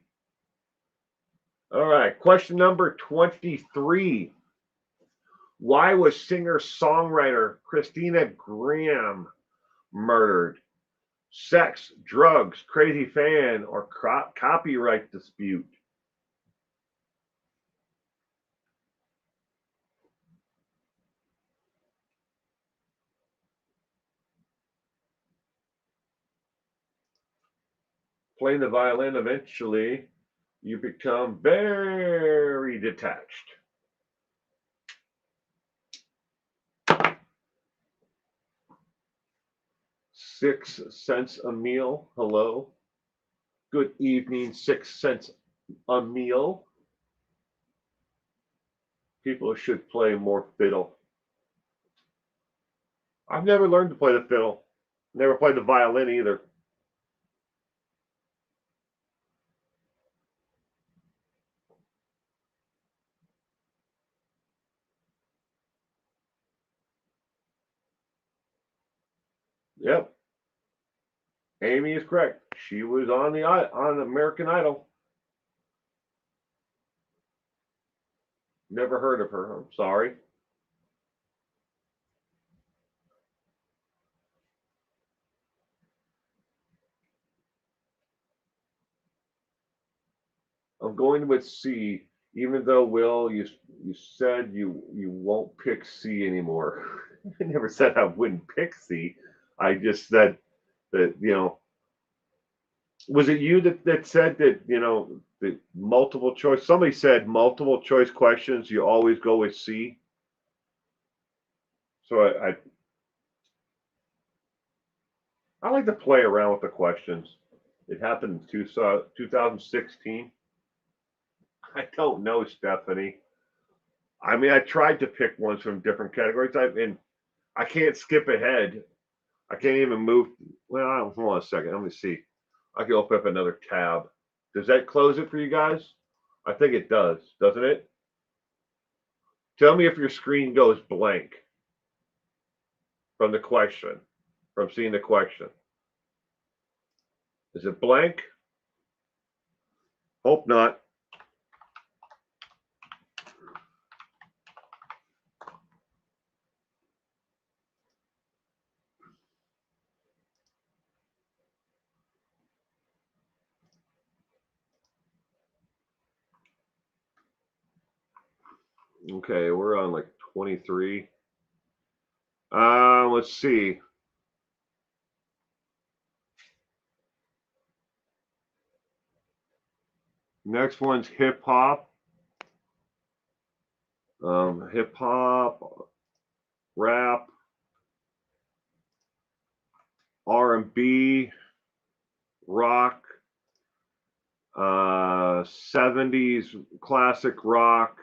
All right, question number 23. Why was singer-songwriter Christina Graham murdered? Sex, drugs, crazy fan, or copyright dispute? Playing the violin, eventually you become very detached. 6 cents a meal. Hello. Good evening. 6 cents a meal. People should play more fiddle. I've never learned to play the fiddle. Never played the violin either. Yep. Amy is correct. She was on American Idol. Never heard of her. I'm sorry. I'm going with C, even though Will, you said you won't pick C anymore. I never said I wouldn't pick C. I just said that was it you that said that the multiple choice? Somebody said multiple choice questions. You always go with C. So I like to play around with the questions. It happened in 2016. I don't know, Stephanie. I mean, I tried to pick ones from different categories. And I can't skip ahead. I can't even move. Well, hold on a second. Let me see. I can open up another tab. Does that close it for you guys? I think it does, doesn't it? Tell me if your screen goes blank from the question, from seeing the question. Is it blank? Hope not. Okay, we're on like 23. Let's see. Next one's hip hop. Hip hop, rap, R&B, rock, 70s classic rock.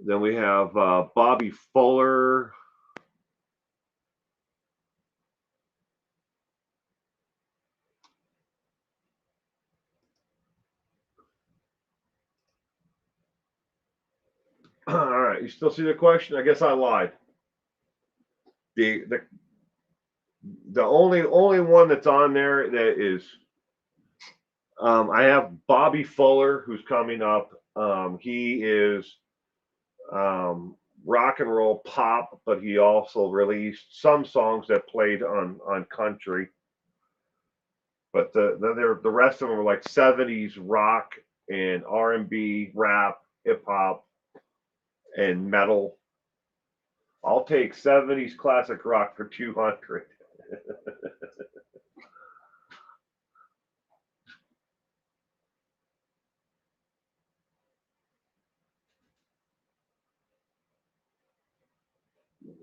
Then we have Bobby Fuller. All right, you still see the question? I guess I lied. The only one that's on there that is I have Bobby Fuller, who's coming up. He is rock and roll pop, but he also released some songs that played on country. But the rest of them were like 70s rock and R&B, rap, hip hop, and metal. I'll take 70s classic rock for 200.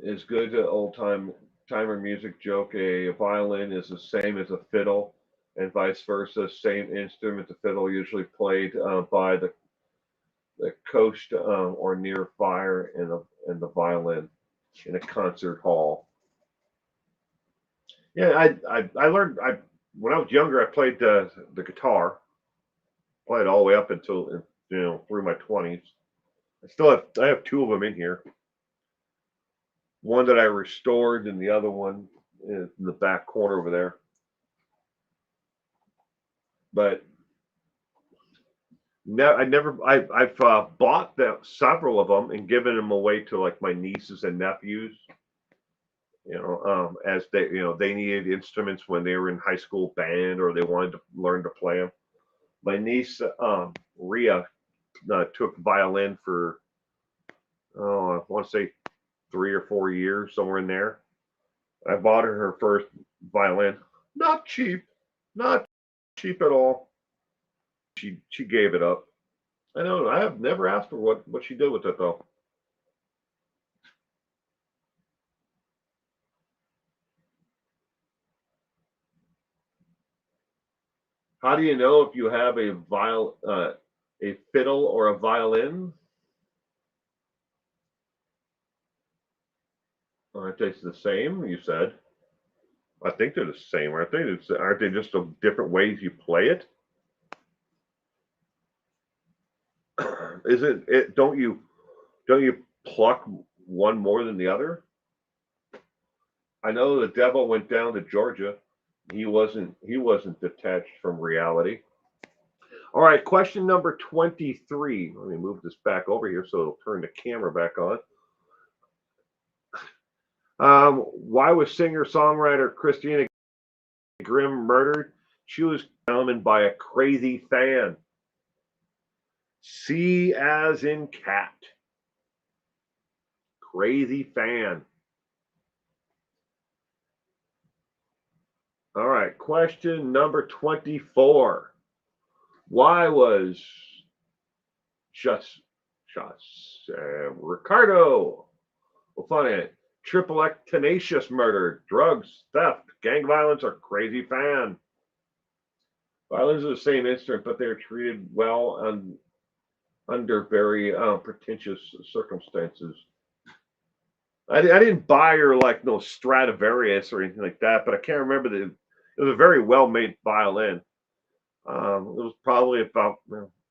It's good to timer music joke. A violin is the same as a fiddle, and vice versa. Same instrument. The fiddle usually played by the coast or near fire, and the violin. in a concert hall. Yeah, I learned when I was younger. I played the guitar. Played all the way up until through my 20s. I have two of them in here. One that I restored, and the other one is in the back corner over there. But no, I've bought several of them and given them away to like my nieces and nephews. As they needed instruments when they were in high school band or they wanted to learn to play them. My niece Ria took violin for I want to say 3 or 4 years, somewhere in there. I bought her first violin, not cheap, not cheap at all. She gave it up. I know. I have never asked her what she did with it though. How do you know if you have a fiddle or a violin? Aren't they the same? You said. I think they're the same, aren't they? Aren't they just different ways you play it? Is it? Don't you pluck one more than the other? I know the devil went down to Georgia. He wasn't detached from reality. All right, question number 23. Let me move this back over here so it'll turn the camera back on. Why was singer-songwriter Christina Grimm murdered? She was summoned by a crazy fan. C as in cat. Crazy fan. All right, question number 24. Why was Ricardo O'Fonnell Triple X Tenacious murdered? Drugs, theft, gang violence, or crazy fan? Violins are the same instrument, but they're treated well under very pretentious circumstances. I didn't buy her like no Stradivarius or anything like that, but I can't remember it was a very well made violin. It was probably about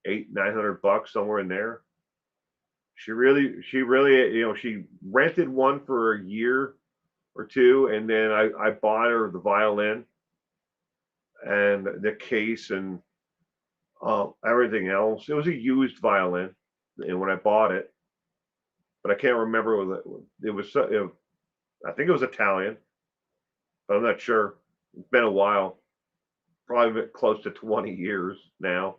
$800-900 somewhere in there. She really, she rented one for a year or two, and then I bought her the violin and the case and everything else. It was a used violin, and when I bought it, but I can't remember it was. I think it was Italian, but I'm not sure. It's been a while, probably close to 20 years now.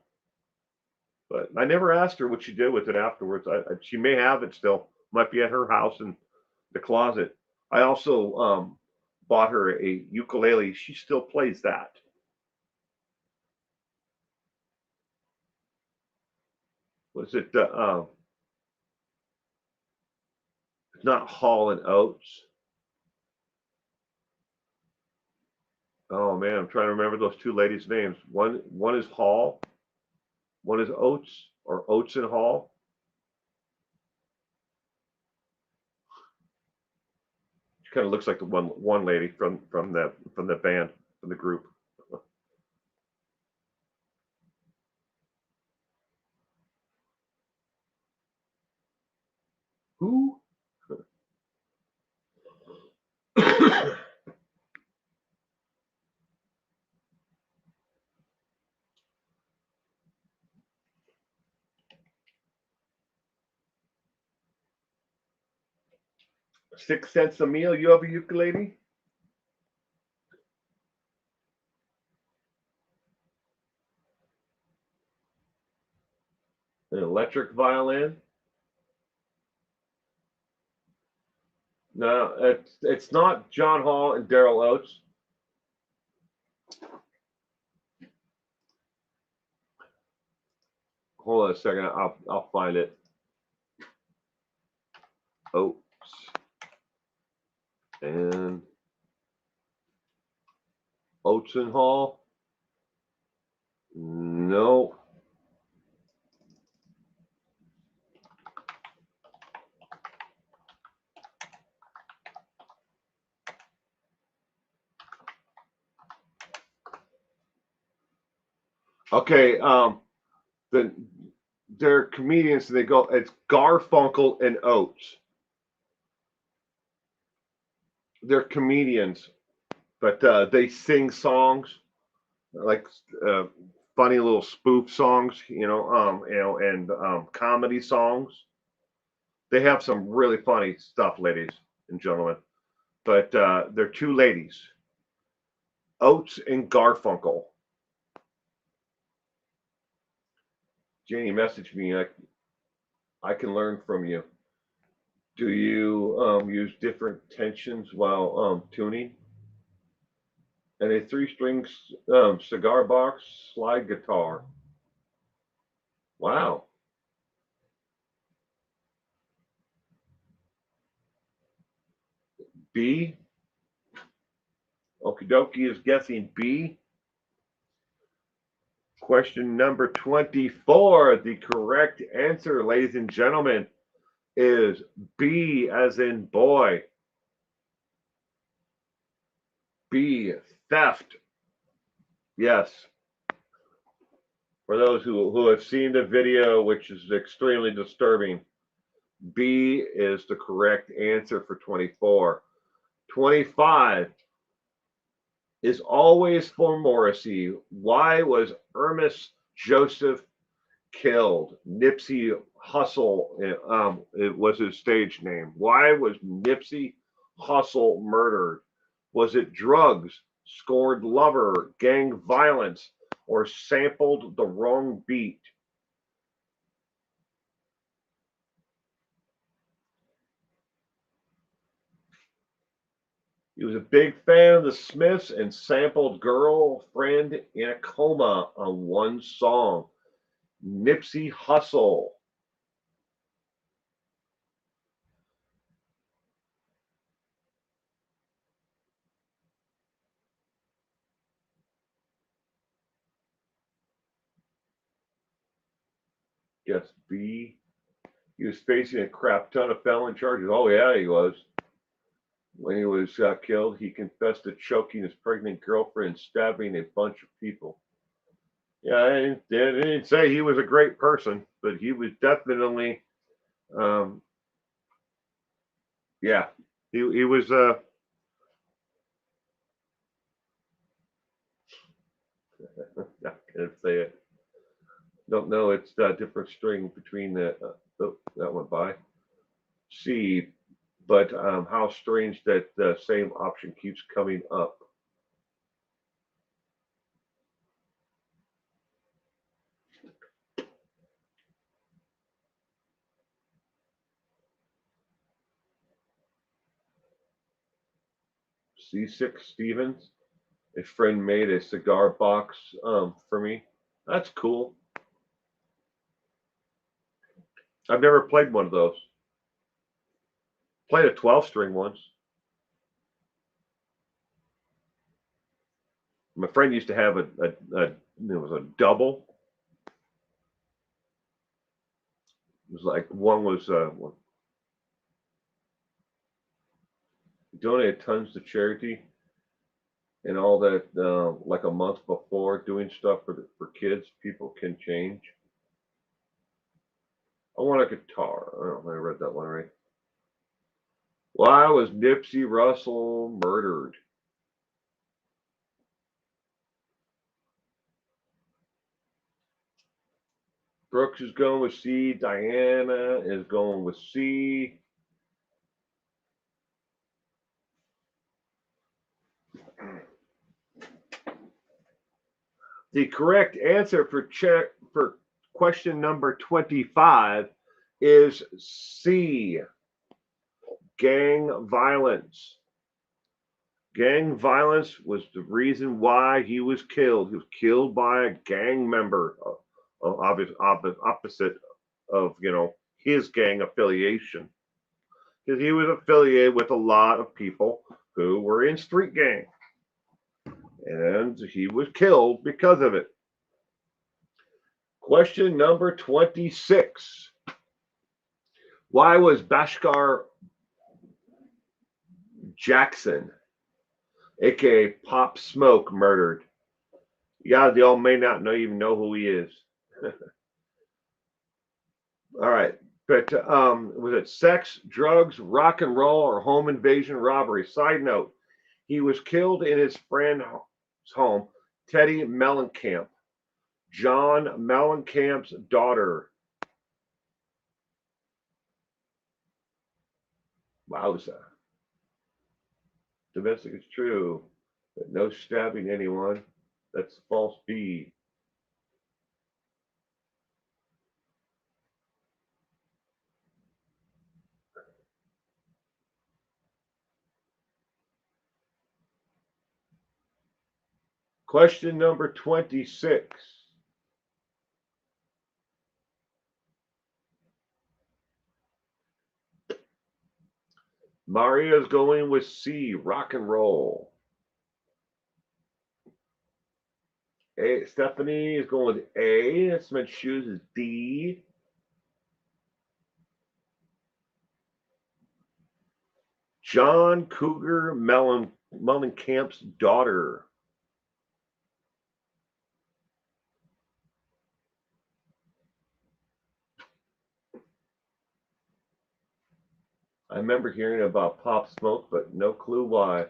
But I never asked her what she did with it afterwards. She may have it still. Might be at her house in the closet. I also bought her a ukulele. She still plays that. Was it? It's not Hall and Oates. Oh man, I'm trying to remember those two ladies' names. One is Hall, one is Oates or Oates and Hall. She kind of looks like the one lady from the band, from the group. Who? $0.06 a meal. You have a ukulele? An electric violin? No, it's not John Hall and Daryl Oates. Hold on a second. I'll find it. Oates and Oates and Hall. No. Okay, the they're comedians. They go. It's Garfunkel and Oates. They're comedians, but they sing songs like uh, funny little spoof songs, and comedy songs. They have some really funny stuff, ladies and gentlemen. But they're two ladies, Oates and Garfunkel. Janie messaged me. I can learn from you. Do you use different tensions while tuning? And a three-string cigar box slide guitar. Wow. B. Okie dokie is guessing B. Question number 24. The correct answer, ladies and gentlemen, is B as in boy. B, theft. Yes. For those who have seen the video, which is extremely disturbing, B is the correct answer for 24. 25 is always for Morrissey. Why was Ernest Joseph killed? Nipsey Hussle, it was his stage name. Why was Nipsey Hussle murdered? Was it drugs, scorned lover, gang violence, or sampled the wrong beat? He was a big fan of the Smiths and sampled Girlfriend in a Coma on one song. Nipsey Hussle. Guess B. He was facing a crap ton of felony charges. Oh, yeah, he was. When he was killed, he confessed to choking his pregnant girlfriend and stabbing a bunch of people. Yeah, I didn't say he was a great person, but he was definitely, um, yeah, he was. Not gonna say it. Don't know. It's a different string between the. Oh, that went by. C, but how strange that the same option keeps coming up. C6 Stevens. A friend made a cigar box for me. That's cool. I've never played one of those. Played a 12 string once. My friend used to have it was a double. It was like one was donated tons to charity and all that. Like a month before, doing stuff for kids, people can change. I want a guitar. I don't know if I read that one right. Why was Nipsey Russell murdered? Brooks is going with C. Diana is going with C. The correct answer for question number 25 is C. Gang violence. Gang violence was the reason why he was killed. He was killed by a gang member, opposite of his gang affiliation, because he was affiliated with a lot of people who were in street gang, and he was killed because of it. Question number 26. Why was Bhaskar Jackson, aka Pop Smoke, murdered? Yeah, they all may not know even know who he is. All right. But was it sex, drugs, rock and roll, or home invasion robbery? Side note, he was killed in his friend's home, Teddy Mellencamp, John Mellencamp's daughter. Wowza. Domestic is true, but no stabbing anyone. That's false B. Question number 26. Maria's going with C, rock and roll. A, Stephanie is going with A. Smith Shoes is D. John Cougar Mellencamp's daughter. I remember hearing about Pop Smoke, but no clue why.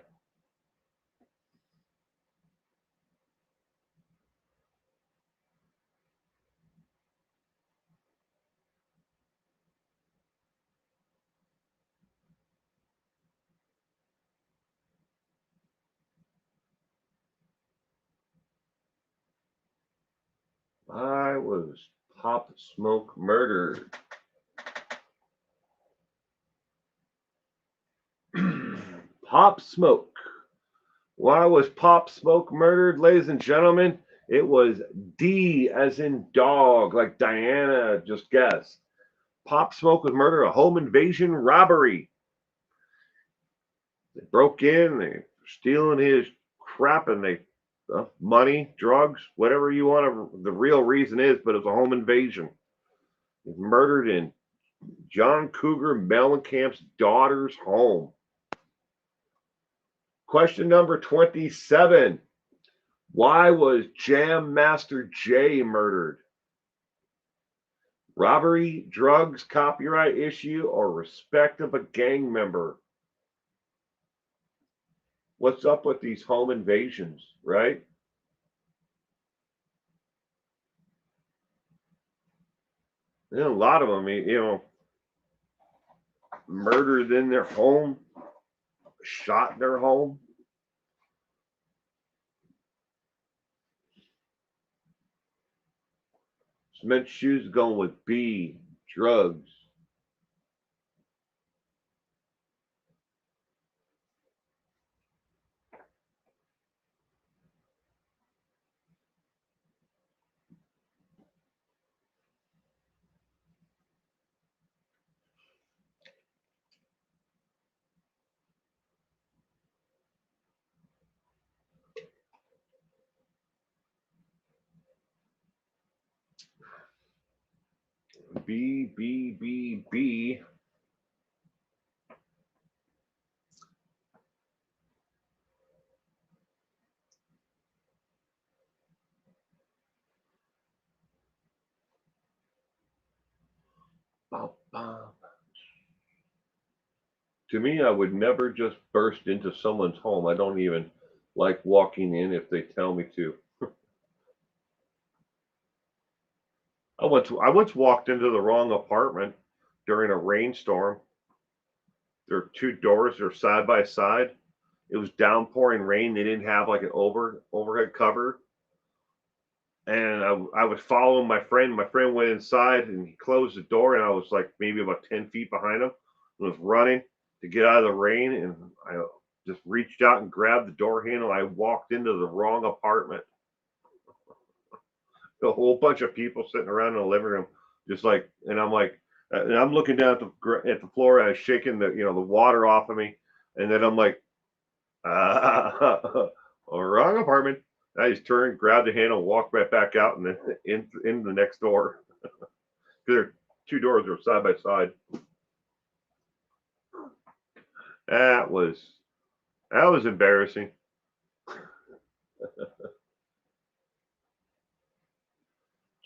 Why was Pop Smoke murdered? Pop Smoke. Why was Pop Smoke murdered, ladies and gentlemen? It was D as in dog, like Diana just guessed. Pop Smoke was murdered, a home invasion robbery. They broke in, they were stealing his crap, and they money, drugs, whatever you want to. The real reason is, but it's a home invasion. He's murdered in John Cougar Mellencamp's daughter's home. Question number 27. Why was Jam Master Jay murdered? Robbery, drugs, copyright issue, or respect of a gang member? What's up with these home invasions, right? And a lot of them, murdered in their home, shot in their home. Cement Shoes going with B, drugs. B, B, B, B. Bum, bum. To me, I would never just burst into someone's home. I don't even like walking in if they tell me to. I once walked into the wrong apartment during a rainstorm. There are two doors, they're side by side. It was downpouring rain. They didn't have like an overhead cover. And I was following my friend. My friend went inside and he closed the door, and I was like maybe about 10 feet behind him. I was running to get out of the rain, and I just reached out and grabbed the door handle. I walked into the wrong apartment. A whole bunch of people sitting around in the living room, just like, and I'm like, and I'm looking down at the floor. I was shaking the water off of me, and then I'm like, wrong apartment. I just turned, grabbed the handle, walked right back out, and then in the next door. There, two doors were side by side. That was that was embarrassing.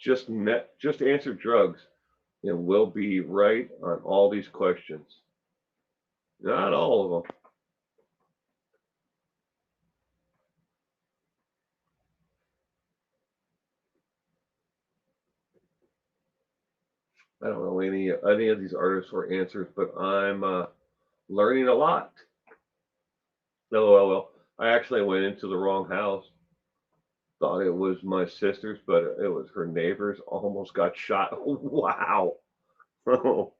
Just answer drugs, and we'll be right on all these questions. Not all of them. I don't know any of these artists or answers, but I'm learning a lot. Oh well, I actually went into the wrong house. Thought it was my sister's, but it was her neighbor's. Almost got shot. Wow. Oh,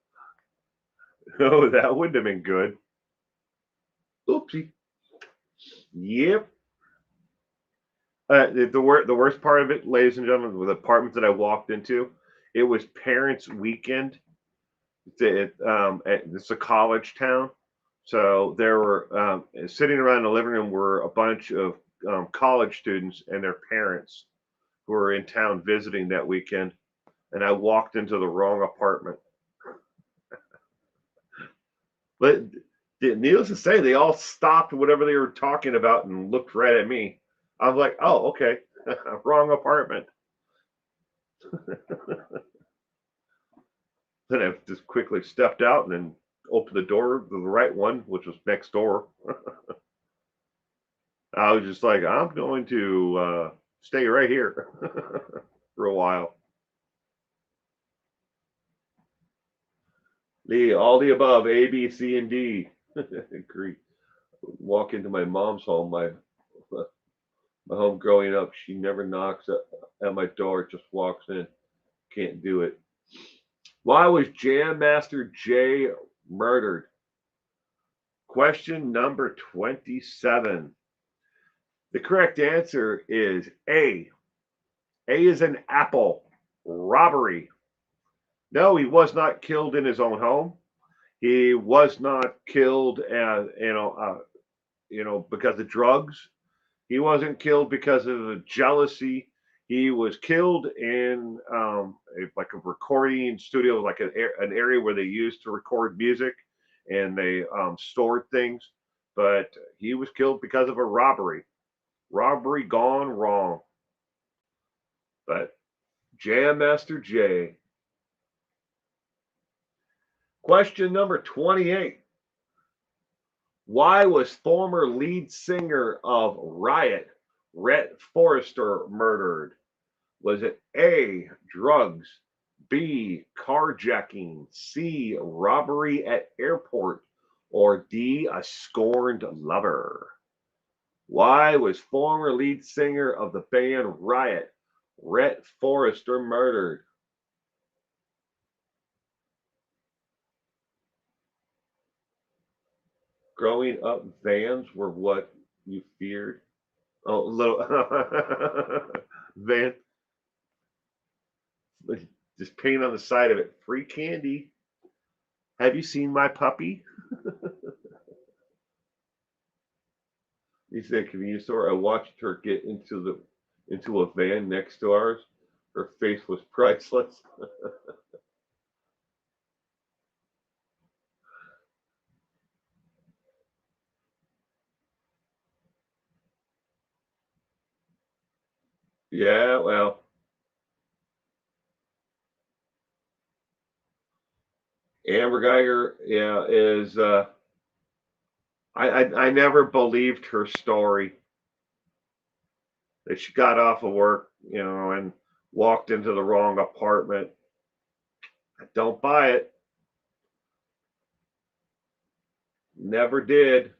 oh, that wouldn't have been good. Oopsie. Yep. The worst part of it, ladies and gentlemen, was the apartment that I walked into. It was parents' weekend. It's a college town, so there were sitting around the living room were a bunch of college students and their parents who were in town visiting that weekend, and I walked into the wrong apartment. But needless to say, they all stopped whatever they were talking about and looked right at me. I was like, "Oh, okay, wrong apartment." Then I just quickly stepped out and then opened the door to the right one, which was next door. I was just like, I'm going to stay right here for a while. All the above, A, B, C, and D. Agree. Walk into my mom's home, my home growing up. She never knocks at my door; just walks in. Can't do it. Why was Jam Master Jay murdered? Question number 27. The correct answer is A. A is an apple. Robbery. No, he was not killed in his own home. He was not killed, because of drugs. He wasn't killed because of jealousy. He was killed in like a recording studio, like an area where they used to record music, and they stored things. But he was killed because of a robbery. Robbery gone wrong. But Jam Master Jay. Question number 28. Why was former lead singer of Riot, Rhett Forrester, murdered? Was it A, drugs, B, carjacking, C, robbery at airport, or D, a scorned lover? Why was former lead singer of the band Riot, Rhett Forrester, murdered? Growing up, vans were what you feared. Oh, little van, just paint on the side of it. Free candy. Have you seen my puppy? He said convenience store. I watched her get into a van next to ours. Her face was priceless. Yeah, well, Amber Geiger, yeah, is I never believed her story that she got off of work, and walked into the wrong apartment. I don't buy it. Never did.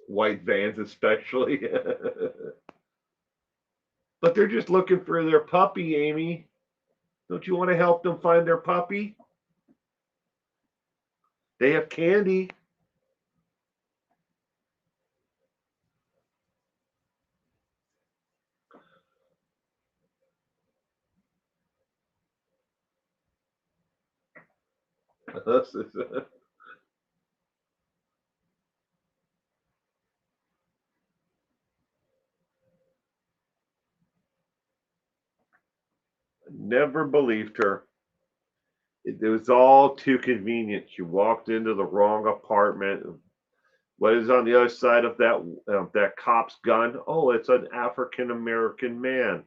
White vans, especially. But they're just looking for their puppy, Amy. Don't you want to help them find their puppy? They have candy. Never believed her. It was all too convenient. She walked into the wrong apartment. What is on the other side of that cop's gun? Oh, it's an African American man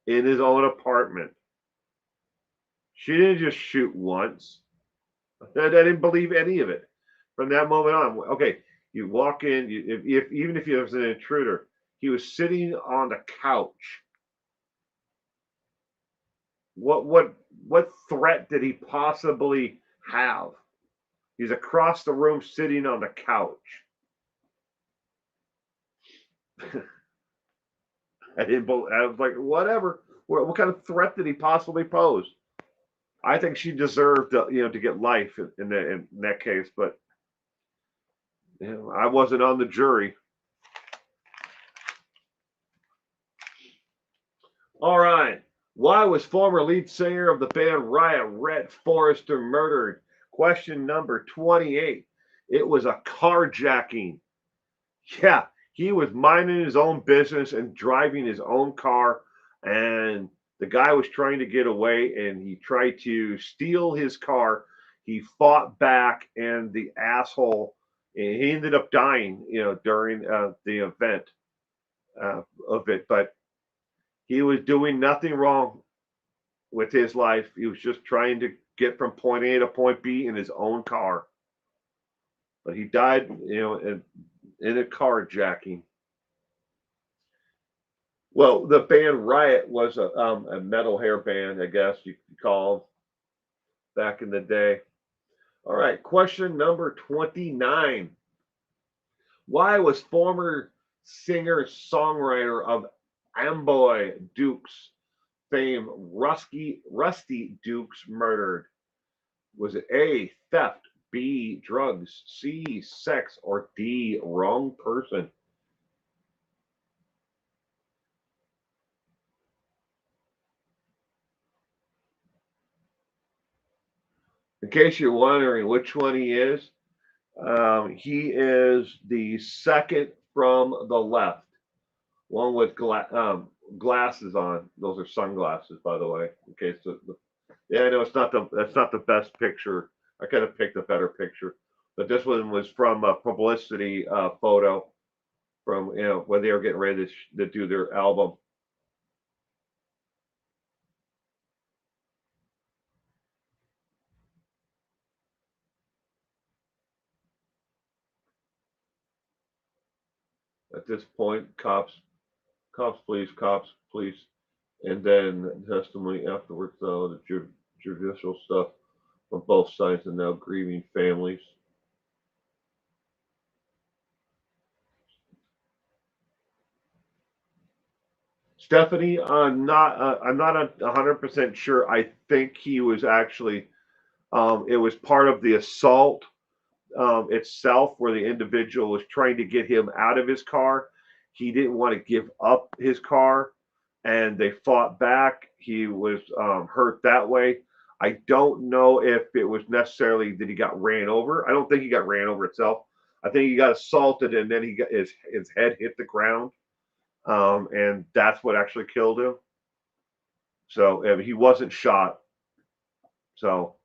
in his own apartment. She didn't just shoot once. I didn't believe any of it from that moment on. Okay, you walk in, if even if he was an intruder, he was sitting on the couch. What threat did he possibly have? He's across the room sitting on the couch. I didn't. I was like, whatever. What kind of threat did he possibly pose? I think she deserved, to get life in that case, but I wasn't on the jury. All right. Why was former lead singer of the band Riot, Rhett Forrester, murdered? Question number 28. It was a carjacking. Yeah, he was minding his own business and driving his own car, and the guy was trying to get away, and he tried to steal his car. He fought back, and the asshole, he ended up dying, during the event of it. But he was doing nothing wrong with his life. He was just trying to get from point A to point B in his own car. But he died, in a carjacking. Well, the band Riot was a metal hair band, I guess you could call them, back in the day. All right, question number 29. Why was former singer-songwriter of Amboy Dukes fame Rusty Dukes murdered? Was it A, theft, B, drugs, C, sex, or D, wrong person? In case you're wondering which one he is the second from the left, one with glasses on. Those are sunglasses, by the way. In case yeah, I know that's not the best picture. I could have picked a better picture, but this one was from a publicity photo from when they were getting ready to do their album. At this point, cops, please, and then testimony afterwards. The judicial stuff on both sides, and now grieving families. Stephanie, I'm not 100% sure. I think he was actually, it was part of the assault itself, where the individual was trying to get him out of his car. He didn't want to give up his car, and they fought back. He was hurt that way. I don't know if it was necessarily that he got ran over. I don't think he got ran over itself. I think he got assaulted, and then he got his head hit the ground, and that's what actually killed him. So he wasn't shot. So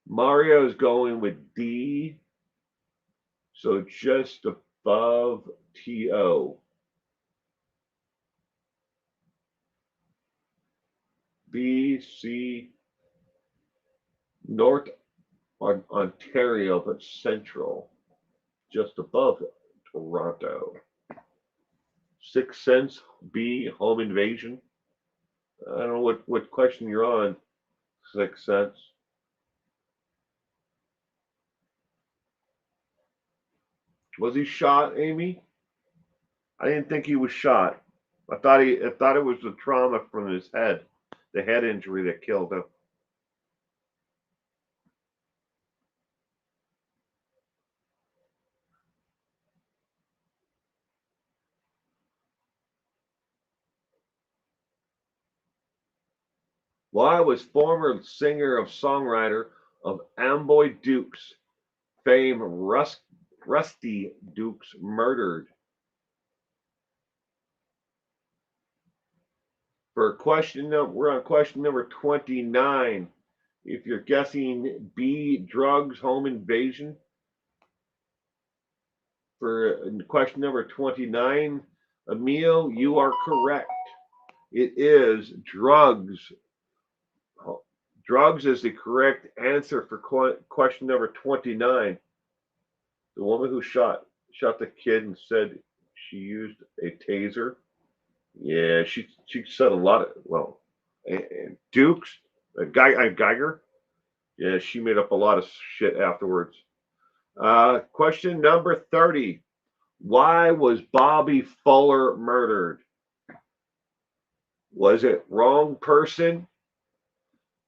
Mario is going with D. So just above TO. B, C, North Ontario, but central, just above Toronto. Sixth Sense, B, Home Invasion. I don't know what question you're on, Sixth Sense. Was he shot, Amy? I didn't think he was shot. I thought it was the trauma from his head, the head injury that killed him. Why was former singer of songwriter of Amboy Dukes fame Rusty Dukes murdered? We're on question number 29. If you're guessing B, drugs, home invasion. For question number 29, Emil, you are correct. It is drugs. Drugs is the correct answer for question number 29. The woman who shot the kid and said she used a taser. Yeah, she said a lot of, well, and Dukes, Geiger. Yeah, she made up a lot of shit afterwards. Question number 30. Why was Bobby Fuller murdered? Was it wrong person,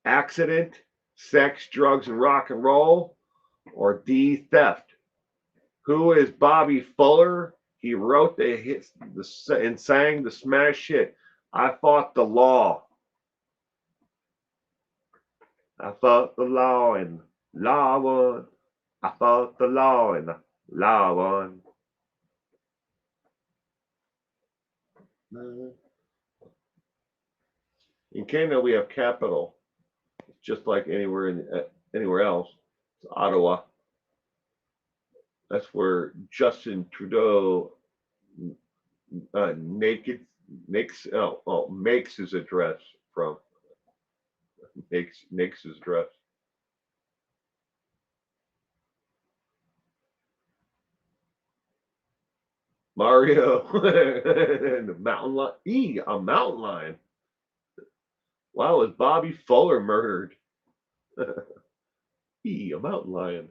accident, sex, drugs, and rock and roll, or D, theft? Who is Bobby Fuller? He wrote the hits and sang the smash hit, I Fought the Law. I fought the law and law won. I fought the law and the law won. In Canada, we have capital, just like anywhere else. It's Ottawa. That's where Justin Trudeau makes his address from. Makes his address. Mario, the mountain lion. A mountain lion. Wow, was Bobby Fuller murdered? A mountain lion.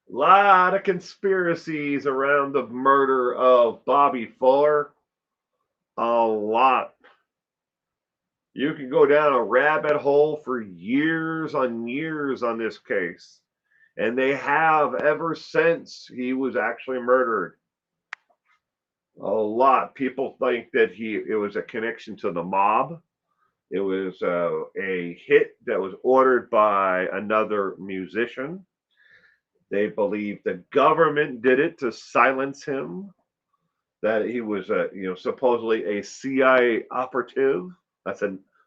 A lot of conspiracies around the murder of Bobby Fuller. A lot. You can go down a rabbit hole for years on years on this case. And they have ever since he was actually murdered. A lot. People think that it was a connection to the mob. It was a hit that was ordered by another musician. They believe the government did it to silence him. That he was, supposedly a CIA operative.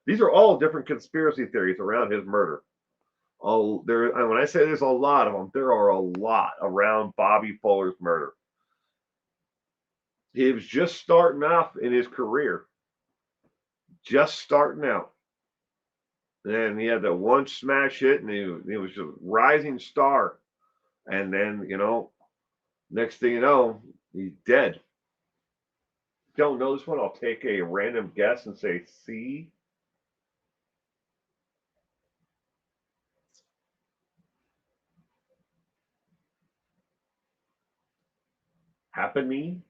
These are all different conspiracy theories around his murder. Oh, when I say there's a lot of them, there are a lot around Bobby Fuller's murder. He was just starting off in his career, just starting out. And he had that one smash hit, and he was a rising star. And then, next thing you know, he's dead. Don't know this one. I'll take a random guess and say C. Happening.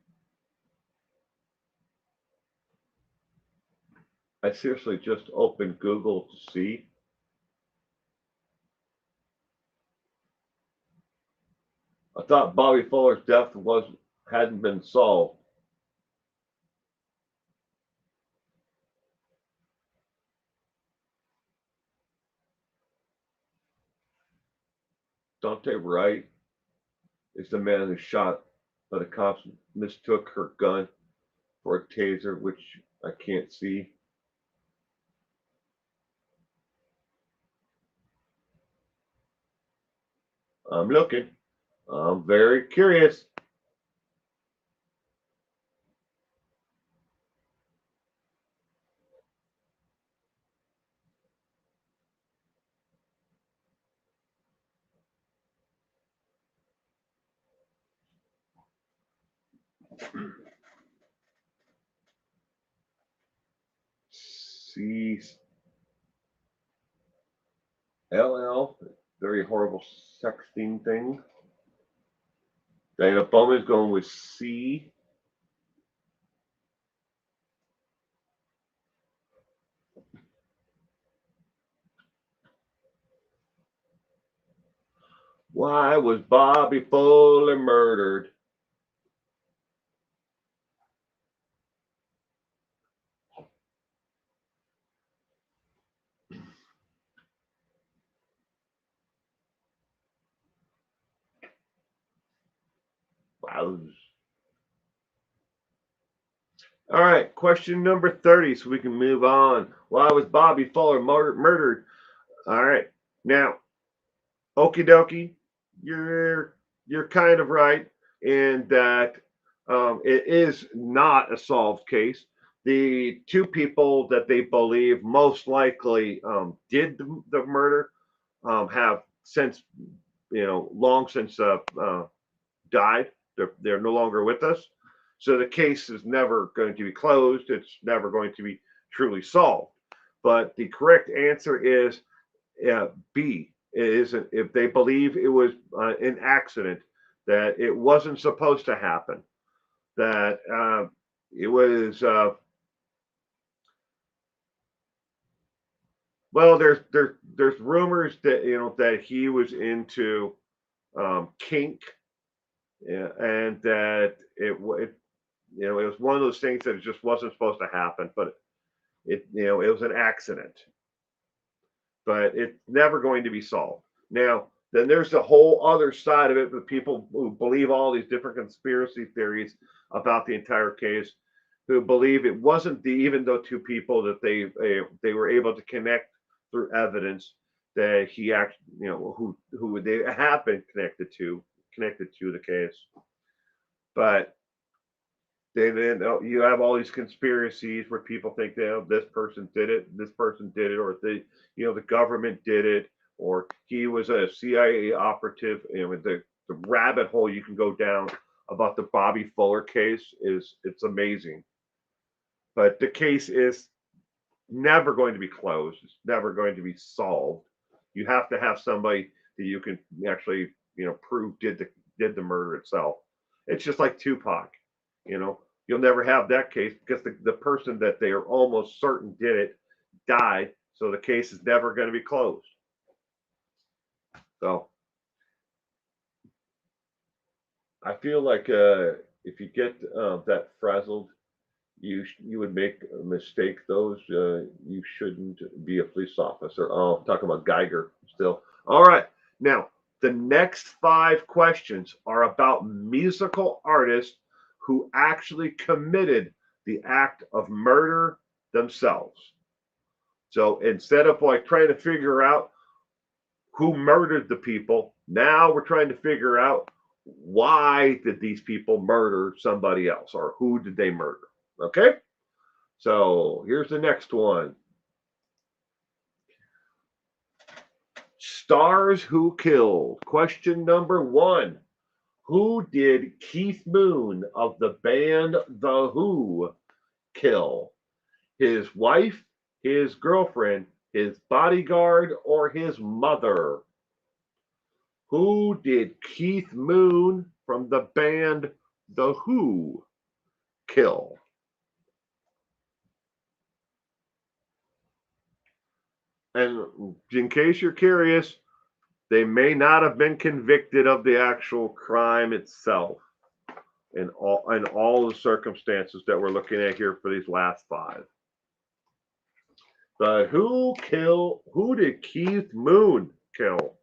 I seriously just opened Google to see. I thought Bobby Fuller's death hadn't been solved. Dante Wright is the man who shot, but the cops mistook her gun for a taser, which I can't see. I'm looking. I'm very curious. C LL, very horrible sexting thing. Dana Bowman's going with C. Why was Bobby Fuller murdered? Wowz. All right, question number 30, so we can move on. Why was Bobby Fuller murdered? All right, now, okie dokie, you're kind of right in that It is not a solved case. The two people that they believe most likely did the murder have since, long since died. They're no longer with us. So the case is never going to be closed. It's never going to be truly solved. But the correct answer is B. It isn't. If they believe it was an accident, that it wasn't supposed to happen, that it was. Well, there's rumors that that he was into kink, yeah, and that it was one of those things that just wasn't supposed to happen, but it was an accident, but it's never going to be solved. Now, then there's the whole other side of it with people who believe all these different conspiracy theories about the entire case, who believe it wasn't even though two people that they were able to connect through evidence that he actually, who they have been connected to the case, but then you have all these conspiracies where people think that this person did it, or the government did it, or he was a CIA operative. The rabbit hole you can go down about the Bobby Fuller case it's amazing, but the case is never going to be closed. It's never going to be solved. You have to have somebody that you can actually prove did the murder itself. It's just like Tupac. You'll never have that case because the person that they are almost certain did it died, so the case is never going to be closed. So I feel like if you get that frazzled, you would make a mistake. Those you shouldn't be a police officer. Oh, I'm talking about Geiger still. All right, now the next 5 questions are about musical artists who actually committed the act of murder themselves. So instead of like trying to figure out who murdered the people, now we're trying to figure out why did these people murder somebody else, or who did they murder? Okay, so here's the next one. Stars who killed. Question number 1. Who did Keith Moon of the band The Who kill? His wife, his girlfriend, his bodyguard, or his mother? Who did Keith Moon from the band The Who kill? And in case you're curious, they may not have been convicted of the actual crime itself in all the circumstances that we're looking at here for these last 5. But who did Keith Moon kill?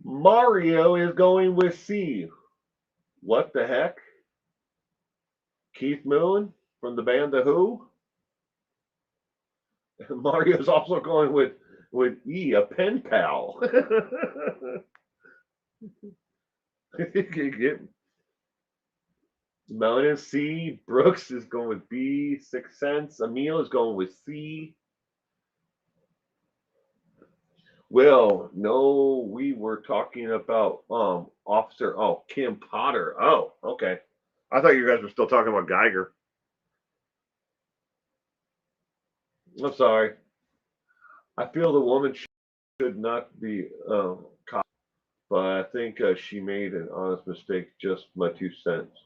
Mario is going with C. What the heck? Keith Moon from the band The Who? Mario's also going with E, a pen pal. Melon is C. Brooks is going with B. Sixth Sense. Emil is going with C. Well, no, we were talking about Officer Kim Potter. Oh, okay. I thought you guys were still talking about Geiger. I'm sorry. I feel the woman should not be caught, but I think she made an honest mistake. Just my 2 cents.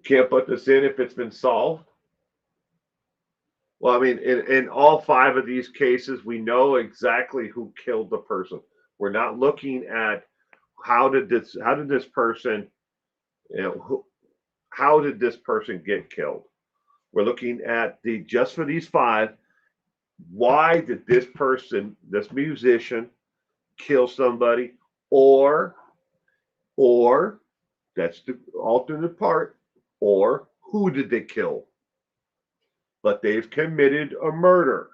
Can't put this in if it's been solved. Well, I mean, in all 5 of these cases, we know exactly who killed the person. We're not looking at how did this person, how did this person get killed. We're looking at just for these 5. Why did this person, this musician, kill somebody, or that's the alternate part. or who did they kill? But they've committed a murder.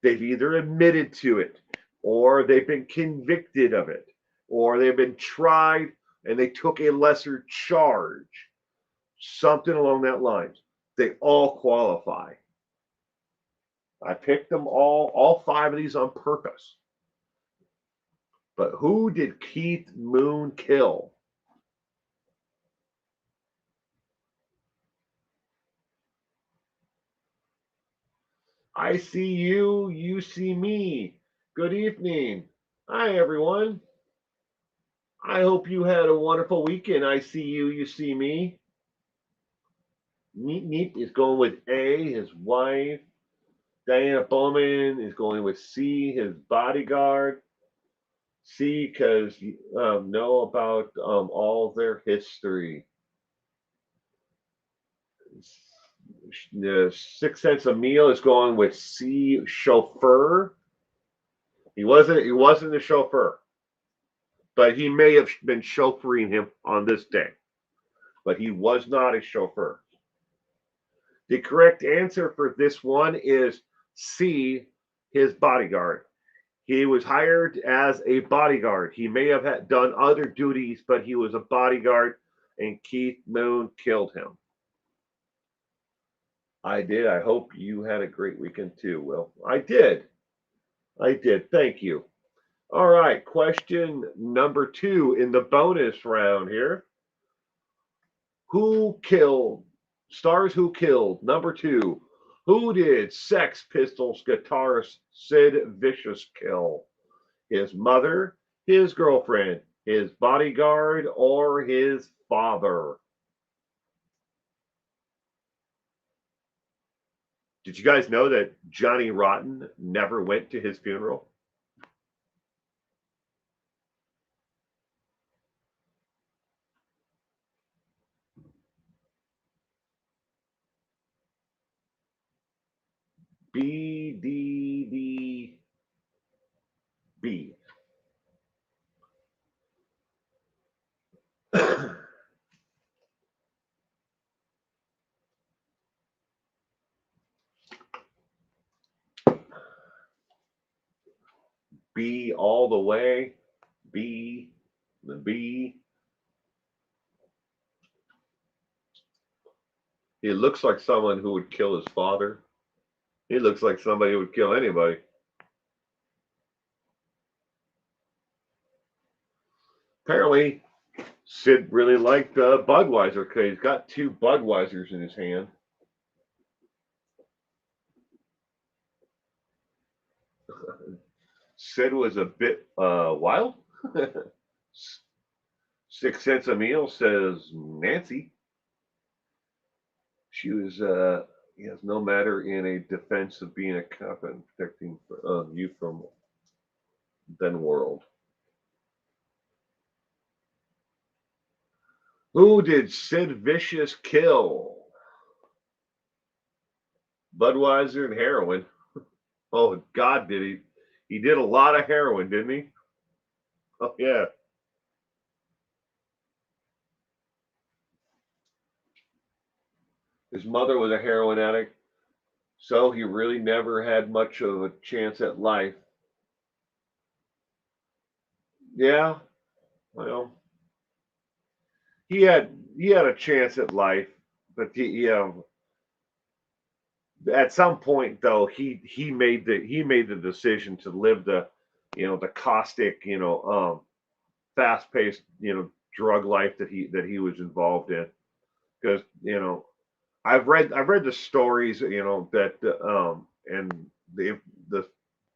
They've either admitted to it, or they've been convicted of it, or they've been tried and they took a lesser charge. Something along that lines. They all qualify. I picked them all five of these on purpose. But who did Keith Moon kill? I see you, you see me. Good evening. Hi, everyone. I hope you had a wonderful weekend. I see you, you see me. Neat Neat is going with A, his wife. Diana Bowman is going with C, his bodyguard. C, because know about all their history. The Sixth Sense of Meal is going with C, chauffeur. He wasn't the chauffeur, but he may have been chauffeuring him on this day. But he was not a chauffeur. The correct answer for this one is C, his bodyguard. He was hired as a bodyguard. He may have done other duties, but he was a bodyguard, and Keith Moon killed him. I did. I hope you had a great weekend too, Will. I did. I did. Thank you. All right. Question number 2 in the bonus round here. Who killed? Stars Who Killed. Number 2. Who did Sex Pistols guitarist Sid Vicious kill? His mother, his girlfriend, his bodyguard, or his father? Did you guys know that Johnny Rotten never went to his funeral? B, D, D, B. B all the way. B, the B. He looks like someone who would kill his father. He looks like somebody who would kill anybody. Apparently, Sid really liked Budweiser because he's got 2 Budweisers in his hand. Sid was a bit wild. Sixth Sense of Meal says Nancy. She was, yes, no matter in a defense of being a cop and protecting you from then world. Who did Sid Vicious kill? Budweiser and heroin. Oh, God, did he? He did a lot of heroin, didn't he? Oh, yeah. His mother was a heroin addict, so he really never had much of a chance at life. Yeah, well, he had a chance at life, but at some point though he made the decision to live the caustic fast paced drug life that he was involved in because I've read the stories that and the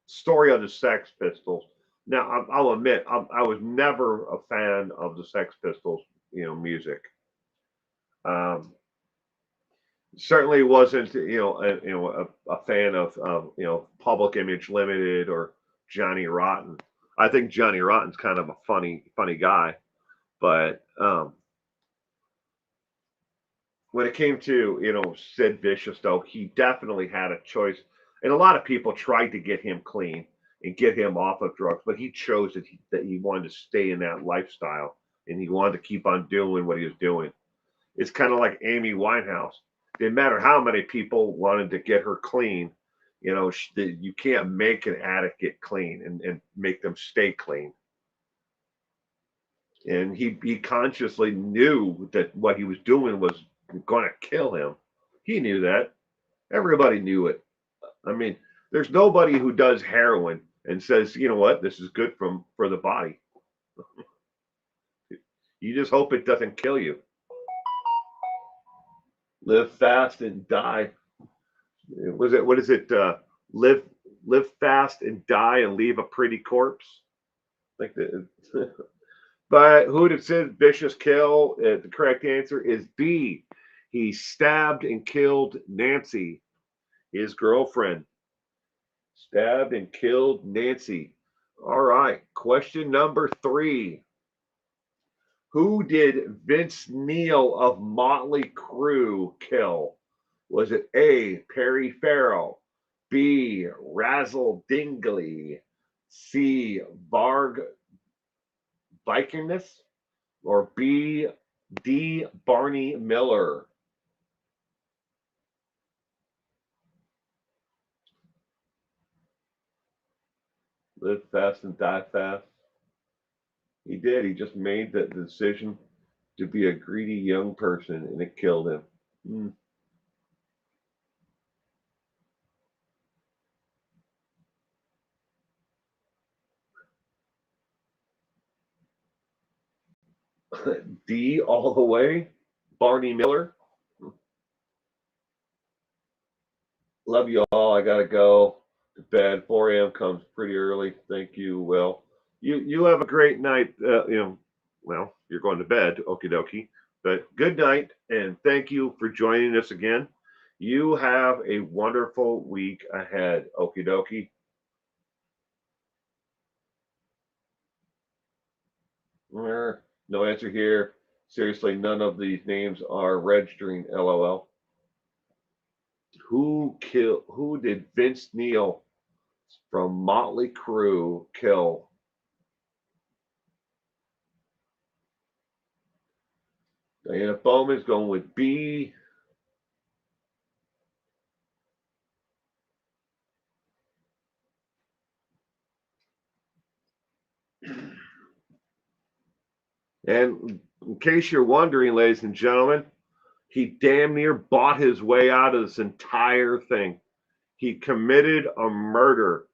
story of the Sex Pistols. Now I'll admit I was never a fan of the Sex Pistols music. Um, Certainly wasn't a fan of Public Image Limited or Johnny Rotten. I think Johnny Rotten's kind of a funny guy, but when it came to Sid Vicious, though, he definitely had a choice, and a lot of people tried to get him clean and get him off of drugs, but he chose that he wanted to stay in that lifestyle and he wanted to keep on doing what he was doing. It's kind of like Amy Winehouse. Didn't matter how many people wanted to get her clean. You can't make an addict get clean and make them stay clean. And he consciously knew that what he was doing was going to kill him. He knew that. Everybody knew it. I mean, there's nobody who does heroin and says, you know what, this is good for the body. You just hope it doesn't kill you. Live fast and die. What is it? Live fast and die and leave a pretty corpse. Like the But who did Sid Vicious kill? The correct answer is B. He stabbed and killed Nancy, his girlfriend. Stabbed and killed Nancy. All right. Question number 3. Who did Vince Neil of Motley Crue kill? Was it A. Perry Farrell, B. Razzle Dingley, C. Varg Vikernes, or D. Barney Miller? Live fast and die fast. He did. He just made the decision to be a greedy young person, and it killed him. D all the way. Barney Miller. Love you all. I gotta go to bed. 4 a.m. comes pretty early. Thank you, Will. You have a great night. Well, you're going to bed, okie dokie. But good night, and thank you for joining us again. You have a wonderful week ahead, okie dokie. No answer here. Seriously, none of these names are registering. LOL. Who did Vince Neil from Motley Crue kill? Diana Bowman's going with B. And in case you're wondering, ladies and gentlemen, he damn near bought his way out of this entire thing. He committed a murder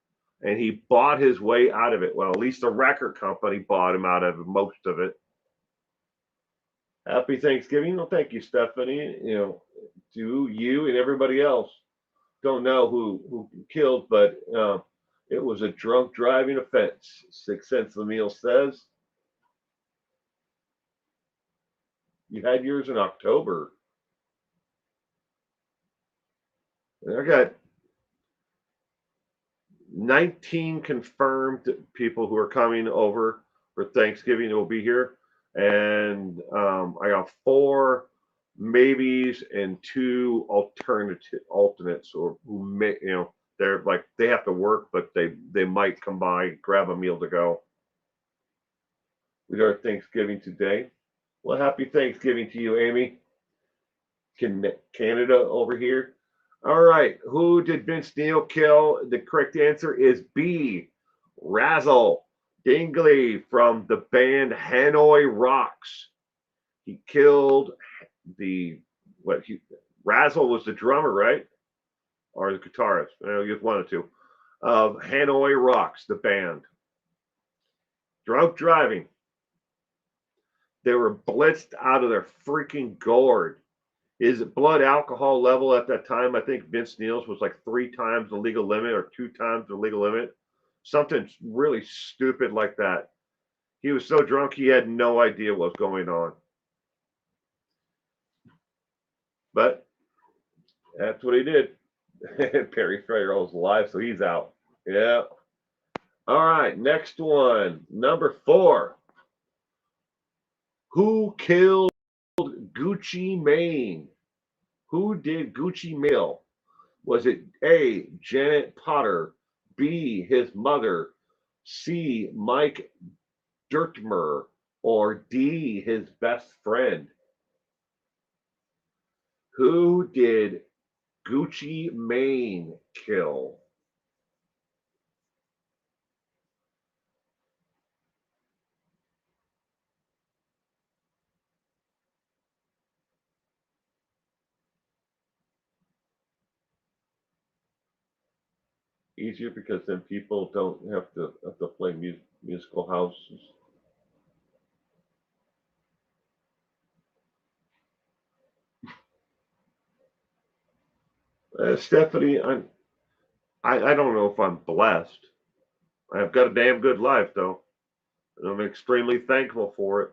and he bought his way out of it. Well, at least the record company bought him out of most of it. Happy Thanksgiving. Well, thank you, Stephanie. To you and everybody else. Don't know who killed, but it was a drunk driving offense. 6 cents a meal says. You had yours in October. I got 19 confirmed people who are coming over for Thanksgiving who will be here. And I got 4 maybes and 2 alternates, or who may, they're like, they have to work, but they might come by, grab a meal to go. We got Thanksgiving today. Well, happy Thanksgiving to you, Amy. Canada over here. All right. Who did Vince Neil kill? The correct answer is B. Razzle Dingley from the band Hanoi Rocks. He killed Razzle was the drummer, right? Or the guitarist. Just one or two. Of Hanoi Rocks, the band. Drunk driving. They were blitzed out of their freaking gourd. His blood alcohol level at that time, I think Vince Neil's was like 3 times the legal limit or 2 times the legal limit. Something really stupid like that. He was so drunk he had no idea what was going on. But that's what he did. Perry Farrell's alive, so he's out. Yeah. All right, next one. Number 4. Who killed Gucci Mane? Who did Gucci Mane? Was it A. Janet Potter, B. his mother, C. Mike Dirtmer, or D. his best friend? Who did Gucci Mane kill? Easier because then people don't have to play musical houses. Stephanie, I don't know if I'm blessed. I've got a damn good life though, and I'm extremely thankful for it.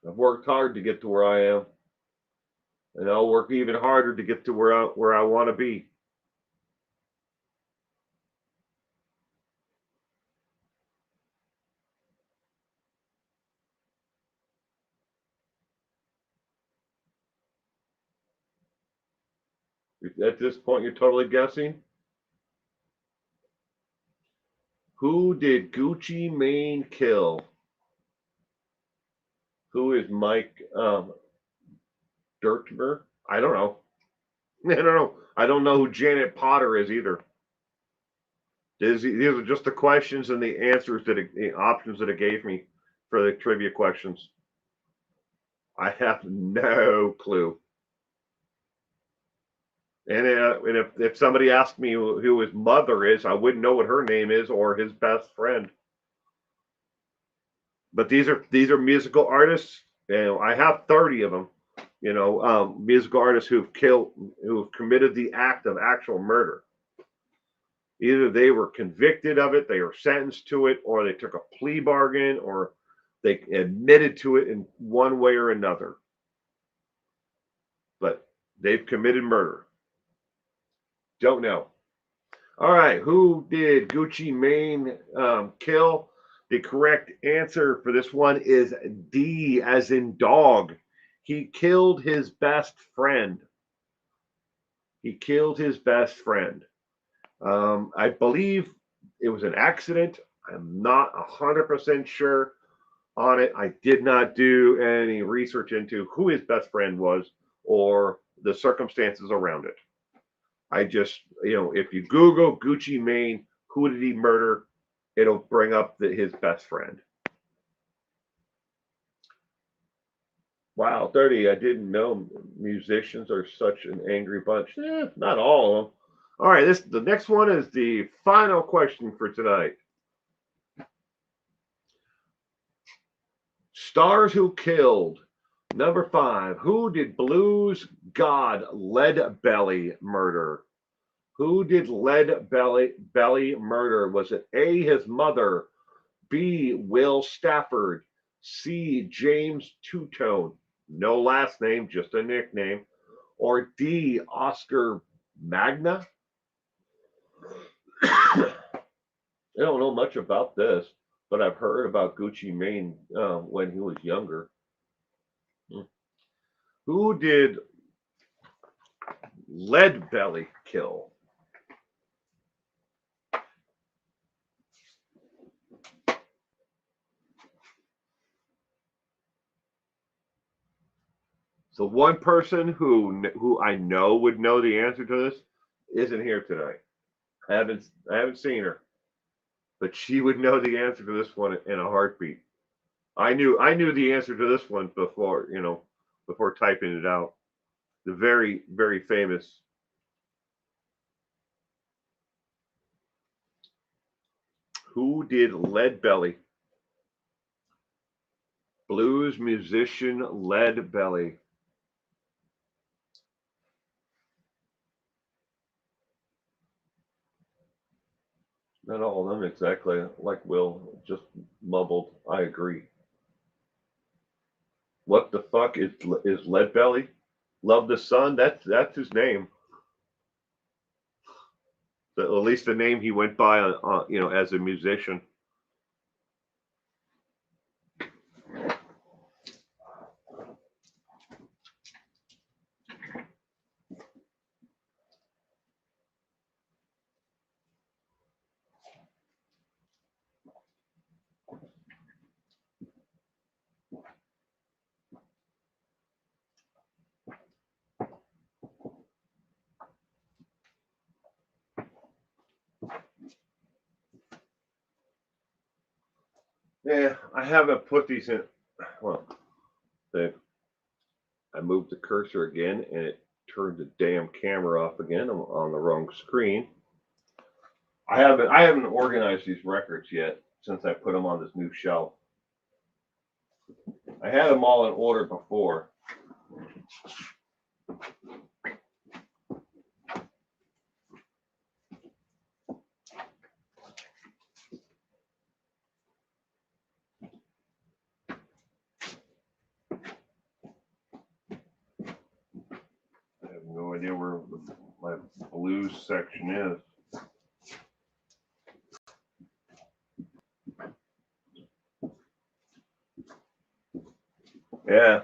I've worked hard to get to where I am, and I'll work even harder to get to where I want to be. At this point, you're totally guessing. Who did Gucci Mane kill? Who is Mike Dirtmer? I don't know. I don't know. I don't know who Janet Potter is either. These are just the questions and the answers the options that it gave me for the trivia questions. I have no clue. And if somebody asked me who his mother is, I wouldn't know what her name is or his best friend. But these are musical artists. I have 30 of them. Musical artists who've committed the act of actual murder. Either they were convicted of it, they were sentenced to it, or they took a plea bargain, or they admitted to it in one way or another. But they've committed murder. Don't know. All right, who did Gucci Mane kill? The correct answer for this one is D, as in dog. He killed his best friend. He killed his best friend. I believe it was an accident. I'm not 100% sure on it. I did not do any research into who his best friend was or the circumstances around it. I just, if you Google Gucci Mane, who did he murder? It'll bring up his best friend. Wow, 30. I didn't know musicians are such an angry bunch. Not all of them. All right, the next one is the final question for tonight. Stars Who Killed. Number 5. Who did blues god Lead Belly murder? Who did Lead Belly murder? Was it A, his mother, B, Will Stafford, C, James Two-Tone, no last name, just a nickname, or D, Oscar Magna? I don't know much about this, but I've heard about Gucci Mane when he was younger. Who did Lead Belly kill? So one person who I know would know the answer to this isn't here tonight. I haven't seen her, but she would know the answer to this one in a heartbeat. I knew the answer to this one before typing it out. The very very famous. Who did Lead Belly? Blues musician Lead Belly. Not all of them exactly. Like Will just mumbled. I agree. What the fuck is Lead Belly? Love the Sun. That's his name. At least the name he went by, as a musician. Yeah, I haven't put these in. Well, I moved the cursor again, and it turned the damn camera off again. I'm on the wrong screen. I haven't organized these records yet since I put them on this new shelf. I had them all in order before. I have no idea where my blues section is. Yeah,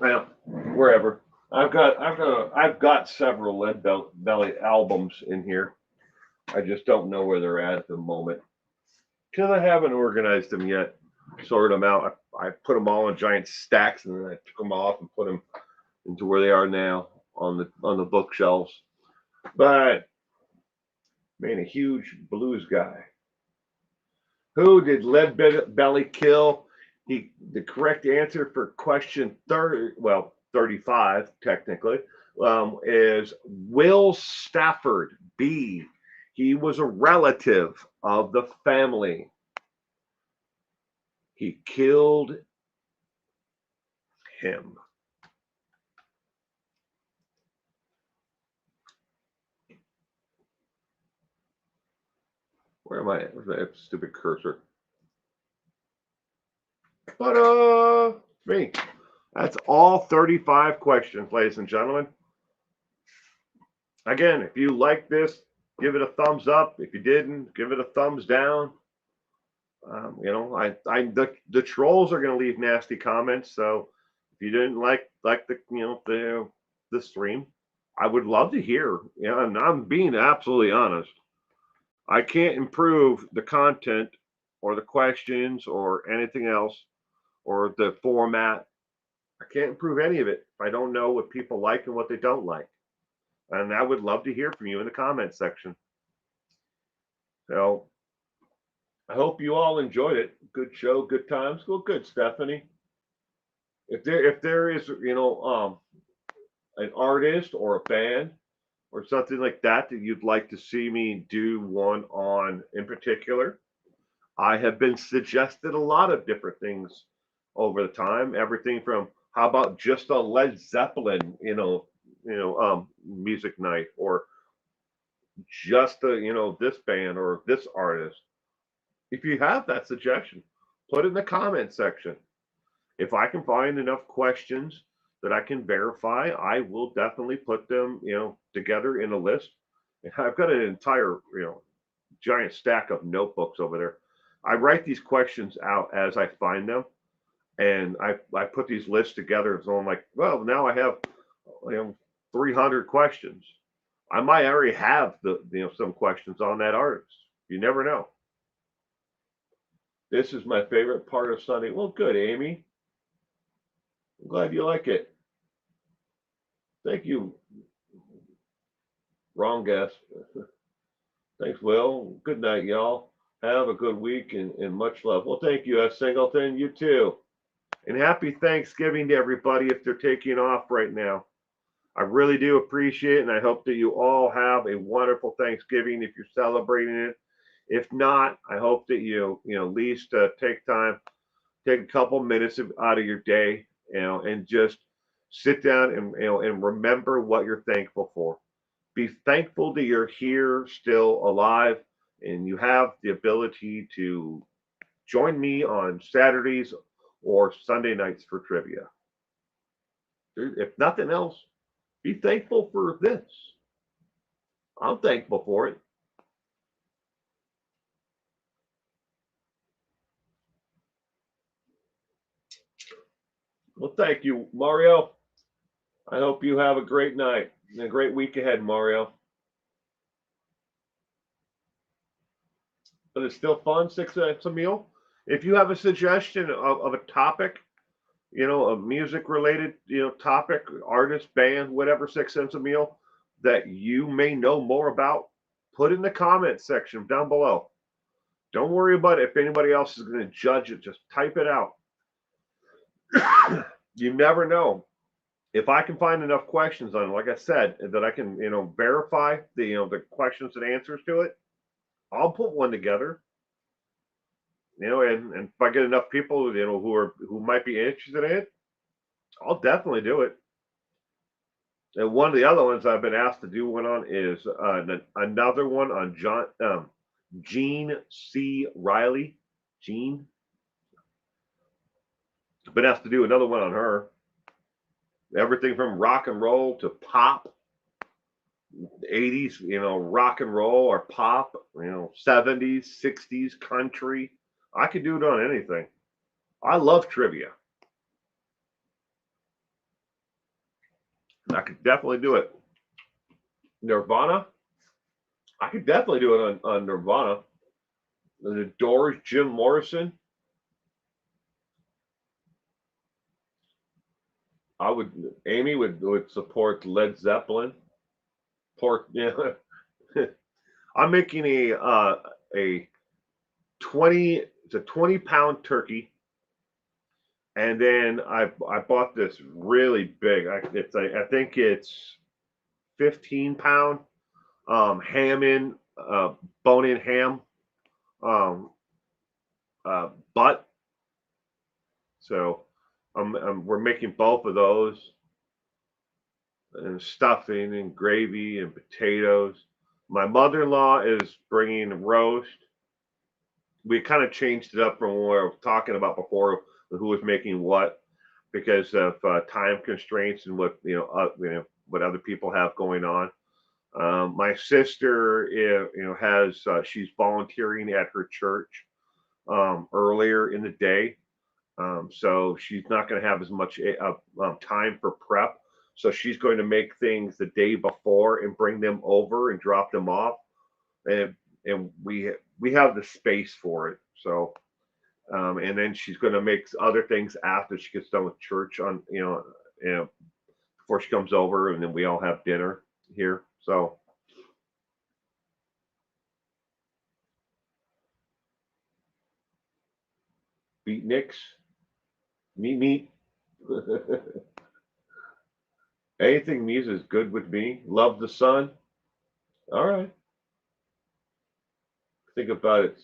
well, wherever. I've got several Lead Belly albums in here. I just don't know where they're at the moment because I haven't organized them yet. Sorted them out. I put them all in giant stacks, and then I took them off and put them into where they are now on the bookshelves. But man, a huge blues guy. Who did Lead Belly kill? The correct answer for question 35 technically, is Will Stafford. B. He was a relative of the family. He killed him. Where am I? Where's that stupid cursor? But me. That's all 35 questions, ladies and gentlemen. Again, if you like this, give it a thumbs up. If you didn't, give it a thumbs down. The trolls are going to leave nasty comments. So if you didn't like the stream, I would love to hear. And I'm being absolutely honest. I can't improve the content or the questions or anything else or the format. I can't improve any of it if I don't know what people like and what they don't like. And I would love to hear from you in the comments section. So I hope you all enjoyed it. Good show, good times. Well, good, Stephanie. If there is an artist or a band or something like that you'd like to see me do one on in particular, I have been suggested a lot of different things over the time. Everything from how about just a Led Zeppelin, music night, or just this band or this artist. If you have that suggestion, put it in the comment section. If I can find enough questions that I can verify, I will definitely put them, together in a list. And I've got an entire, giant stack of notebooks over there. I write these questions out as I find them, and I put these lists together. So I'm like, well, now I have, 300 questions. I might already have some questions on that artist. You never know. This is my favorite part of Sunday. Well, good, Amy. I'm glad you like it. Thank you. Wrong guess. Thanks, Will. Good night, y'all. Have a good week and much love. Well, thank you, S. Singleton. You too. And happy Thanksgiving to everybody if they're taking off right now. I really do appreciate it, and I hope that you all have a wonderful Thanksgiving if you're celebrating it. If not, I hope that you at least take a couple minutes out of your day, and just sit down and remember what you're thankful for. Be thankful that you're here, still alive, and you have the ability to join me on Saturdays or Sunday nights for trivia. If nothing else, be thankful for this. I'm thankful for it. Well, thank you, Mario. I hope you have a great night and a great week ahead, Mario. But it's still fun, 6 cents a meal. If you have a suggestion of a topic, a music related, topic, artist, band, whatever, 6 cents a meal that you may know more about, put in the comments section down below. Don't worry about it if anybody else is going to judge it. Just type it out. You never know. If I can find enough questions on it, like I said, that I can, verify the questions and answers to it, I'll put one together. And if I get enough people, who might be interested in it, I'll definitely do it. And one of the other ones I've been asked to do one on is another one on Jean C. Riley. Jean. I've been asked to do another one on her. Everything from rock and roll to pop, 80s, rock and roll or pop, 70s, 60s, country. I could do it on anything. I love trivia. I could definitely do it. Nirvana. I could definitely do it on Nirvana. The Doors, Jim Morrison. Amy would support Led Zeppelin. I'm making a 20-pound turkey, and then I bought this really big. I think it's 15-pound ham bone-in ham um, butt. So we're making both of those, and stuffing and gravy and potatoes. My mother-in-law is bringing roast. We kind of changed it up from what we were talking about before, who was making what, because of time constraints and what other people have going on. My sister, has she's volunteering at her church earlier in the day, so she's not going to have as much time for prep. So she's going to make things the day before and bring them over and drop them off, and we have the space for it. So and then she's going to make other things after she gets done with church on before she comes over, and then we all have dinner here. So beatniks, meat. Anything music is good with me. Love the sun. All right. Think about it.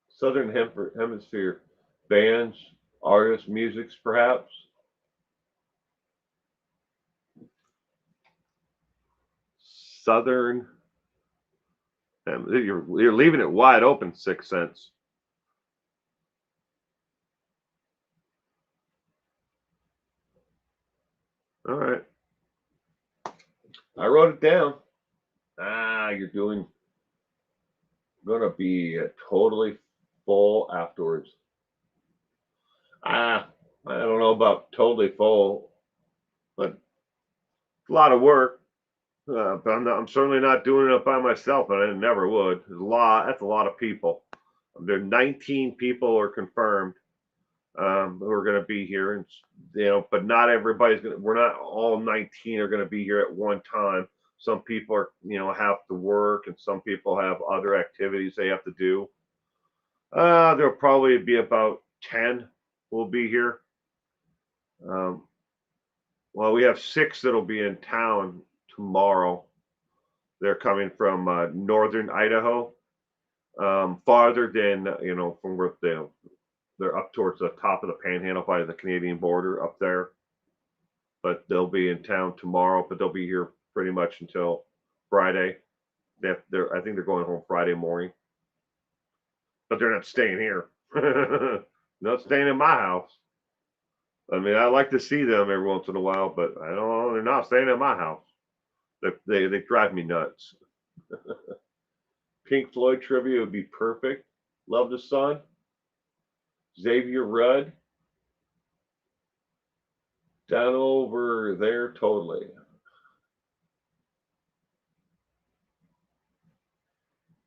Southern Hemisphere bands, artists, musics, perhaps. Southern. You're leaving it wide open. 6 cents. All right. I wrote it down. You're gonna be totally full afterwards. I don't know about totally full, but it's a lot of work. But I'm certainly not doing it by myself, and I never would. There's a lot. That's a lot of people. There are 19 people are confirmed who are going to be here, and but not everybody's going to. We're not all 19 are going to be here at one time. Some people are, have to work, and some people have other activities they have to do. There'll probably be about 10 will be here. Well, we have 6 that'll be in town tomorrow. They're coming from northern Idaho, farther than from where they're up towards the top of the Panhandle by the Canadian border up there. But they'll be in town tomorrow. But they'll be here pretty much until Friday. I think they're going home Friday morning. But they're not staying here. Not staying in my house. I mean, I like to see them every once in a while, but I don't know. They're not staying at my house. They drive me nuts. Pink Floyd trivia would be perfect. Love the Sun. Xavier Rudd. Down over there, totally.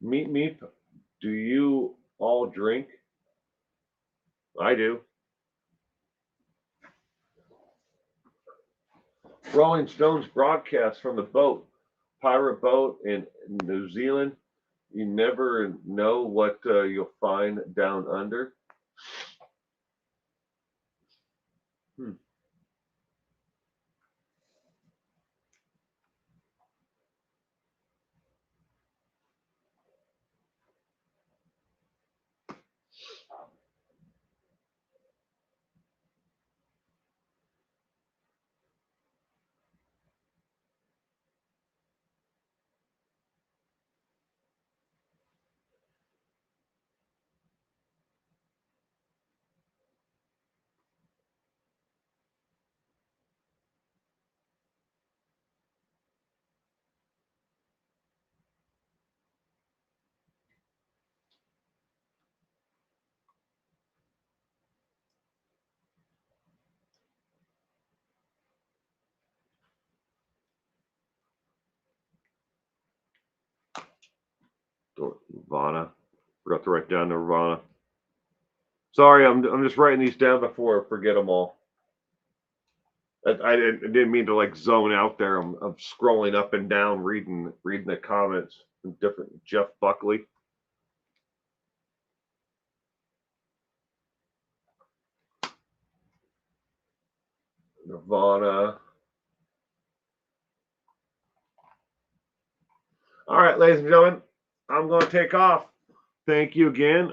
Meep Meep, do you all drink? I do. Rolling Stones broadcast from the boat, pirate boat in New Zealand. You never know what you'll find down under. Hmm. Nirvana. Forgot to write down Nirvana. Sorry, I'm just writing these down before I forget them all. I didn't mean to like zone out there. I'm scrolling up and down, reading the comments from different Jeff Buckley. Nirvana. All right, ladies and gentlemen, I'm going to take off. Thank you again.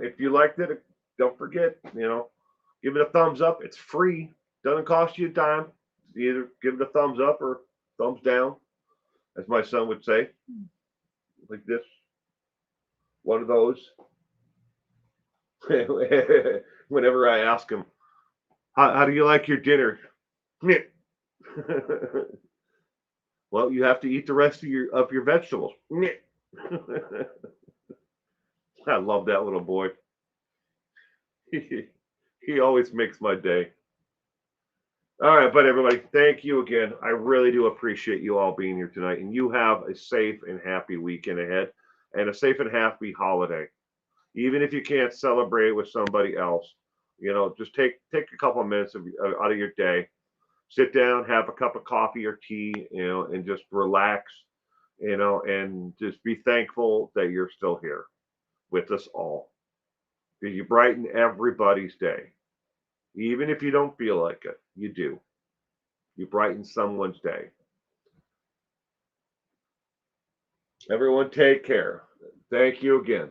If you liked it, don't forget, give it a thumbs up. It's free. Doesn't cost you a dime. Either give it a thumbs up or thumbs down, as my son would say. Like this. One of those. Whenever I ask him, how do you like your dinner? Well, you have to eat the rest of your vegetables. I love that little boy. He always makes my day. All right, but everybody, thank you again. I really do appreciate you all being here tonight, and you have a safe and happy weekend ahead, and a safe and happy holiday. Even if you can't celebrate with somebody else, just take a couple of minutes out of your day, sit down, have a cup of coffee or tea, and just relax, and just be thankful that you're still here with us all. Because you brighten everybody's day. Even if you don't feel like it, you do. You brighten someone's day. Everyone, take care. Thank you again.